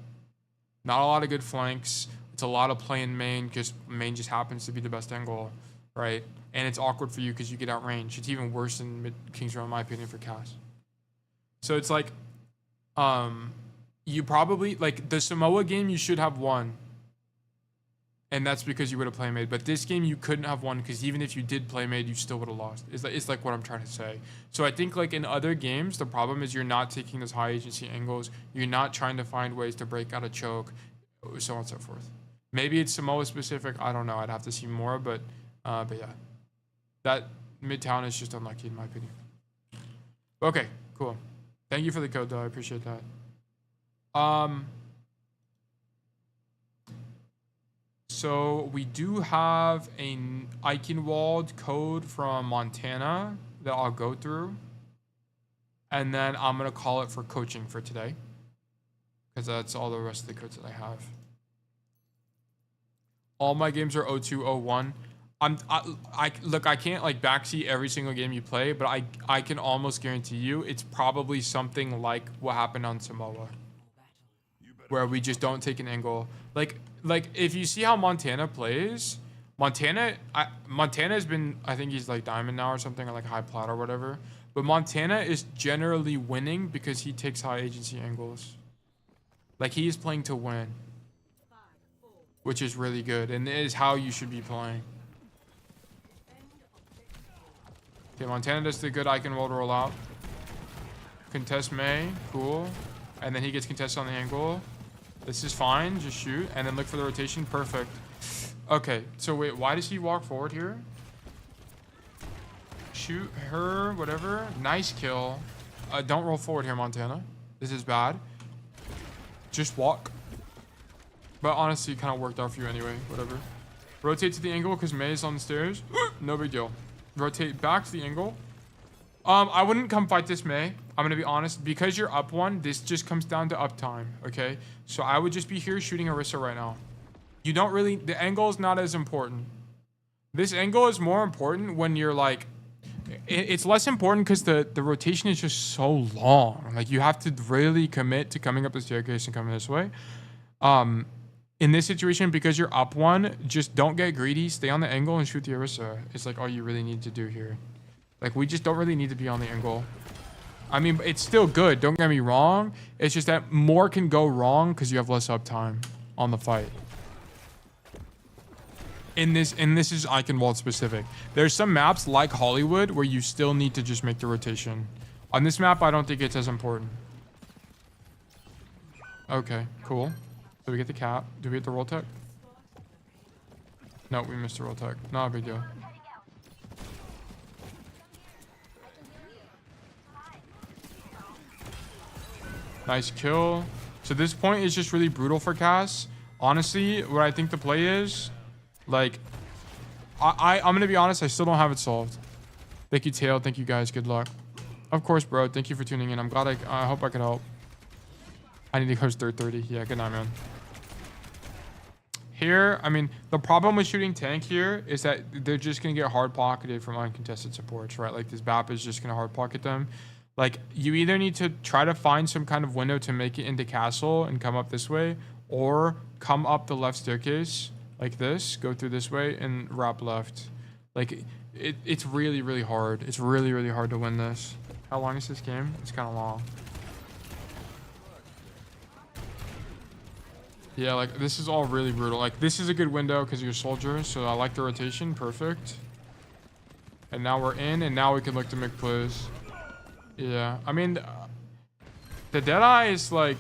Not a lot of good flanks. It's a lot of play in main. Just main just happens to be the best angle, right? And it's awkward for you because you get outranged. It's even worse than Kings Row in my opinion for Cass. So it's like, you probably like the Samoa game you should have won. And that's because you would have playmade. But this game you couldn't have won because even if you did playmade, you still would have lost. It's like what I'm trying to say. So I think like in other games, the problem is you're not taking those high agency angles. You're not trying to find ways to break out a choke, so on and so forth. Maybe it's Samoa specific. I don't know. I'd have to see more. But yeah, that Midtown is just unlucky in my opinion. Okay, cool. Thank you for the code though. I appreciate that. So we do have an Eichenwald code from Montana that I'll go through. And then I'm going to call it for coaching for today. Because that's all the rest of the codes that I have. All my games are 0201. Look, I can't like backseat every single game you play, but I can almost guarantee you it's probably something like what happened on Samoa. Where we just don't take an angle. Like if you see how Montana plays, Montana has been, I think he's like diamond now or something, or like high plat or whatever. But Montana is generally winning because he takes high agency angles. Like he is playing to win, which is really good, and it is how you should be playing. Okay, Montana does the good Eichenwald roll out. Contest May, cool. And then he gets contested on the angle. This is fine, just shoot. And then look for the rotation, perfect. Okay, so wait, why does he walk forward here? Shoot her, whatever. Nice kill. Don't roll forward here, Montana. This is bad. Just walk. But honestly, it kind of worked out for you anyway, whatever. Rotate to the angle because May is on the stairs. No big deal. Rotate back to the angle. I wouldn't come fight this May. I'm gonna be honest. Because you're up one, this just comes down to uptime, okay? So I would just be here shooting Orisa right now. You don't really, the angle is not as important. This angle is more important when you're like, it's less important because the rotation is just so long. Like you have to really commit to coming up the staircase and coming this way. In this situation, because you're up one, just don't get greedy. Stay on the angle and shoot the Orisa. It's like all you really need to do here. Like we just don't really need to be on the angle. I mean, it's still good. Don't get me wrong. It's just that more can go wrong because you have less uptime on the fight. And this is Eichenwald specific. There's some maps like Hollywood where you still need to just make the rotation. On this map, I don't think it's as important. Okay, cool. So we get the cap. Do we get the roll tech? No, we missed the roll tech. Not a big deal. Nice kill. So this point is just really brutal for Cass. Honestly, what I think the play is, like, I'm going to be honest, I still don't have it solved. Thank you, Tail. Thank you, guys. Good luck. Of course, bro. Thank you for tuning in. I'm glad I hope I could help. I need to host third 30. Yeah, good night, man. Here, I mean, the problem with shooting tank here is that they're just going to get hard pocketed from uncontested supports, right? Like, this BAP is just going to hard pocket them. Like, you either need to try to find some kind of window to make it into castle and come up this way, or come up the left staircase like this, go through this way, and wrap left. Like, it's really, really hard. It's really, really hard to win this. How long is this game? It's kind of long. Yeah, like, this is all really brutal. Like, this is a good window because you're soldier, so I like the rotation. Perfect. And now we're in, and now we can look to make plays. Yeah, I mean, the Deadeye is like,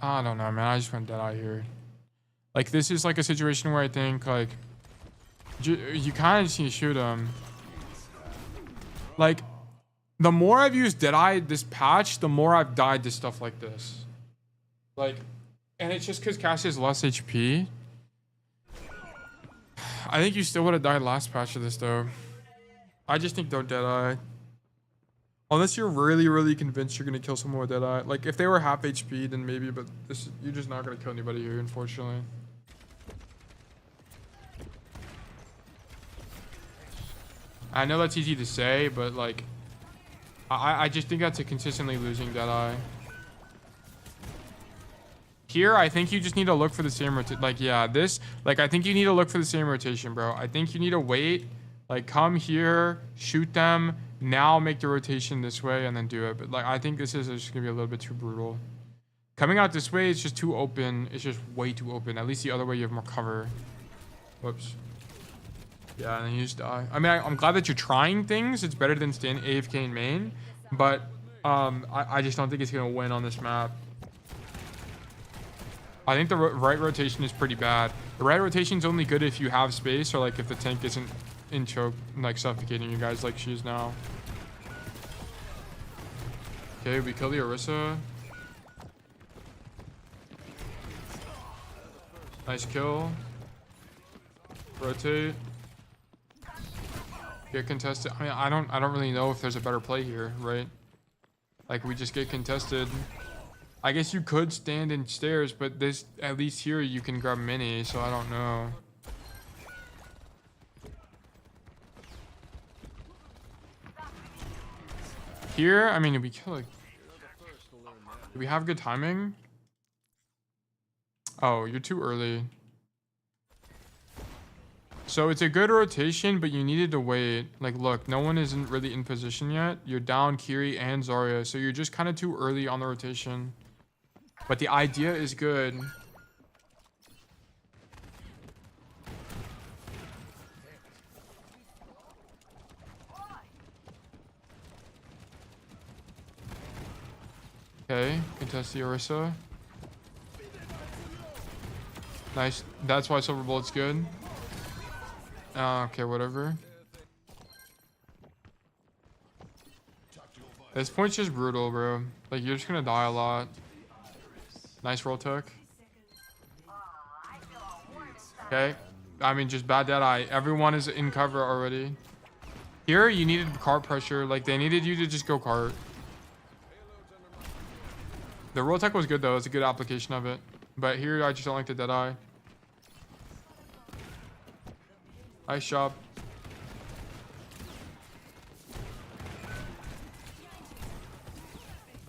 I don't know, man. I just went Deadeye here. Like, this is like a situation where I think, like, you kind of just need to shoot him. Like, the more I've used Deadeye this patch, the more I've died to stuff like this. Like, and it's just because Cass has less HP. I think you still would have died last patch of this, though. I just think don't Deadeye. Unless you're really, really convinced you're gonna kill someone with Deadeye. Like, if they were half HP, then maybe, but you're just not gonna kill anybody here, unfortunately. I know that's easy to say, but, like, I just think that's a consistently losing Deadeye. Here, I think you just need to look for the same rotation. Like, yeah, this, like, I think you need to look for the same rotation, bro. I think you need to wait, like, come here, shoot them, now make the rotation this way, and then do it. But, like, I think this is just gonna be a little bit too brutal. Coming out this way, it's just too open. It's just way too open. At least the other way, you have more cover. Whoops. Yeah, and then you just die. I mean, I'm glad that you're trying things. It's better than staying AFK in main. But, I just don't think it's gonna win on this map. I think the right rotation is pretty bad. The right rotation is only good if you have space or like if the tank isn't in choke, like suffocating you guys like she is now. Okay, we kill the Orisa. Nice kill. Rotate. Get contested. I mean, I don't really know if there's a better play here, right? Like we just get contested. I guess you could stand in stairs, but this, at least here, you can grab mini, so I don't know. Here, I mean, if we kill it, do we have good timing? Oh, you're too early. So it's a good rotation, but you needed to wait. Like, look, no one isn't really in position yet. You're down Kiri and Zarya, so you're just kind of too early on the rotation. But the idea is good. Okay, contest the Orisa. Nice. That's why Silver Bullet's good. Okay, whatever. This point's just brutal, bro. Like, you're just gonna die a lot. Nice roll tech. Okay. I mean, just bad Deadeye. Everyone is in cover already. Here, you needed cart pressure. Like, they needed you to just go cart. The roll tech was good, though. It's a good application of it. But here, I just don't like the Deadeye. Nice job.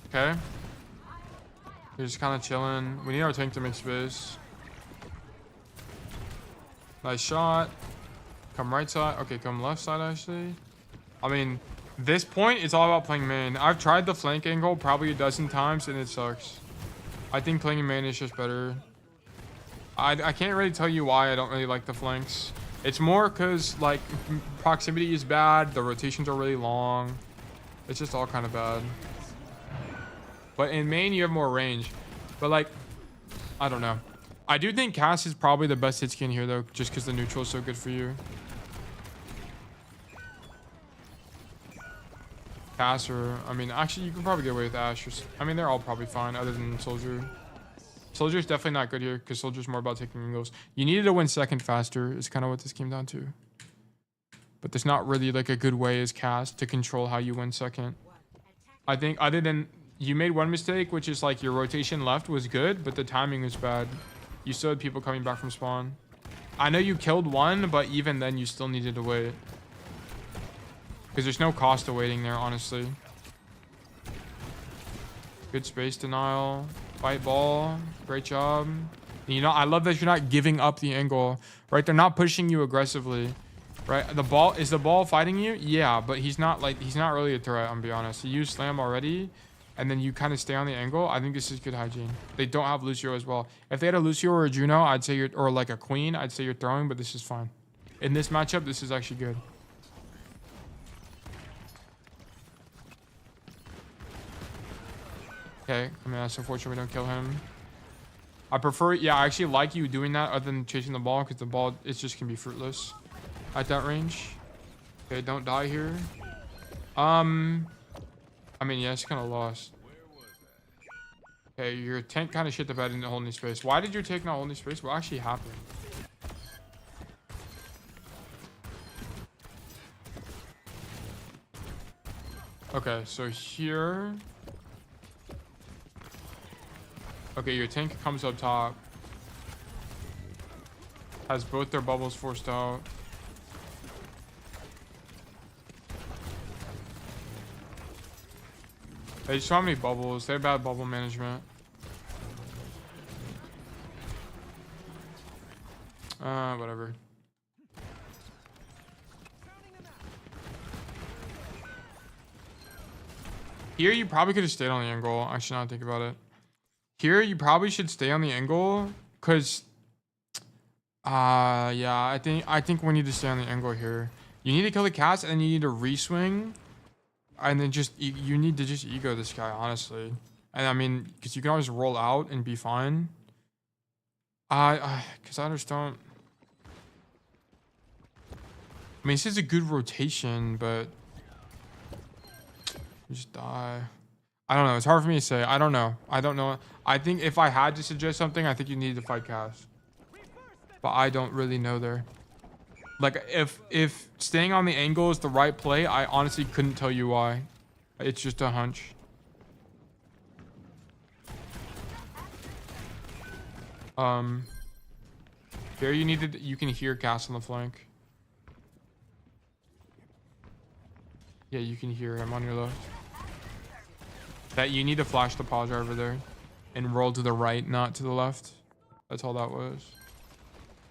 Okay. You're just kind of chilling. We need our tank to make space. Nice shot. Come right side. Okay, come left side, actually. I mean, this point is all about playing main. I've tried the flank angle probably a dozen times, and it sucks. I think playing in main is just better. I can't really tell you why I don't really like the flanks. It's more because, like, proximity is bad. The rotations are really long. It's just all kind of bad. But in main, you have more range. But, like, I don't know. I do think Cass is probably the best hit skin here, though, just because the neutral is so good for you. Cass or, I mean, actually, you can probably get away with Ashe. I mean, they're all probably fine, other than Soldier. Soldier's definitely not good here, because Soldier's more about taking angles. You needed to win second faster, is kind of what this came down to. But there's not really, like, a good way as Cass to control how you win second. I think, other than... You made one mistake, which is like your rotation left was good, but the timing was bad. You still had people coming back from spawn. I know you killed one, but even then you still needed to wait. Because there's no cost to waiting there, honestly. Good space denial. Fight ball. Great job. And, you know, I love that you're not giving up the angle, right? They're not pushing you aggressively, right? The ball, is the ball fighting you? Yeah, but he's not really a threat, I'm be honest. He used slam already. And then you kind of stay on the angle. I think this is good hygiene. They don't have Lucio as well. If they had a Lucio or a Juno, I'd say or like a Queen, I'd say you're throwing, but this is fine. In this matchup, this is actually good. Okay, I mean, that's unfortunate we don't kill him. I prefer, yeah, I actually like you doing that other than chasing the ball, because the ball, it just can be fruitless at that range. Okay, don't die here. I mean, yeah, it's kind of lost. Okay, your tank kind of shit the bed in the holding space. Why did your tank not holding space? What actually happened? Okay, so here. Okay, your tank comes up top. Has both their bubbles forced out. They just don't have any bubbles. They have bad bubble management. Whatever. Here, you probably could have stayed on the angle. Actually, now I think about it. Here, you probably should stay on the angle, cause, yeah, I think we need to stay on the angle here. You need to kill the cast, and then you need to re-swing, and then just you need to just ego this guy, honestly. And I mean, cause you can always roll out and be fine. Cause I just don't. I mean, this is a good rotation, but you just die. I don't know. It's hard for me to say. I don't know. I don't know. I think if I had to suggest something, I think you need to fight Cass. But I don't really know there. Like, if staying on the angle is the right play, I honestly couldn't tell you why. It's just a hunch. Here you can hear Cass on the flank. Yeah, you can hear him on your left. That you need to flash the pause over there and roll to the right, not to the left. That's all that was.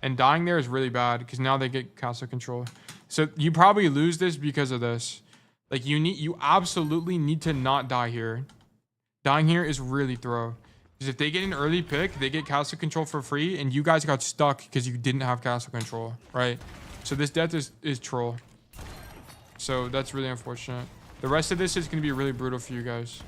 And dying there is really bad because now they get castle control. So you probably lose this because of this. Like you absolutely need to not die here. Dying here is really throw. Because if they get an early pick, they get castle control for free, and you guys got stuck because you didn't have castle control, right? So this death is troll. So that's really unfortunate. The rest of this is going to be really brutal for you guys.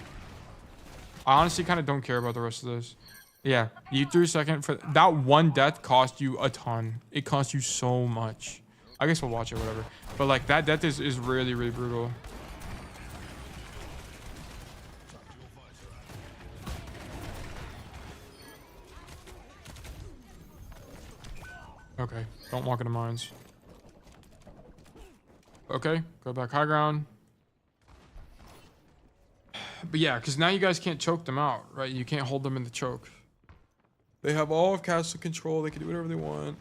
I honestly kind of don't care about the rest of this. Yeah, you threw second for that one death cost you a ton. It cost you so much. I guess we'll watch it, whatever. But like that death is really, really brutal. Okay, don't walk into mines. Okay, go back high ground. But yeah, because now you guys can't choke them out, right? You can't hold them in the choke. They have all of castle control. They can do whatever they want.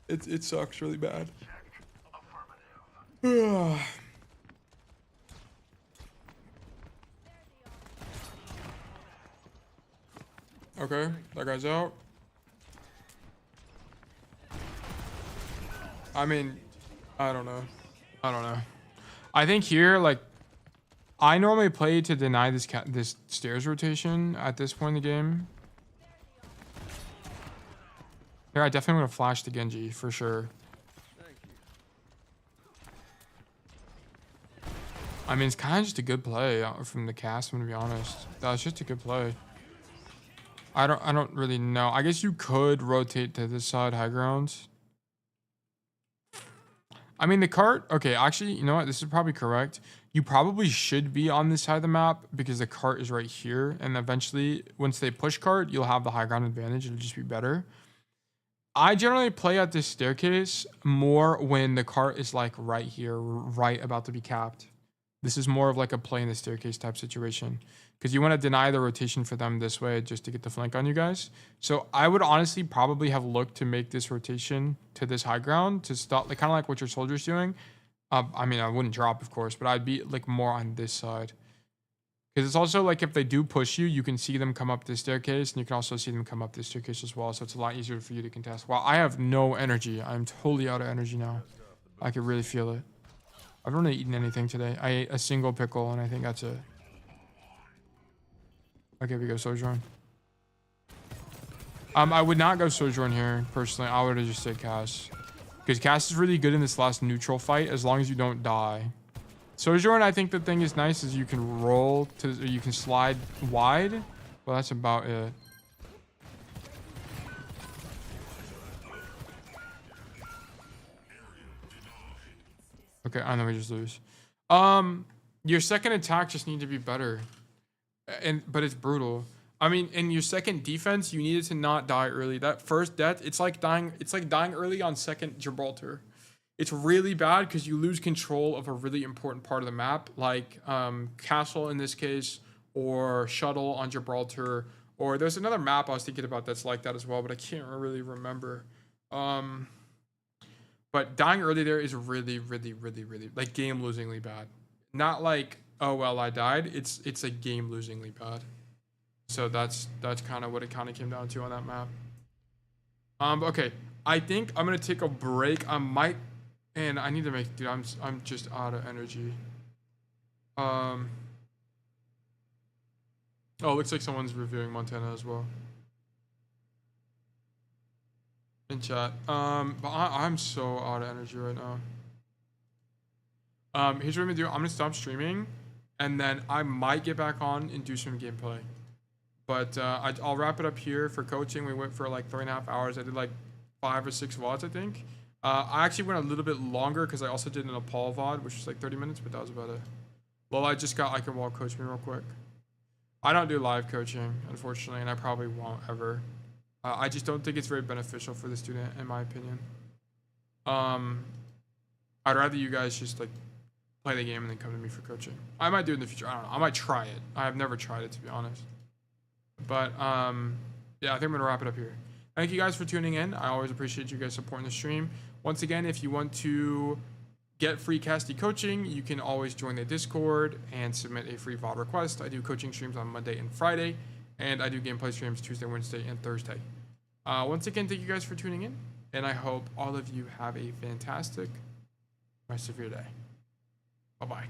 It sucks really bad. Okay, that guy's out. I mean, I don't know. I think here, like, I normally play to deny this stairs rotation at this point in the game. Here, I definitely want to flash the Genji for sure. I mean, it's kind of just a good play from the cast. I'm gonna be honest. That's just a good play. I don't really know. I guess you could rotate to this side high ground. I mean, the cart. Okay, actually, you know what? This is probably correct. You probably should be on this side of the map because the cart is right here, and eventually, once they push cart, you'll have the high ground advantage. It'll just be better. I generally play at this staircase more when the cart is like right here, right about to be capped. This is more of like a play in the staircase type situation because you want to deny the rotation for them this way just to get the flank on you guys. So I would honestly probably have looked to make this rotation to this high ground to stop, like kind of like what your soldier's doing. I mean, I wouldn't drop, of course, but I'd be like more on this side. Because it's also like if they do push you, you can see them come up this staircase, and you can also see them come up this staircase as well. So it's a lot easier for you to contest. Wow, I have no energy. I'm totally out of energy now. I could really feel it. I haven't really eaten anything today. I ate a single pickle, and I think that's it. Okay, we go Sojourn. I would not go Sojourn here, personally. I would have just said Cass. Because Cass is really good in this last neutral fight, as long as you don't die. Sojourn, I think the thing is nice is you can roll to, or you can slide wide. Well, that's about it. Okay, I know we just lose. Your second attack just need to be better, but it's brutal. I mean, in your second defense, you needed to not die early. That first death, it's like dying early on second Gibraltar. it's really bad because you lose control of a really important part of the map, like castle in this case, or shuttle on Gibraltar, or there's another map I was thinking about that's like that as well, but I can't really remember. But dying early there is really, really, really, really like game losingly bad. Not like, oh well, I died. It's a game losingly bad. So that's kind of what it kind of came down to on that map. Okay, I think I'm gonna take a break. I might, and I need to make, dude. I'm just out of energy. Oh, looks like someone's reviewing Montana as well in chat. But I'm so out of energy right now. Here's what I'm gonna do. I'm gonna stop streaming, and then I might get back on and do some gameplay. But I'll wrap it up here for coaching. We went for like 3.5 hours. I did like 5 or 6 VODs, I think. I actually went a little bit longer because I also did an Apollo VOD, which was like 30 minutes, but that was about it. Well, I just got I can walk coach me real quick. I don't do live coaching, unfortunately, and I probably won't ever. I just don't think it's very beneficial for the student, in my opinion. I'd rather you guys just like play the game and then come to me for coaching. I might do it in the future. I don't know. I might try it. I have never tried it, to be honest. But yeah, I think I'm gonna wrap it up here. Thank you guys for tuning in. I always appreciate you guys supporting the stream. Once again, if you want to get free Casty coaching, you can always join the Discord and submit a free VOD request. I do coaching streams on Monday and Friday, and I do gameplay streams Tuesday, Wednesday, and Thursday. Once again, thank you guys for tuning in, and I hope all of you have a fantastic rest of your day. Bye-bye.